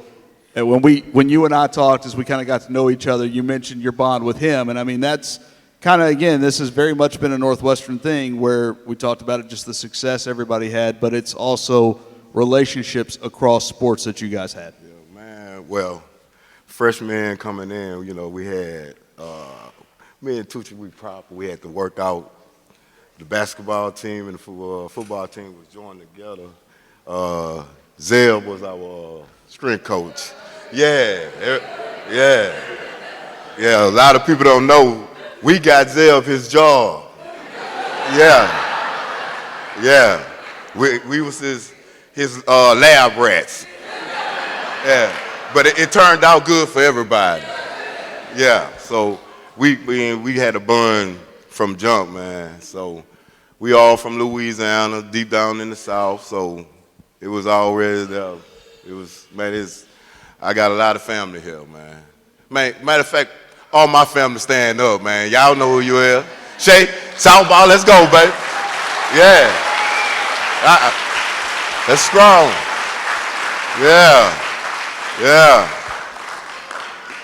And when you and I talked, as we kind of got to know each other, you mentioned your bond with him. And I mean, that's kind of, again, this has very much been a Northwestern thing where we talked about it, just the success everybody had, but it's also relationships across sports that you guys had. Yeah, man, well, freshmen coming in, we had, me and Tucci, we had to work out. The basketball team and the football team was joined together. Zeb was our strength coach. Yeah. A lot of people don't know, we got Zeb his job. Yeah. We was his lab rats. Yeah. But it turned out good for everybody. Yeah, so we had a bond from jump, man. So we all from Louisiana, deep down in the South, so it was already there. I got a lot of family here, man. Matter of fact, all my family stand up, man. Y'all know who you are. Shay, Southball, let's go, baby. Yeah. That's strong. Yeah.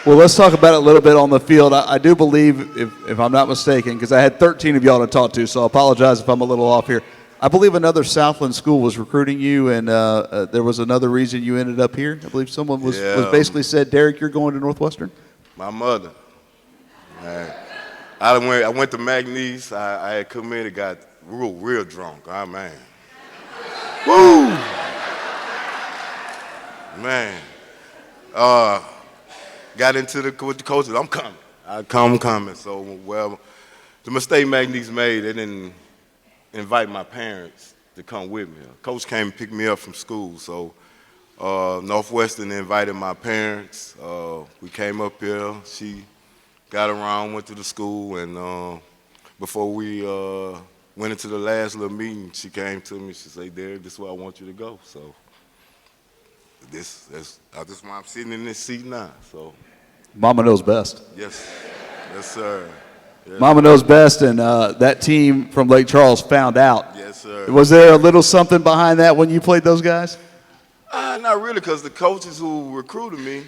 Well, let's talk about it a little bit on the field. I do believe, if I'm not mistaken, because I had 13 of y'all to talk to, so I apologize if I'm a little off here. I believe another Southland school was recruiting you, and there was another reason you ended up here. I believe someone was basically said, Derek, you're going to Northwestern? My mother. I went to McNeese. I had come in and got real drunk. Oh, man. Woo! Man. Got into with the coaches. I'm coming. I'm coming. So, the mistake McNeese made, they didn't invite my parents to come with me. Coach came and picked me up from school. So, Northwestern invited my parents. We came up here. She got around, went to the school, and before we went into the last little meeting, she came to me. She said, Derek, this is where I want you to go. So, that's why I'm sitting in this seat now. So, Mama knows best. Yes, sir. Yes. Mama knows best, and that team from Lake Charles found out. Yes, sir. Was there a little something behind that when you played those guys? Not really, because the coaches who recruited me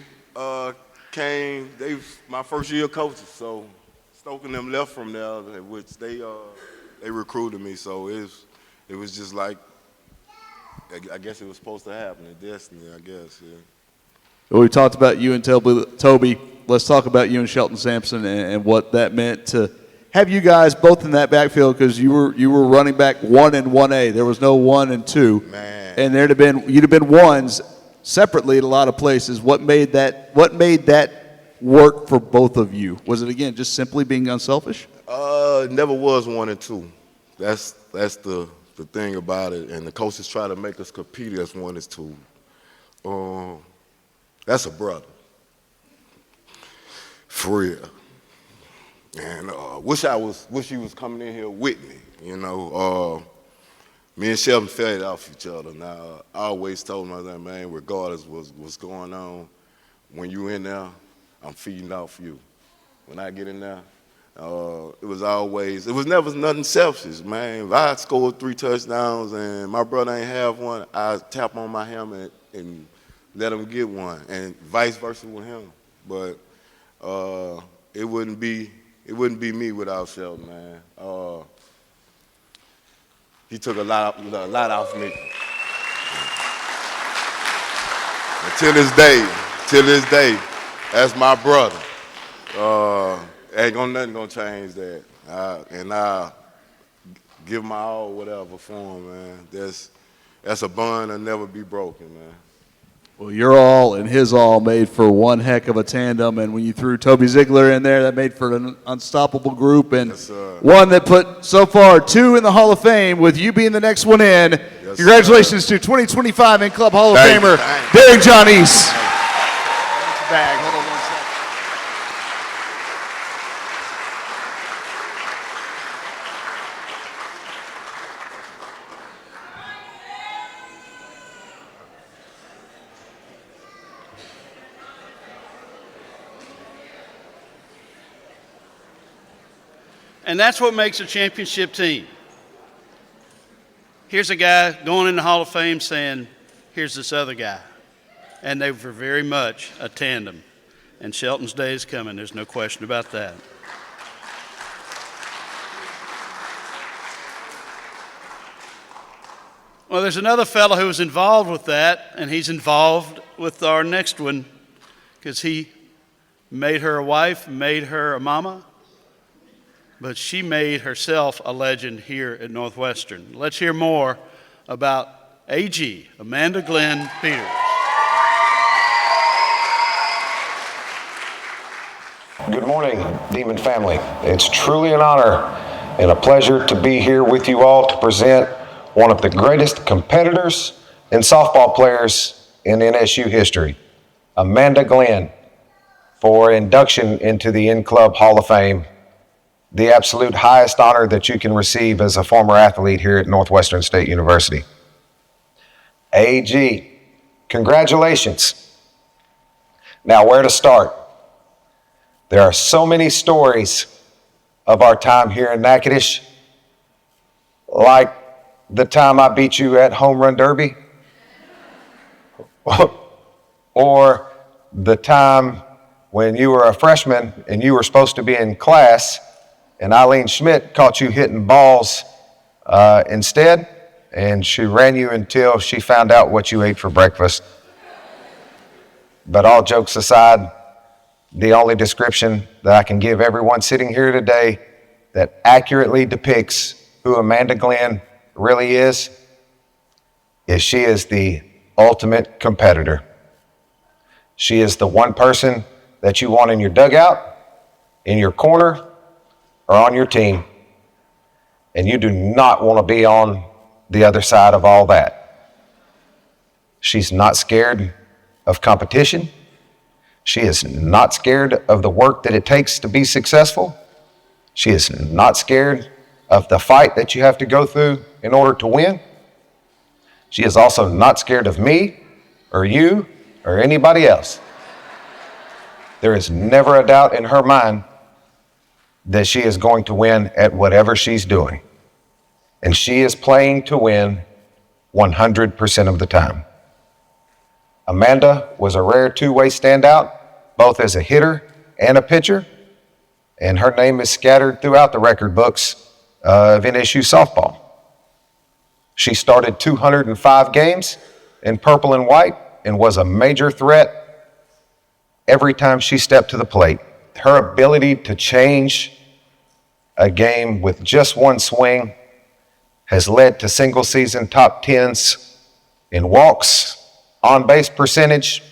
came. They my first year coaches, so Stoke and them left from there, which they recruited me. So it was just like, I guess it was supposed to happen, in destiny, I guess, yeah. Well, we talked about you and Toby. Let's talk about you and Shelton Sampson and what that meant to have you guys both in that backfield, because you were running back 1 and 1A. There was no 1 and 2. Man. And you'd have been ones separately at a lot of places. What made that work for both of you? Was it, again, just simply being unselfish? Never was 1 and 2. That's the thing about it, and the coaches try to make us compete as 1 and 2. That's a brother, for real. And wish he was coming in here with me. Me and Shelton fed off each other. Now I always told him, man, regardless what's going on, when you in there, I'm feeding off you. When I get in there, it was never nothing selfish, man. If I scored 3 touchdowns and my brother ain't have one, I tap on my helmet and let him get one, and vice versa with him. But it wouldn't be me without Shelton, man. He took a lot off me. And till this day, that's my brother. Nothing gonna change that. And I give my all, whatever for him, man. That's a bond that'll never be broken, man. Well, your all and his all made for one heck of a tandem, and when you threw Toby Ziegler in there, that made for an unstoppable group, and one that put so far 2 in the Hall of Fame, with you being the next one in. Yes, Congratulations to 2025 In-Club Hall of Thank you. Famer Derek Johnese. Bag. Hold on 1 second. And that's what makes a championship team. Here's a guy going in the Hall of Fame saying, here's this other guy. And they were very much a tandem. And Shelton's day is coming. There's no question about that. Well, there's another fellow who was involved with that, and he's involved with our next one because he made her a wife, made her a mama, but she made herself a legend here at Northwestern. Let's hear more about AG, Amanda Glenn Peters. Good morning, Demon family. It's truly an honor and a pleasure to be here with you all to present one of the greatest competitors and softball players in NSU history, Amanda Glenn, for induction into the In-Club Hall of Fame, the absolute highest honor that you can receive as a former athlete here at Northwestern State University. AG, congratulations. Now, where to start? There are so many stories of our time here in Natchitoches, like the time I beat you at Home Run Derby, or the time when you were a freshman and you were supposed to be in class and Eileen Schmidt caught you hitting balls instead, and she ran you until she found out what you ate for breakfast. But all jokes aside, the only description that I can give everyone sitting here today that accurately depicts who Amanda Glenn really is she is the ultimate competitor. She is the one person that you want in your dugout, in your corner, or on your team, and you do not want to be on the other side of all that. She's not scared of competition. She is not scared of the work that it takes to be successful. She is not scared of the fight that you have to go through in order to win. She is also not scared of me or you or anybody else. There is never a doubt in her mind that she is going to win at whatever she's doing. And she is playing to win 100% of the time. Amanda was a rare two-way standout, both as a hitter and a pitcher, and her name is scattered throughout the record books of NSU softball. She started 205 games in purple and white and was a major threat every time she stepped to the plate. Her ability to change a game with just one swing has led to single season top 10s in walks, on-base percentage,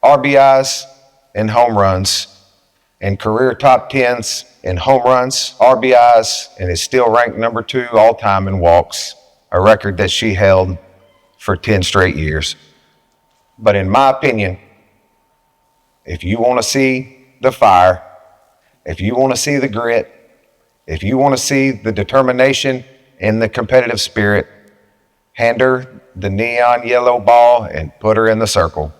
RBIs, and home runs, and career top 10s in home runs, RBIs, and is still ranked number 2 all-time in walks, a record that she held for 10 straight years. But in my opinion, if you want to see the fire, if you want to see the grit, if you want to see the determination and the competitive spirit, hand her the neon yellow ball and put her in the circle.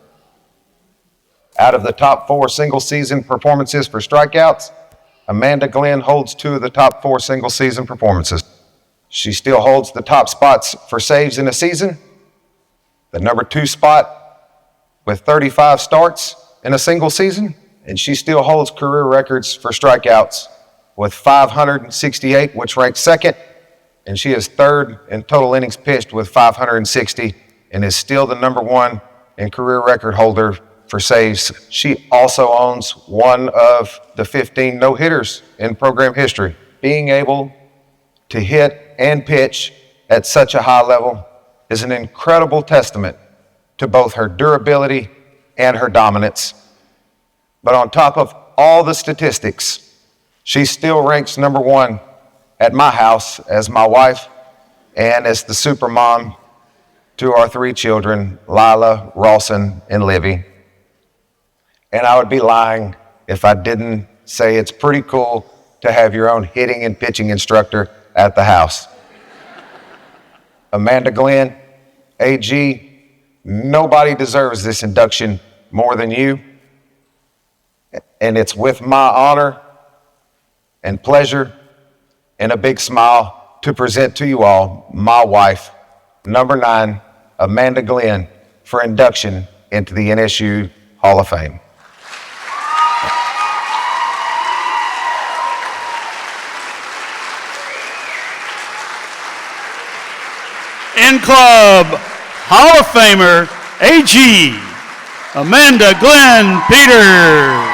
Out of the top 4 single season performances for strikeouts, Amanda Glenn holds 2 of the top 4 single season performances. She still holds the top spots for saves in a season, the number 2 spot with 35 starts in a single season, and she still holds career records for strikeouts with 568, which ranks second and she is third in total innings pitched with 560 and is still the number one in career record holder for saves. She also owns one of the 15 no-hitters in program history. Being able to hit and pitch at such a high level is an incredible testament to both her durability and her dominance. But on top of all the statistics, she still ranks number one at my house as my wife and as the super mom to our 3 children, Lila, Rawson, and Livy. And I would be lying if I didn't say it's pretty cool to have your own hitting and pitching instructor at the house. Amanda Glenn, AG, nobody deserves this induction more than you. And it's with my honor and pleasure and a big smile to present to you all my wife, number 9, Amanda Glenn, for induction into the NSU Hall of Fame. In Club Hall of Famer, AG, Amanda Glenn Peters.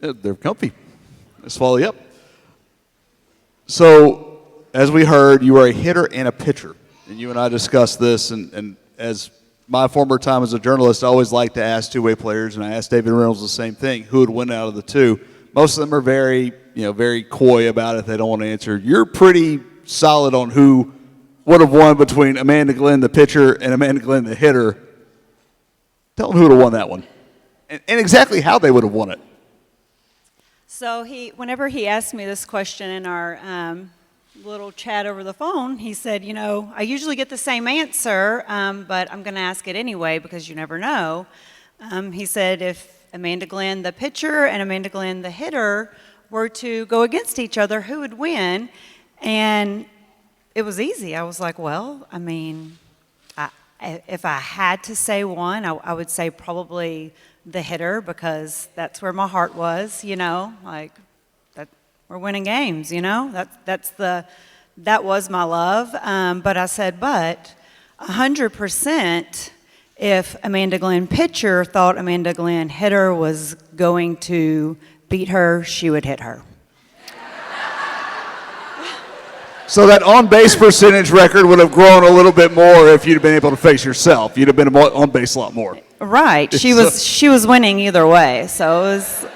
They're comfy. They swallow you up. So, as we heard, you are a hitter and a pitcher. And you and I discussed this, and as my former time as a journalist, I always like to ask two-way players, and I asked David Reynolds the same thing, who would win out of the two. Most of them are very coy about it. They don't want to answer. You're pretty solid on who would have won between Amanda Glenn, the pitcher, and Amanda Glenn, the hitter. Tell them who would have won that one, and exactly how they would have won it. So whenever he asked me this question in our little chat over the phone, he said, I usually get the same answer, but I'm going to ask it anyway because you never know. He said if Amanda Glenn, the pitcher, and Amanda Glenn, the hitter, were to go against each other, who would win? And it was easy. I was like, well, I mean, if I had to say one, I would say probably the hitter, because that's where my heart was, like that we're winning games, that was my love. But I said, but 100%, if Amanda Glenn pitcher thought Amanda Glenn hitter was going to beat her, she would hit her. So that on-base percentage record would have grown a little bit more if you'd been able to face yourself. You'd have been on base a lot more. Right. She was winning either way. So it was.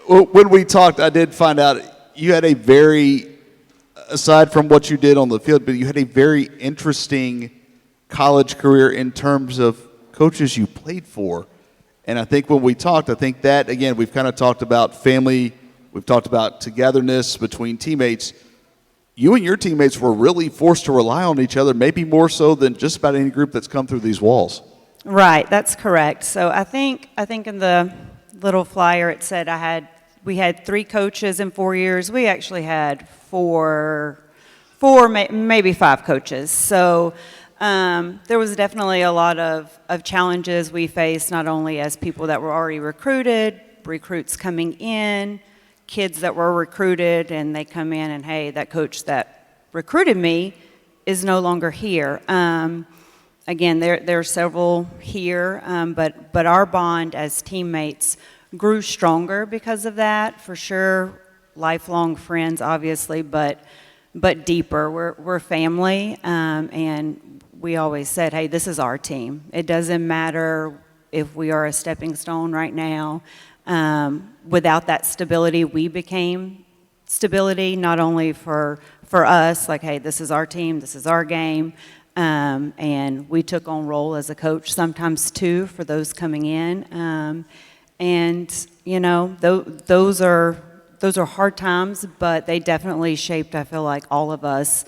Well, when we talked, I did find out you had a very, aside from what you did on the field, but you had a very interesting college career in terms of coaches you played for. And I think when we talked, I think that, again, we've kind of talked about family. We've talked about togetherness between teammates. You and your teammates were really forced to rely on each other, maybe more so than just about any group that's come through these walls. Right, that's correct. So I think in the little flyer it said we had 3 coaches in 4 years. We actually had four, maybe 5 coaches. So there was definitely a lot of challenges we faced, not only as people that were already recruited, recruits coming in, kids that were recruited, and they come in and, hey, that coach that recruited me is no longer here. Again, there are several here, but our bond as teammates grew stronger because of that, for sure. Lifelong friends, obviously, but deeper. We're family, and we always said, hey, this is our team. It doesn't matter if we are a stepping stone right now. Without that stability, we became stability, not only for us, like, hey, this is our team, this is our game, and we took on role as a coach, sometimes 2 for those coming in. And, you know, those are hard times, but they definitely shaped, I feel like, all of us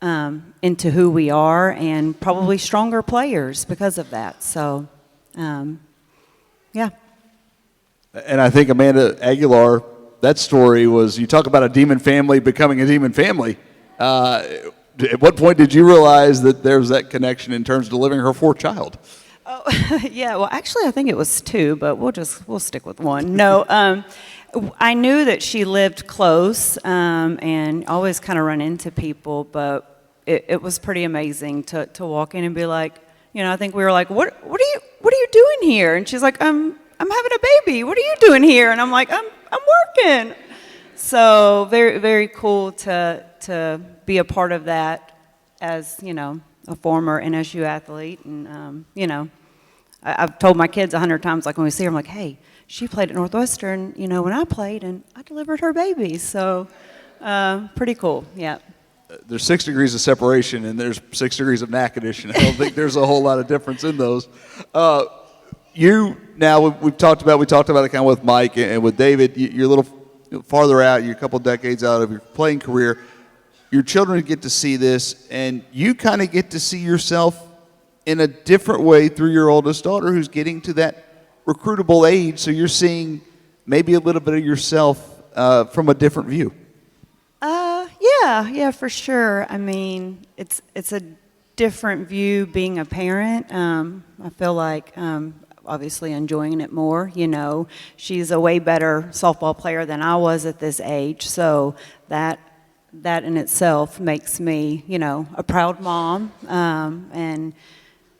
into who we are and probably stronger players because of that. So, yeah. And I think Amanda Aguilar, that story was, you talk about a demon family becoming a demon family. At what point did you realize that there was that connection in terms of delivering her fourth child? Oh, yeah. Well, actually, I think it was 2, but we'll stick with 1. No, I knew that she lived close, and always kind of run into people, but it was pretty amazing to walk in and be like, you know, I think we were like, what are you doing here? And she's like, I'm having a baby. What are you doing here? And I'm like, I'm working. So very, very cool to be a part of that as, you know, a former NSU athlete. And, you know, I've told my kids 100 times, like when we see her, I'm like, hey, she played at Northwestern, you know, when I played, and I delivered her baby. So pretty cool, yeah. There's 6 degrees of separation, and there's 6 degrees of Natchitoches, and I don't think there's a whole lot of difference in those. You, now, we talked about it kind of with Mike and with David. You're a little farther out. You're a couple decades out of your playing career. Your children get to see this, and you kind of get to see yourself in a different way through your oldest daughter, who's getting to that recruitable age. So you're seeing maybe a little bit of yourself from a different view. Yeah, for sure. I mean, it's a different view being a parent. I feel like obviously enjoying it more. You know, she's a way better softball player than I was at this age, so that in itself makes me, you know, a proud mom. And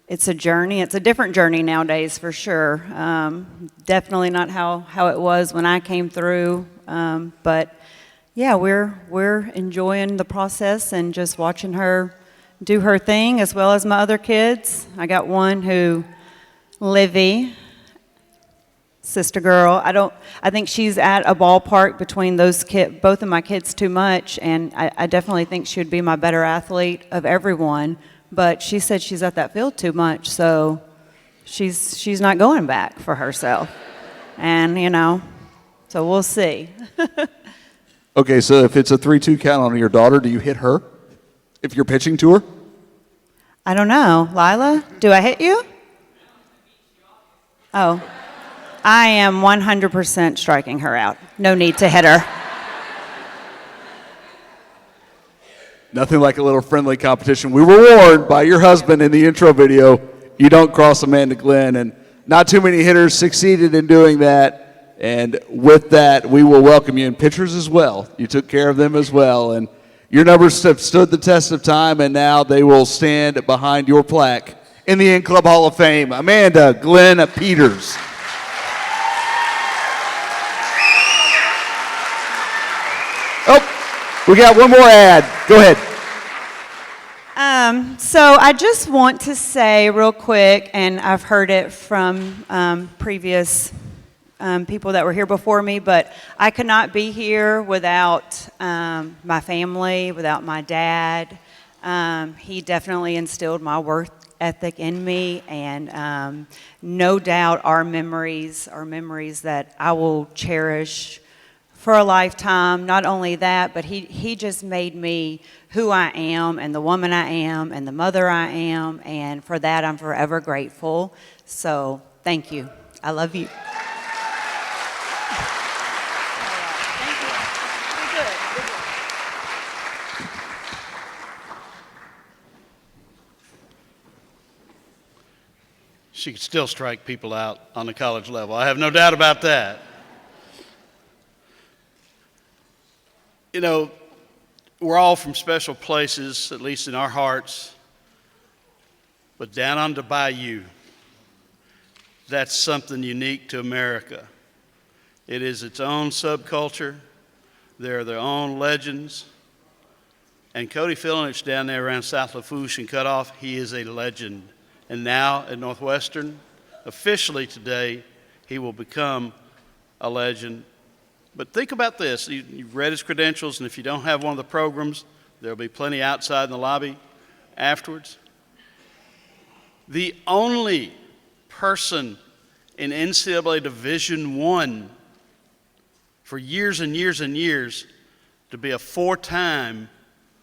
it's a journey. It's a different journey nowadays for sure. Definitely not how it was when I came through, but yeah, we're enjoying the process and just watching her do her thing as well as my other kids. I got one who, Livy, sister girl. I think she's at a ballpark between both of my kids too much, and I definitely think she would be my better athlete of everyone. But she said she's at that field too much, so she's not going back for herself. And, you know, so we'll see. Okay, so if it's a 3-2 count on your daughter, do you hit her if you're pitching to her? I don't know. Lila, do I hit you? Oh, I am 100% striking her out. No need to hit her. Nothing like a little friendly competition. We were warned by your husband in the intro video, you don't cross Amanda Glenn, and not too many hitters succeeded in doing that. And with that, we will welcome you, and pitchers as well. You took care of them as well, and your numbers have stood the test of time, and now they will stand behind your plaque in the In Club Hall of Fame. Amanda Glenn Peters. Oh, we got one more ad. Go ahead. So I just want to say real quick, and I've heard it from previous people that were here before me, but I could not be here without my family, without my dad. He definitely instilled my work ethic in me, and no doubt our memories that I will cherish for a lifetime. Not only that, but he just made me who I am and the woman I am and the mother I am, and for that I'm forever grateful. So thank you. I love you. She could still strike people out on the college level. I have no doubt about that. You know, we're all from special places, at least in our hearts. But down on the bayou, that's something unique to America. It is its own subculture. There are their own legends. And Cody Filinich down there around South Lafourche and Cutoff, he is a legend. And now at Northwestern, officially today, he will become a legend. But think about this. You've read his credentials, and if you don't have one of the programs, there'll be plenty outside in the lobby afterwards. The only person in NCAA Division I for years and years and years to be a 4-time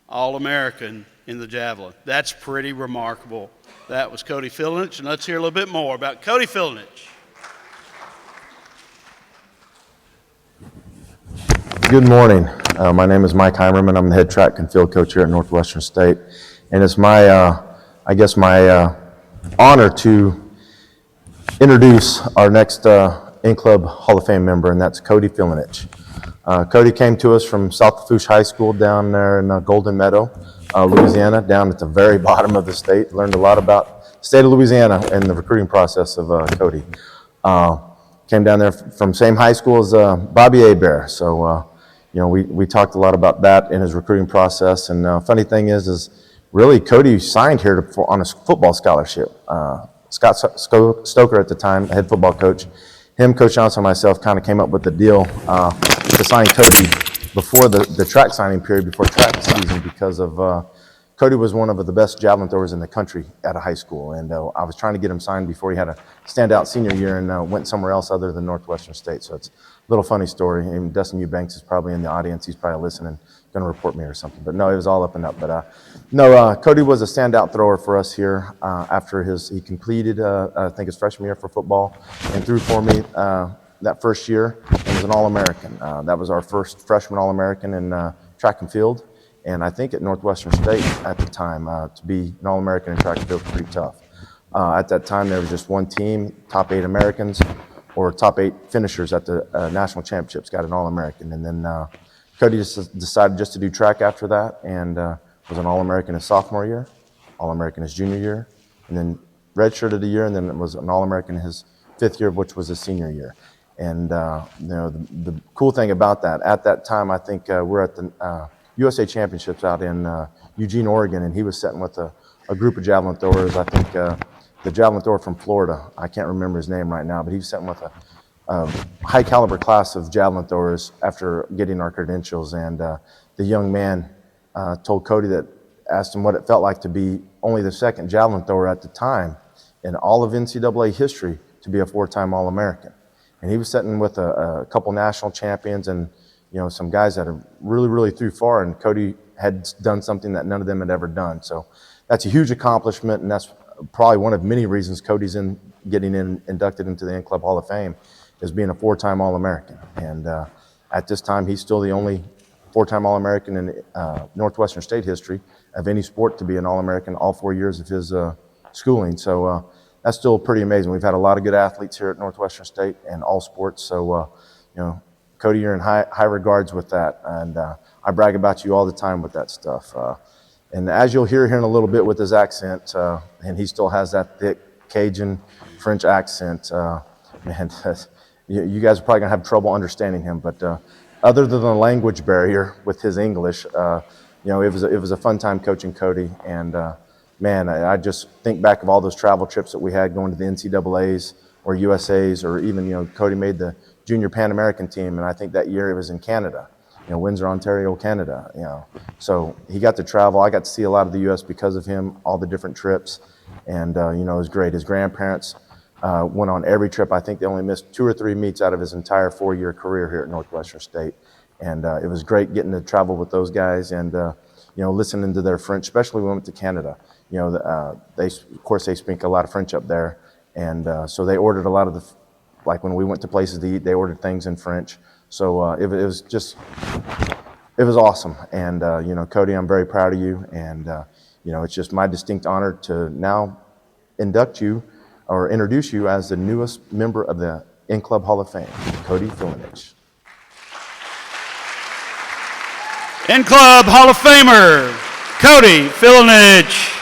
All-American in the javelin. That's pretty remarkable. That was Cody Filinich, and let's hear a little bit more about Cody Filinich. Good morning. My name is Mike Heimerman. I'm the head track and field coach here at Northwestern State, and it's my, honor to introduce our next in-club Hall of Fame member, and that's Cody Filinich. Cody came to us from South Lafourche High School down there in Golden Meadow, Louisiana, down at the very bottom of the state. Learned a lot about the state of Louisiana and the recruiting process of Cody. Came down there from same high school as Bobby Hebert, so we talked a lot about that in his recruiting process. And funny thing is really Cody signed here on a football scholarship. Scott Stoker at the time, head football coach, him, Coach Johnson, and myself kind of came up with the deal to sign Cody before the track signing period, before track season, because of Cody was one of the best javelin throwers in the country at a high school, and I was trying to get him signed before he had a standout senior year and went somewhere else other than Northwestern State. So it's a little funny story. And Dustin Eubanks is probably in the audience. He's probably listening, going to report me or something. But no, it was all up and up. But Cody was a standout thrower for us here after he completed, I think, his freshman year for football and threw for me that first year and was an All-American. That was our first freshman All-American in track and field. And I think at Northwestern State at the time, to be an All-American in track and field was pretty tough. At that time, there was just one team, top 8 Americans, or top 8 finishers at the national championships got an All-American. And then Cody just decided just to do track after that, and was an All-American his sophomore year, All-American his junior year, and then redshirted a year, and then was an All-American his 5th year, which was his senior year. And the cool thing about that, at that time, I think we're at the USA Championships out in Eugene, Oregon, and he was sitting with a group of javelin throwers. I think the javelin thrower from Florida, I can't remember his name right now, but he was sitting with a high caliber class of javelin throwers after getting our credentials. And the young man told Cody asked him what it felt like to be only the 2nd javelin thrower at the time in all of NCAA history to be a 4-time All-American. And he was sitting with a couple national champions and some guys that have really threw far, and Cody had done something that none of them had ever done. So that's a huge accomplishment, and that's probably one of many reasons Cody's getting inducted into the In-Club Hall of Fame, is being a 4-time All-American. And at this time, he's still the only 4-time All-American in Northwestern State history of any sport to be an All-American all 4 years of his schooling. So that's still pretty amazing. We've had a lot of good athletes here at Northwestern State and all sports. So, Cody, you're in high regards with that, and I brag about you all the time with that stuff. And as you'll hear here in a little bit with his accent, and he still has that thick Cajun French accent, man, you guys are probably gonna have trouble understanding him. But other than the language barrier with his English, it was a fun time coaching Cody. And man, I just think back of all those travel trips that we had going to the NCAAs or USAs, or even Cody made the Junior Pan American team, and I think that year it was in Canada, Windsor, Ontario, Canada, So he got to travel. I got to see a lot of the U.S. because of him, all the different trips, and it was great. His grandparents went on every trip. I think they only missed 2 or 3 meets out of his entire 4-year career here at Northwestern State, and it was great getting to travel with those guys and listening to their French, especially when we went to Canada. They speak a lot of French up there, and so they ordered a lot of like when we went to places to eat, they ordered things in French. So it was awesome. And, Cody, I'm very proud of you. And, it's just my distinct honor to now induct you or introduce you as the newest member of the In-Club Hall of Fame, Cody Filinich. In-Club Hall of Famer, Cody Filinich.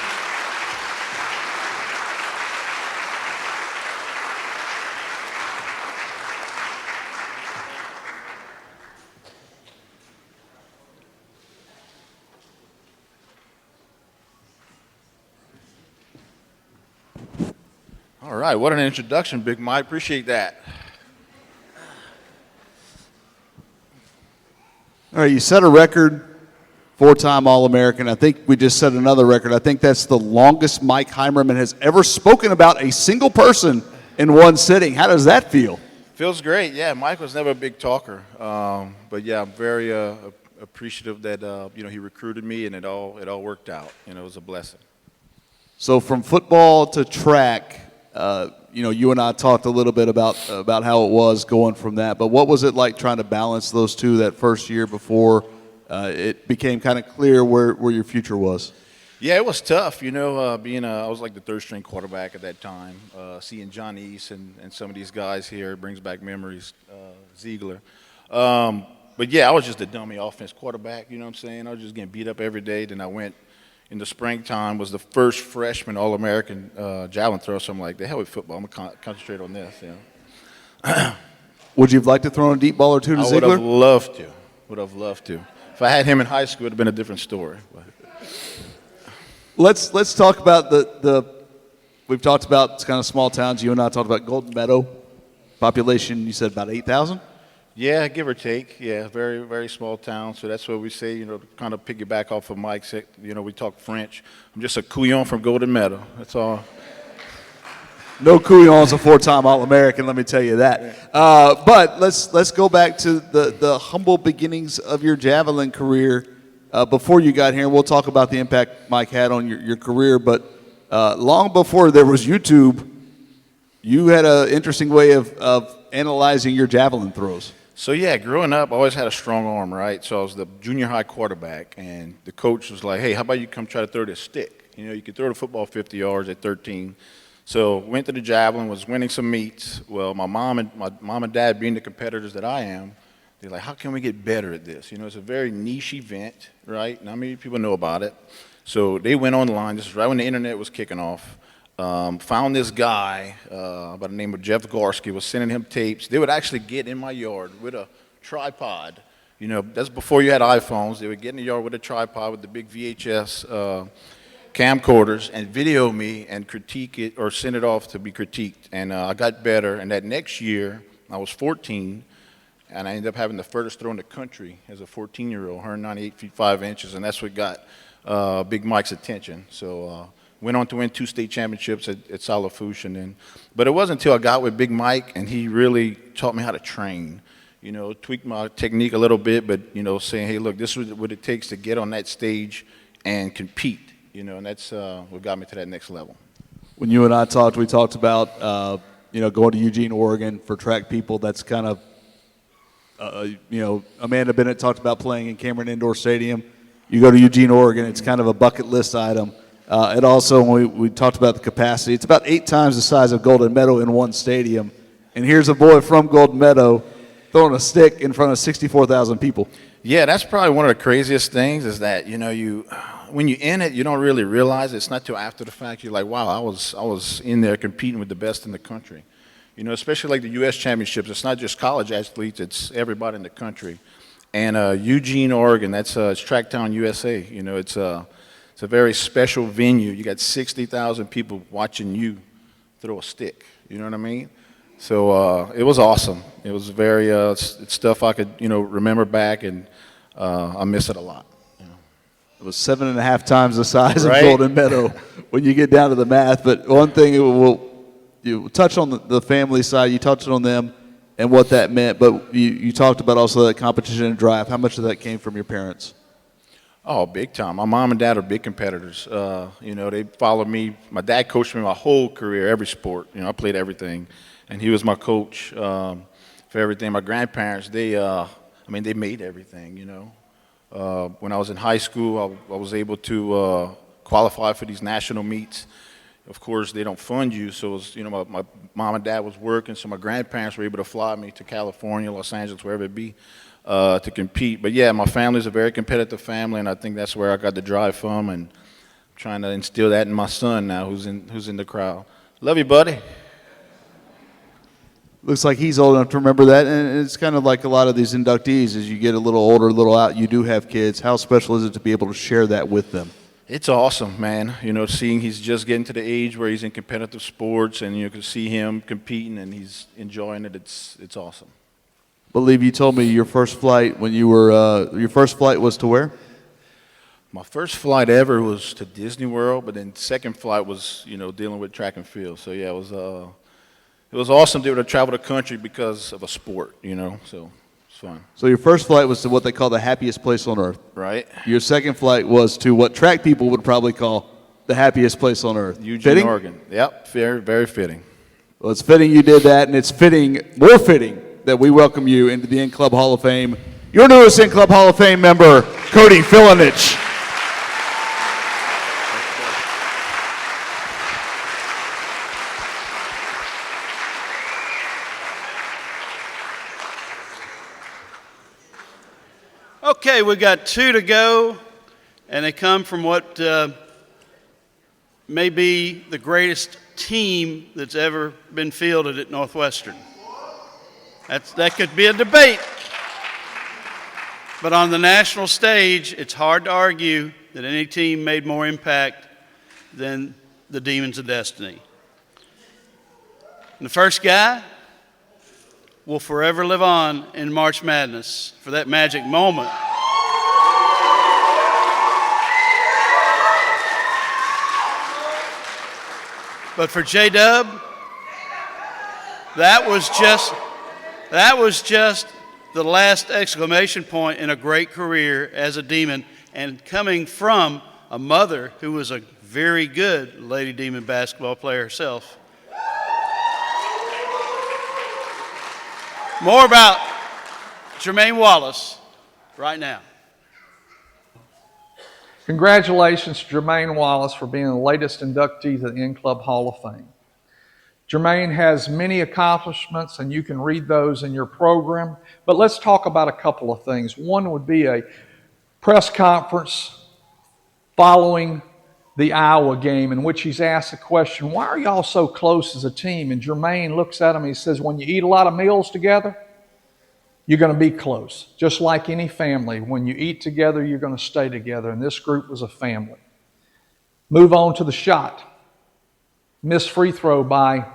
All right, what an introduction, Big Mike. Appreciate that. All right, you set a record, 4-time All-American. I think we just set another record. I think that's the longest Mike Heimerman has ever spoken about a single person in one sitting. How does that feel? Feels great. Yeah, Mike was never a big talker, but yeah, I'm very appreciative that he recruited me and it all worked out. It was a blessing. So from football to track, you and I talked a little bit about how it was going from that. But what was it like trying to balance those two that first year before it became kind of clear where your future was? Yeah, it was tough. I was like the third string quarterback at that time. Seeing John East and some of these guys here, it brings back memories. Ziegler. But yeah, I was just a dummy offense quarterback. You know what I'm saying? I was just getting beat up every day. Then I went in the springtime, was the first freshman All-American javelin thrower. So I'm like, the hell with football. I'm going to concentrate on this. Would you have liked to throw a deep ball or two to Ziegler? I would have loved to. If I had him in high school, it would have been a different story. But. Let's talk about we've talked about kind of small towns. You and I talked about Golden Meadow. Population, you said about 8,000? Yeah, give or take. Yeah, very, very small town. So that's what we say, to kind of piggyback off of Mike's, we talk French. I'm just a couillon from Golden Meadow. That's all. No couillon's a 4-time All-American, let me tell you that. But let's go back to the humble beginnings of your javelin career before you got here, and we'll talk about the impact Mike had on your career. But long before there was YouTube, you had an interesting way of analyzing your javelin throws. So yeah, growing up, I always had a strong arm, right? So I was the junior high quarterback, and the coach was like, hey, how about you come try to throw this stick? You can throw the football 50 yards at 13. So went to the javelin, was winning some meets. Well, my mom and dad, being the competitors that I am, they're like, how can we get better at this? It's a very niche event, right? Not many people know about it. So they went online. This is right when the internet was kicking off. Found this guy by the name of Jeff Gorski, was sending him tapes. They would actually get in my yard with a tripod. That's before you had iPhones. They would get in the yard with a tripod with the big VHS camcorders and video me and critique it or send it off to be critiqued. And I got better. And that next year, I was 14, and I ended up having the furthest throw in the country as a 14-year-old, 198 feet 5 inches, and that's what got Big Mike's attention. So went on to win 2 state championships at Salafouche. But it wasn't until I got with Big Mike, and he really taught me how to train. Tweaked my technique a little bit, but, saying, hey, look, this is what it takes to get on that stage and compete. And that's what got me to that next level. When you and I talked, we talked about, going to Eugene, Oregon for track people. That's kind of, Amanda Bennett talked about playing in Cameron Indoor Stadium. You go to Eugene, Oregon, it's kind of a bucket list item. And also, when we talked about the capacity, it's about 8 times the size of Golden Meadow in one stadium. And here's a boy from Golden Meadow throwing a stick in front of 64,000 people. Yeah, that's probably one of the craziest things is that, when you're in it, you don't really realize it. It's not till after the fact you're like, wow, I was in there competing with the best in the country. Especially like the U.S. championships. It's not just college athletes, it's everybody in the country. And Eugene, Oregon, that's it's Tracktown, USA. It's a very special venue. You got 60,000 people watching you throw a stick. You know what I mean? So it was awesome. It was very it's stuff I could remember back, and I miss it a lot. It was 7.5 times the size of Right. Golden Meadow when you get down to the math. But one thing, you touch on the family side. You touched on them and what that meant. But you talked about also that competition and drive. How much of that came from your parents? Oh, big time. My mom and dad are big competitors. They followed me. My dad coached me my whole career, every sport. I played everything, and he was my coach for everything. My grandparents, they made everything. When I was in high school, I was able to qualify for these national meets. Of course, they don't fund you, so it was, my mom and dad was working, so my grandparents were able to fly me to California, Los Angeles, wherever it be, to compete. But yeah, my family's a very competitive family, and I think that's where I got the drive from, and I'm trying to instill that in my son now, who's in the crowd. Love you, buddy. Looks like he's old enough to remember that, and it's kind of like a lot of these inductees. As you get a little older, a little out, you do have kids. How special is it to be able to share that with them? It's awesome, man. Seeing he's just getting to the age where he's in competitive sports, and you can see him competing, and he's enjoying it. It's awesome. I believe you told me your first flight when you were your first flight was to where? My first flight ever was to Disney World, but then second flight was dealing with track and field. So yeah, it it was awesome to be able to travel the country because of a sport, you know, so it's fun. So your first flight was to what they call the happiest place on earth. Right. Your second flight was to what track people would probably call the happiest place on earth. Eugene, Fitting? Oregon. Yep, very, very fitting. Well, it's fitting you did that, and it's fitting, more fitting, that we welcome you into the In Club Hall of Fame. Your newest In Club Hall of Fame member, Cody Filinich. Okay, we got 2 to go, and they come from what may be the greatest team that's ever been fielded at Northwestern. That could be a debate. But on the national stage, it's hard to argue that any team made more impact than the Demons of Destiny. And the first guy will forever live on in March Madness for that magic moment. But for J-Dub, that was just the last exclamation point in a great career as a Demon, and coming from a mother who was a very good Lady Demon basketball player herself. More about Jermaine Wallace right now. Congratulations to Jermaine Wallace for being the latest inductee to the In Club Hall of Fame. Jermaine has many accomplishments, and you can read those in your program, but let's talk about a couple of things. One would be a press conference following the Iowa game in which he's asked the question, why are y'all so close as a team? And Jermaine looks at him and he says, when you eat a lot of meals together, you're going to be close. Just like any family, when you eat together, you're going to stay together. And this group was a family. Move on to the shot. Missed free throw by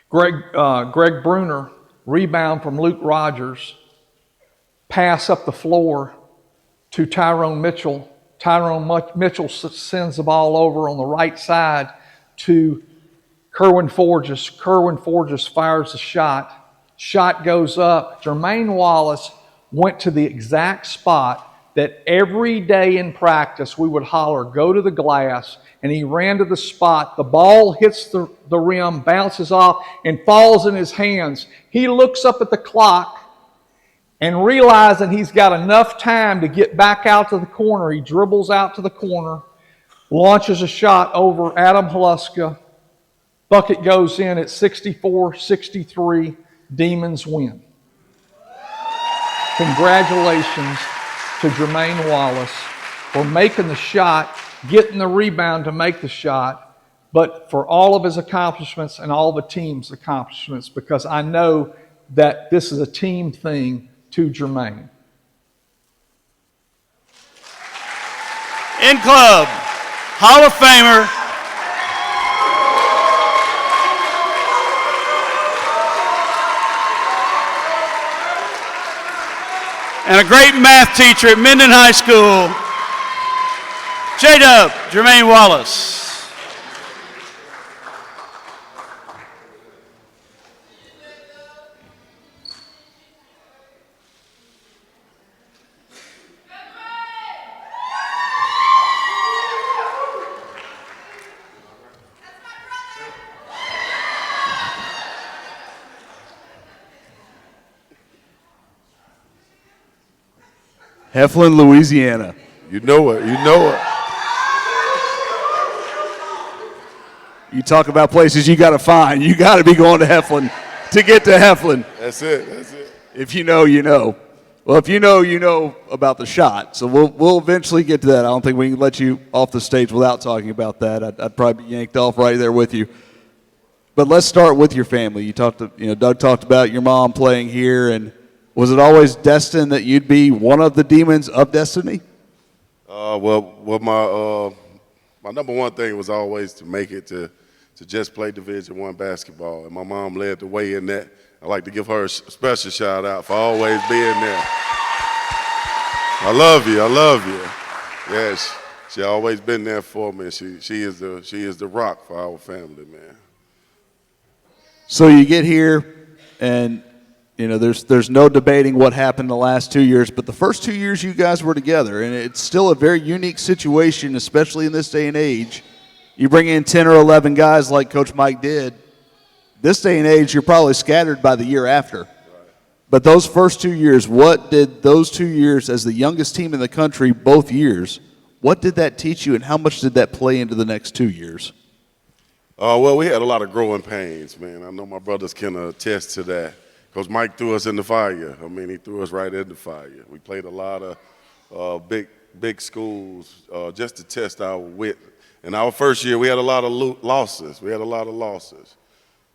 Greg Bruner. Rebound from Luke Rogers. Pass up the floor to Tyrone Mitchell. Tyrone Mitchell sends the ball over on the right side to Kerwin Forges. Kerwin Forges fires the shot. Shot goes up. Jermaine Wallace went to the exact spot that every day in practice we would holler, go to the glass, and he ran to the spot. The ball hits the rim, bounces off, and falls in his hands. He looks up at the clock and realizing he's got enough time to get back out to the corner. He dribbles out to the corner, launches a shot over Adam Haluska. Bucket goes in at 64-63. Demons win. Congratulations to Jermaine Wallace for making the shot, getting the rebound to make the shot, but for all of his accomplishments and all the team's accomplishments, because I know that this is a team thing to Jermaine. In Club, Hall of Famer, and a great math teacher at Minden High School, J-Dub, Jermaine Wallace. Heflin, Louisiana. You know it. You know it. You talk about places you got to find. You got to be going to Heflin to get to Heflin. That's it. That's it. If you know, you know. Well, if you know about the shot. So we'll eventually get to that. I don't think we can let you off the stage without talking about that. I'd probably be yanked off right there with you. But let's start with your family. Doug talked about your mom playing here, and was it always destined that you'd be one of the Demons of Destiny? My number one thing was always to make it to just play Division I basketball, and my mom led the way in that. I'd like to give her a special shout out for always being there. I love you. I love you. Yes, she always been there for me. She is the rock for our family, man. So you get here, and you know there's no debating what happened the last 2 years, but the first 2 years you guys were together, and it's still a very unique situation, especially in this day and age. You bring in 10 or 11 guys like Coach Mike did. This day and age, you're probably scattered by the year after. But those first 2 years, what did those 2 years as the youngest team in the country both years, what did that teach you, and how much did that play into the next 2 years? Well, we had a lot of growing pains, man. I know my brothers can attest to that. Because Mike threw us in the fire. I mean, he threw us right in the fire. We played a lot of big schools just to test our wit. In our first year, we had a lot of losses.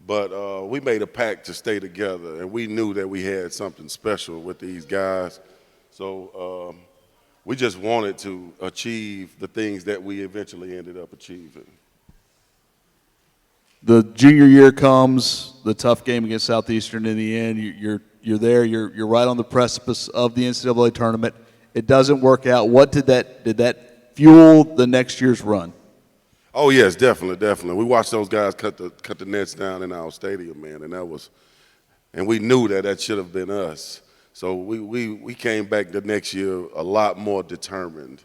But we made a pact to stay together, and we knew that we had something special with these guys. So we just wanted to achieve the things that we eventually ended up achieving. The junior year comes, the tough game against Southeastern in the end. You're there. You're right on the precipice of the NCAA tournament. It doesn't work out. What did that fuel the next year's run? Oh yes, definitely. We watched those guys cut the nets down in our stadium, man, and we knew that should have been us. So we came back the next year a lot more determined,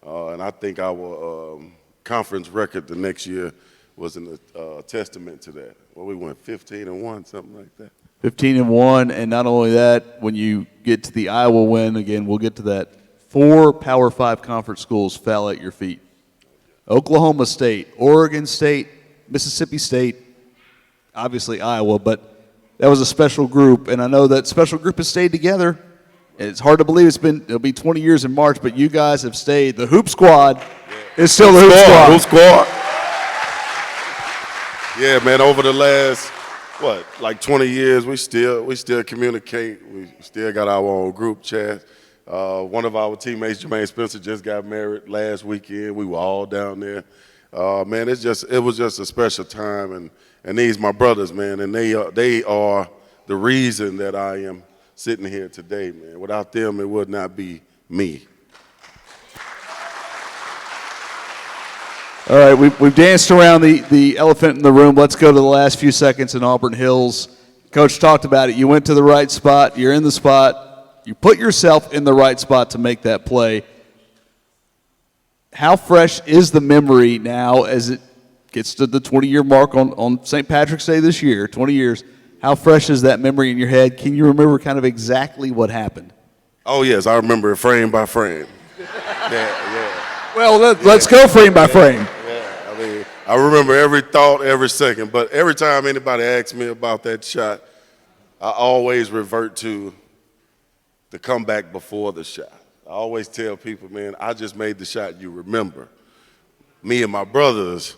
and I think our conference record the next year was a testament to that. Well, we went 15-1, something like that. 15-1, and not only that, when you get to the Iowa win, again, we'll get to that, 4 Power 5 conference schools fell at your feet. Oklahoma State, Oregon State, Mississippi State, obviously Iowa, but that was a special group, and I know that special group has stayed together. It's hard to believe it'll be 20 years in March, but you guys have stayed. The Hoop Squad is still the Hoop Squad. Yeah, man, over the last, 20 years, we still communicate. We still got our own group chat. One of our teammates, Jermaine Spencer, just got married last weekend. We were all down there. Man, it was just a special time, and these my brothers, man, and they are the reason that I am sitting here today, man. Without them, it would not be me. All right, we've danced around the elephant in the room. Let's go to the last few seconds in Auburn Hills. Coach talked about it. You went to the right spot. You're in the spot. You put yourself in the right spot to make that play. How fresh is the memory now as it gets to the 20-year mark on St. Patrick's Day this year, 20 years? How fresh is that memory in your head? Can you remember kind of exactly what happened? Oh, yes, I remember it frame by frame. Yeah. Well, let's go frame by frame. Yeah, I mean, I remember every thought, every second, but every time anybody asks me about that shot, I always revert to the comeback before the shot. I always tell people, man, I just made the shot you remember. Me and my brothers,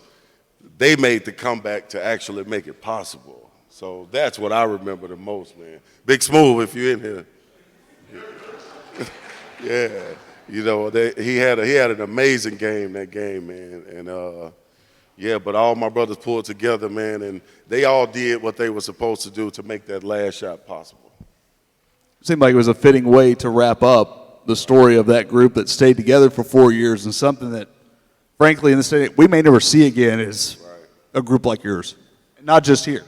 they made the comeback to actually make it possible. So that's what I remember the most, man. Big Smooth, if you're in here. Yeah. You know, he had an amazing game, that game, man. And, but all my brothers pulled together, man, and they all did what they were supposed to do to make that last shot possible. It seemed like it was a fitting way to wrap up the story of that group that stayed together for 4 years, and something that, frankly, in the state we may never see again is a group like yours, not just here.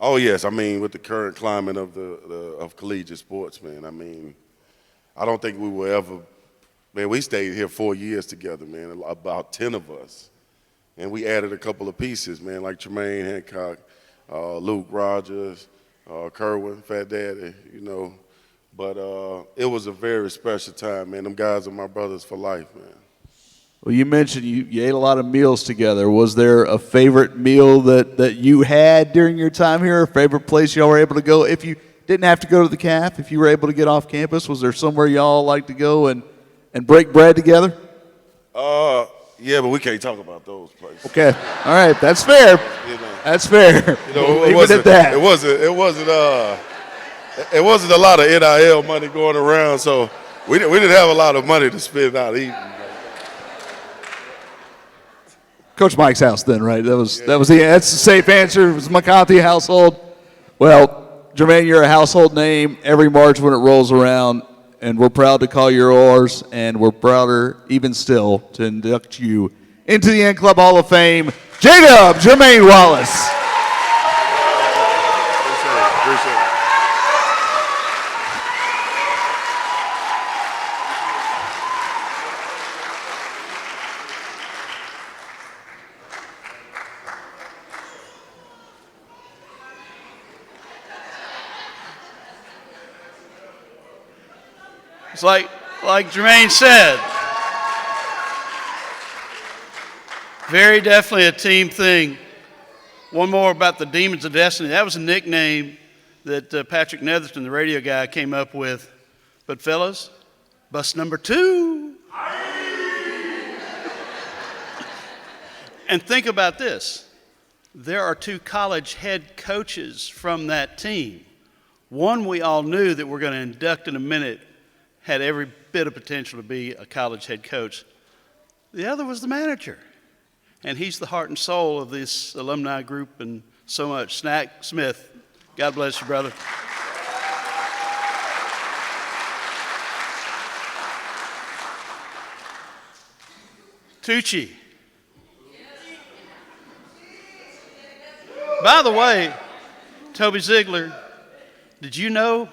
Oh, yes. I mean, with the current climate of collegiate sports, man, I mean, I don't think we will ever – man, we stayed here 4 years together, man, about 10 of us. And we added a couple of pieces, man, like Tremaine Hancock, Luke Rogers, Kerwin, Fat Daddy, you know. But it was a very special time, man. Them guys are my brothers for life, man. Well, you mentioned you ate a lot of meals together. Was there a favorite meal that you had during your time here, a favorite place y'all were able to go? If you didn't have to go to the CAF, if you were able to get off campus, was there somewhere y'all like to go and break bread together? Yeah, but we can't talk about those places. Okay, all right, that's fair. You know, that's fair. You know, Leave it at that. It wasn't a lot of NIL money going around, so we didn't have a lot of money to spend out eating. Coach Mike's house, then, right? That's the safe answer. It was McCarthy household. Well, Jermaine, you're a household name every March when it rolls around. And we're proud to call you ours, and we're prouder even still to induct you into the N Club Hall of Fame. J-Dub, Jermaine Wallace. It's like Jermaine said, very definitely a team thing. One more about the Demons of Destiny. That was a nickname that Patrick Netherton, the radio guy, came up with. But fellas, bus number 2. And think about this. There are 2 college head coaches from that team. One we all knew that we're going to induct in a minute had every bit of potential to be a college head coach. The other was the manager. And he's the heart and soul of this alumni group and so much. Snack Smith, God bless you, brother. Tucci. By the way, Toby Ziegler, did you know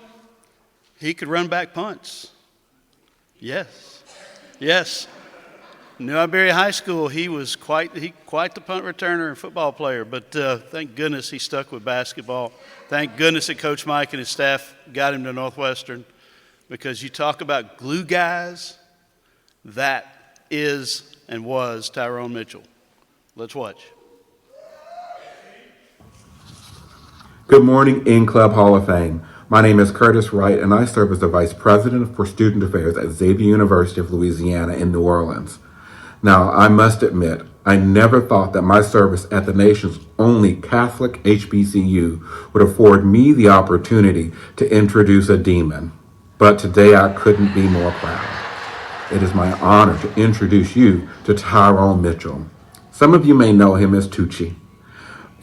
he could run back punts? Yes. Yes. New Iberia High School, he was quite the punt returner and football player, but thank goodness he stuck with basketball. Thank goodness that Coach Mike and his staff got him to Northwestern, because you talk about glue guys, that is and was Tyrone Mitchell. Let's watch. Good morning, In-Club Hall of Fame. My name is Curtis Wright, and I serve as the Vice President for Student Affairs at Xavier University of Louisiana in New Orleans. Now, I must admit, I never thought that my service at the nation's only Catholic HBCU would afford me the opportunity to introduce a demon. But today I couldn't be more proud. It is my honor to introduce you to Tyrone Mitchell. Some of you may know him as Tucci.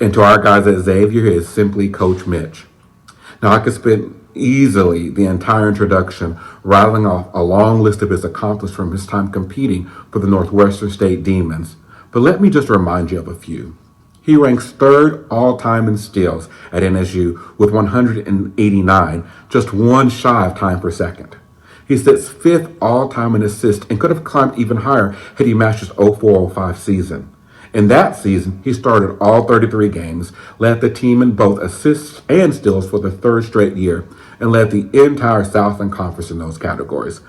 And to our guys at Xavier, he is simply Coach Mitch. Now, I could spend easily the entire introduction rattling off a long list of his accomplishments from his time competing for the Northwestern State Demons. But let me just remind you of a few. He ranks 3rd all-time in steals at NSU with 189, just one shy of time per second. He sits 5th all-time in assists and could have climbed even higher had he matched his 04-05 season. In that season, he started all 33 games, led the team in both assists and steals for the 3rd straight year, and led the entire Southland Conference in those categories.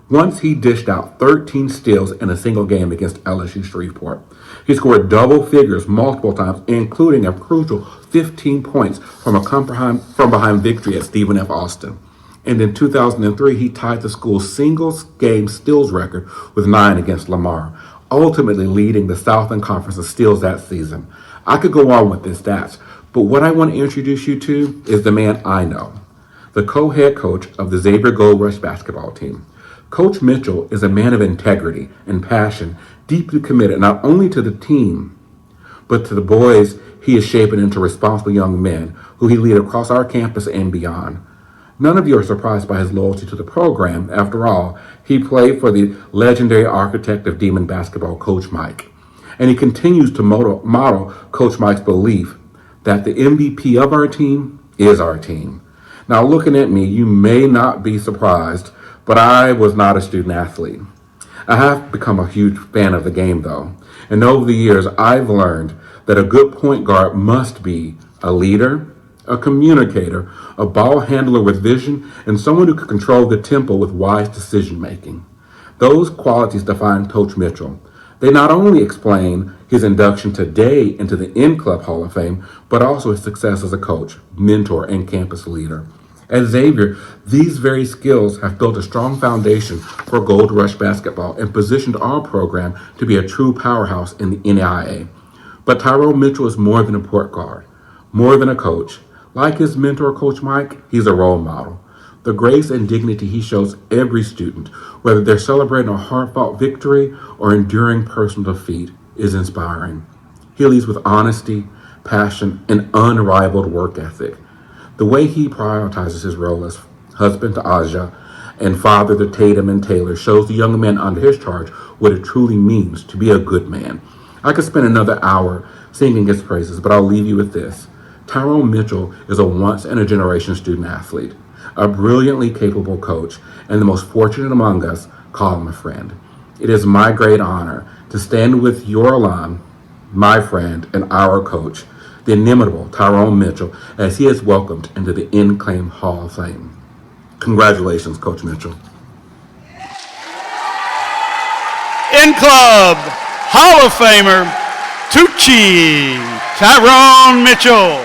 Once he dished out 13 steals in a single game against LSU Shreveport. He scored double figures multiple times, including a crucial 15 points from a from-behind victory at Stephen F. Austin. And in 2003, he tied the school's single-game steals record with 9 against Lamar, ultimately leading the Southland Conference in steals that season. I could go on with the stats, but what I want to introduce you to is the man I know, the co-head coach of the Xavier Gold Rush basketball team. Coach Mitchell is a man of integrity and passion, deeply committed not only to the team, but to the boys he is shaping into responsible young men who he leads across our campus and beyond. None of you are surprised by his loyalty to the program. After all, he played for the legendary architect of Demon basketball, Coach Mike. And he continues to model Coach Mike's belief that the MVP of our team is our team. Now, looking at me, you may not be surprised, but I was not a student athlete. I have become a huge fan of the game, though. And over the years, I've learned that a good point guard must be a leader, a communicator, a ball handler with vision, and someone who can control the tempo with wise decision-making. Those qualities define Coach Mitchell. They not only explain his induction today into the In-Club Hall of Fame, but also his success as a coach, mentor, and campus leader. At Xavier, these very skills have built a strong foundation for Gold Rush basketball and positioned our program to be a true powerhouse in the NAIA. But Tyrone Mitchell is more than a point guard, more than a coach. Like his mentor, Coach Mike, he's a role model. The grace and dignity he shows every student, whether they're celebrating a hard-fought victory or enduring personal defeat, is inspiring. He leads with honesty, passion, and unrivaled work ethic. The way he prioritizes his role as husband to Aja and father to Tatum and Taylor shows the young men under his charge what it truly means to be a good man. I could spend another hour singing his praises, but I'll leave you with this. Tyrone Mitchell is a once-in-a-generation student athlete, a brilliantly capable coach, and the most fortunate among us call him a friend. It is my great honor to stand with your alum, my friend, and our coach, the inimitable Tyrone Mitchell, as he is welcomed into the In-Claim Hall of Fame. Congratulations, Coach Mitchell. Club Hall of Famer, Tucci Tyrone Mitchell.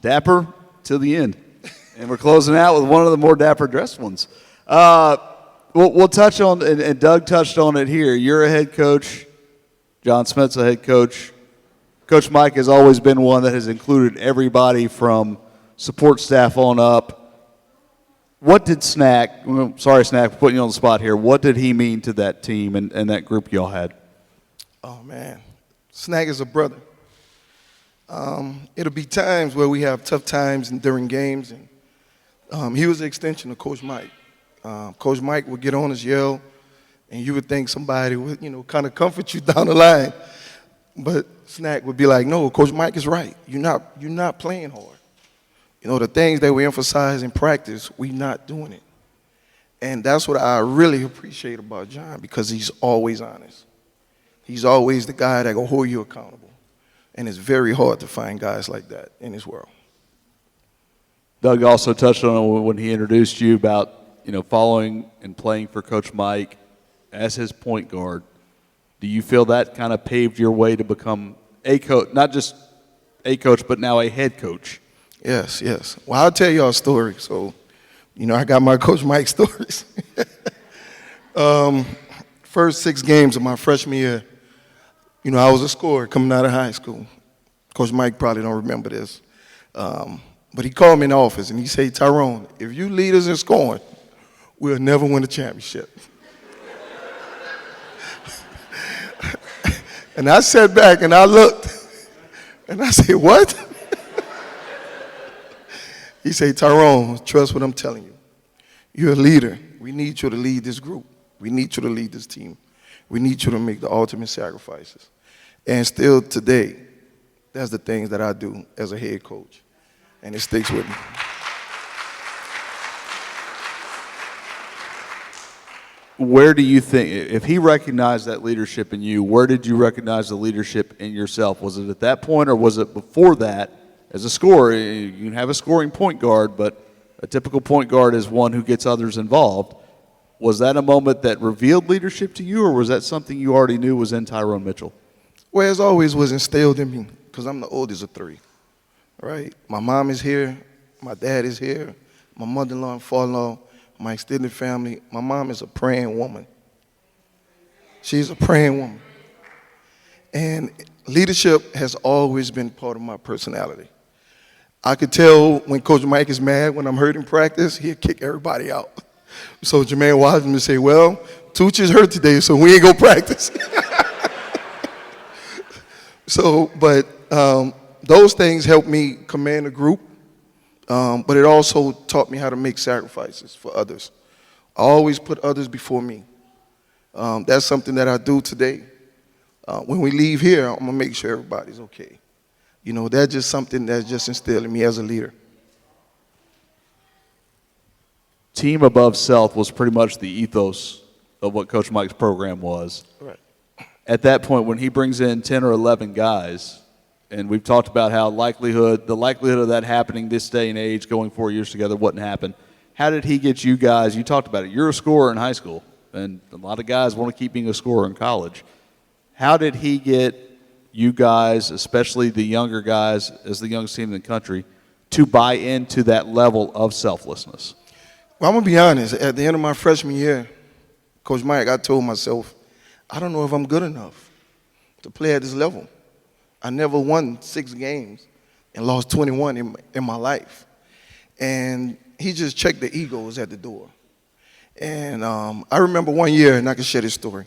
Dapper till the end. And we're closing out with one of the more dapper dressed ones. We'll touch on, and Doug touched on it here. You're a head coach. John Smith's a head coach. Coach Mike has always been one that has included everybody from support staff on up. What did Snack, sorry Snack for putting you on the spot here, what did he mean to that team and that group y'all had? Oh, man. Snack is a brother. It'll be times where we have tough times during games, and he was an extension of Coach Mike. Coach Mike would get on his yell, and you would think somebody would, kind of comfort you down the line. But Snack would be like, no, Coach Mike is right. You're not playing hard. The things that we emphasize in practice, we're not doing it. And that's what I really appreciate about John, because he's always honest. He's always the guy that will hold you accountable. And it's very hard to find guys like that in this world. Doug also touched on it when he introduced you about, following and playing for Coach Mike as his point guard. Do you feel that kind of paved your way to become a coach, not just a coach, but now a head coach? Yes, yes. Well, I'll tell y'all a story. So, I got my Coach Mike stories. First 6 games of my freshman year, I was a scorer coming out of high school. Coach Mike probably don't remember this. But he called me in the office, and he said, Tyrone, if you lead us in scoring, we'll never win a championship. And I sat back, and I looked, and I said, what? He said, Tyrone, trust what I'm telling you. You're a leader. We need you to lead this group. We need you to lead this team. We need you to make the ultimate sacrifices. And still today, that's the things that I do as a head coach. And it sticks with me. Where do you think, if he recognized that leadership in you, where did you recognize the leadership in yourself? Was it at that point, or was it before that? As a scorer, you can have a scoring point guard, but a typical point guard is one who gets others involved. Was that a moment that revealed leadership to you, or was that something you already knew was in Tyrone Mitchell? Well, as always, was instilled in me, because I'm the oldest of 3, right? My mom is here, my dad is here, my mother-in-law and father-in-law, my extended family. My mom is a praying woman. She's a praying woman. And leadership has always been part of my personality. I could tell when Coach Mike is mad, when I'm hurt in practice, he'll kick everybody out. So Jermaine Wiseman would say, well, Tooch is hurt today, so we ain't gonna practice. But those things helped me command a group, but it also taught me how to make sacrifices for others. I always put others before me. That's something that I do today. When we leave here, I'm gonna make sure everybody's okay. That's just something that's just instilled in me as a leader. Team above self was pretty much the ethos of what Coach Mike's program was. Right. At that point, when he brings in 10 or 11 guys, and we've talked about how the likelihood of that happening this day and age, going 4 years together, wouldn't happen. How did he get you guys? You talked about it. You're a scorer in high school, and a lot of guys want to keep being a scorer in college. How did he get you guys, especially the younger guys, as the youngest team in the country, to buy into that level of selflessness? Well, I'm going to be honest. At the end of my freshman year, Coach Mike, I told myself, I don't know if I'm good enough to play at this level. I never won 6 games and lost 21 in my life. And he just checked the egos at the door. And I remember one year, and I can share this story.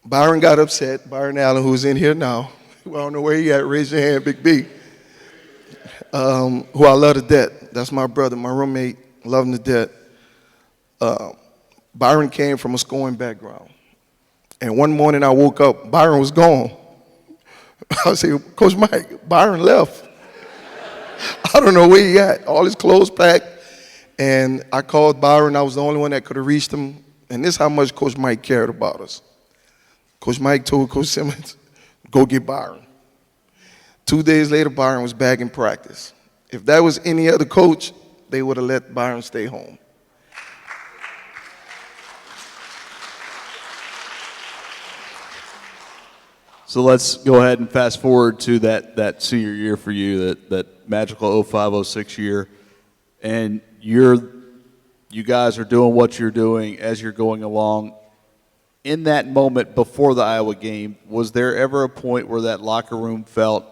Byron got upset. Byron Allen, who's in here now. I don't know where he at. Raise your hand, Big B. Who I love to death. That's my brother, my roommate. Love him to death. Byron came from a scoring background. And one morning I woke up, Byron was gone. I said, Coach Mike, Byron left. I don't know where he at. All his clothes packed. And I called Byron. I was the only one that could have reached him. And this is how much Coach Mike cared about us. Coach Mike told Coach Simmons, go get Byron. 2 days later, Byron was back in practice. If that was any other coach, they would have let Byron stay home. So let's go ahead and fast forward to that senior year for you, that magical 05-06 year. And you guys are doing what you're doing as you're going along. In that moment before the Iowa game, was there ever a point where that locker room felt,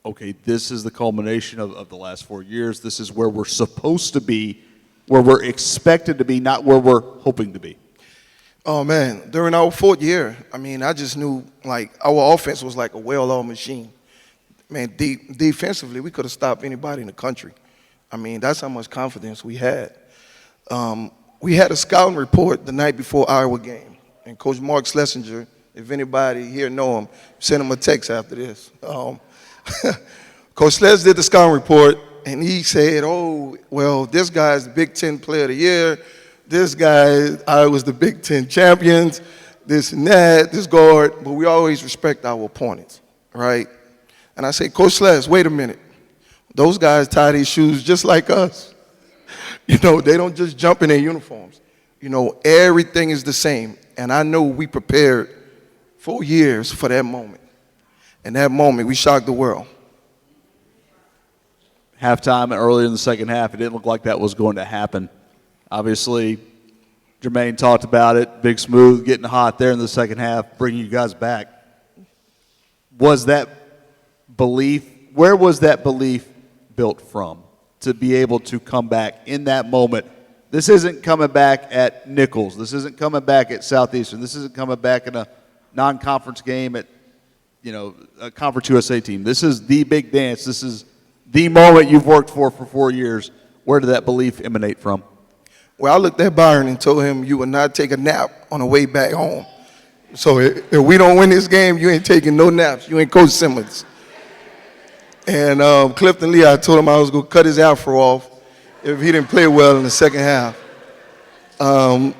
okay, this is the culmination of the last 4 years. This is where we're supposed to be, where we're expected to be, not where we're hoping to be? Oh, man, during our 4th year, I mean, I just knew, like, our offense was like a well-oiled machine. Man, defensively, we could have stopped anybody in the country. I mean, that's how much confidence we had. We had a scouting report the night before Iowa game, and Coach Mark Schlesinger, if anybody here know him, send him a text after this. Coach Les did the scouting report, and he said, oh, well, this guy's the Big Ten Player of the Year. This guy, I was the Big Ten champions, this and that, this guard. But we always respect our opponents, right? And I say, Coach Les, wait a minute. Those guys tie their shoes just like us. You know, they don't just jump in their uniforms. You know, everything is the same. And I know we prepared 4 years for that moment. And that moment, we shocked the world. Halftime and earlier in the second half, it didn't look like that was going to happen. Obviously, Jermaine talked about it. Big Smooth getting hot there in the second half, bringing you guys back. Was that belief, where was that belief built from to be able to come back in that moment? This isn't coming back at Nichols. This isn't coming back at Southeastern. This isn't coming back in a non-conference game at, you know, a Conference USA team. This is the big dance. This is the moment you've worked for 4 years. Where did that belief emanate from? Well, I looked at Byron and told him you would not take a nap on the way back home. So if we don't win this game, you ain't taking no naps. You ain't Coach Simmons. And Clifton Lee, I told him I was going to cut his afro off if he didn't play well in the second half. But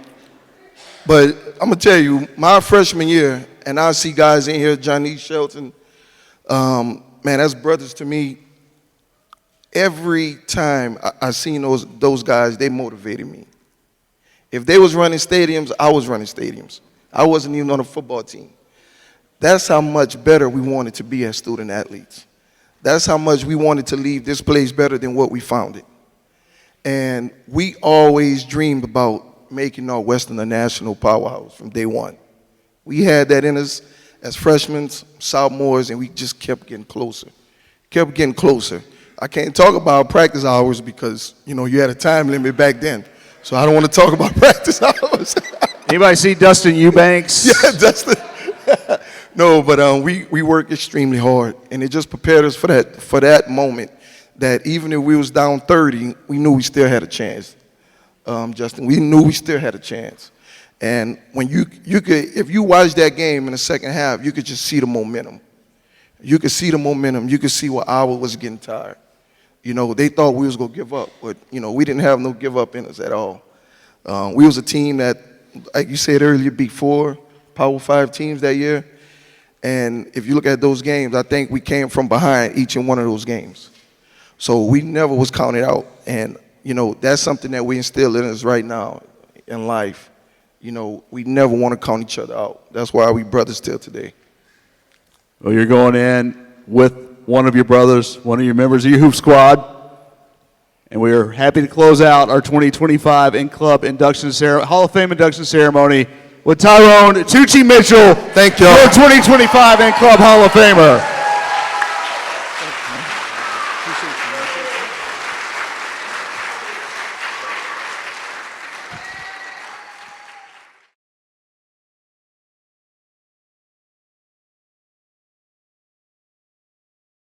I'm going to tell you, my freshman year, and I see guys in here, Johnny Shelton, man, that's brothers to me. Every time I seen those guys, they motivated me. If they was running stadiums, I was running stadiums. I wasn't even on a football team. That's how much better we wanted to be as student athletes. That's how much we wanted to leave this place better than what we found it. And we always dreamed about making Northwestern a national powerhouse from day one. We had that in us as freshmen, sophomores, and we just kept getting closer. Kept getting closer. I can't talk about practice hours because, you know, you had a time limit back then. So I don't want to talk about practice hours. Anybody see Dustin Eubanks? Yeah, Dustin. No, but we worked extremely hard, and it just prepared us for that moment that even if we was down 30, we knew we still had a chance. Justin, we knew we still had a chance. And when you could, if you watched that game in the second half, you could just see the momentum. You could see the momentum. You could see where Iowa was getting tired. You know, they thought we was going to give up, but, you know, we didn't have no give up in us at all. We was a team that, like you said earlier, beat 4 Power 5 teams that year. And if you look at those games, I think we came from behind each and one of those games. So we never was counted out. And, you know, that's something that we instill in us right now in life. You know, we never want to count each other out. That's why we brothers still today. Well, you're going in with one of your brothers, one of your members of your hoop squad. And we are happy to close out our 2025 In-Club induction ceremony, Hall of Fame induction ceremony with Tyrone Tucci Mitchell, thank you, your 2025 In-Club Hall of Famer.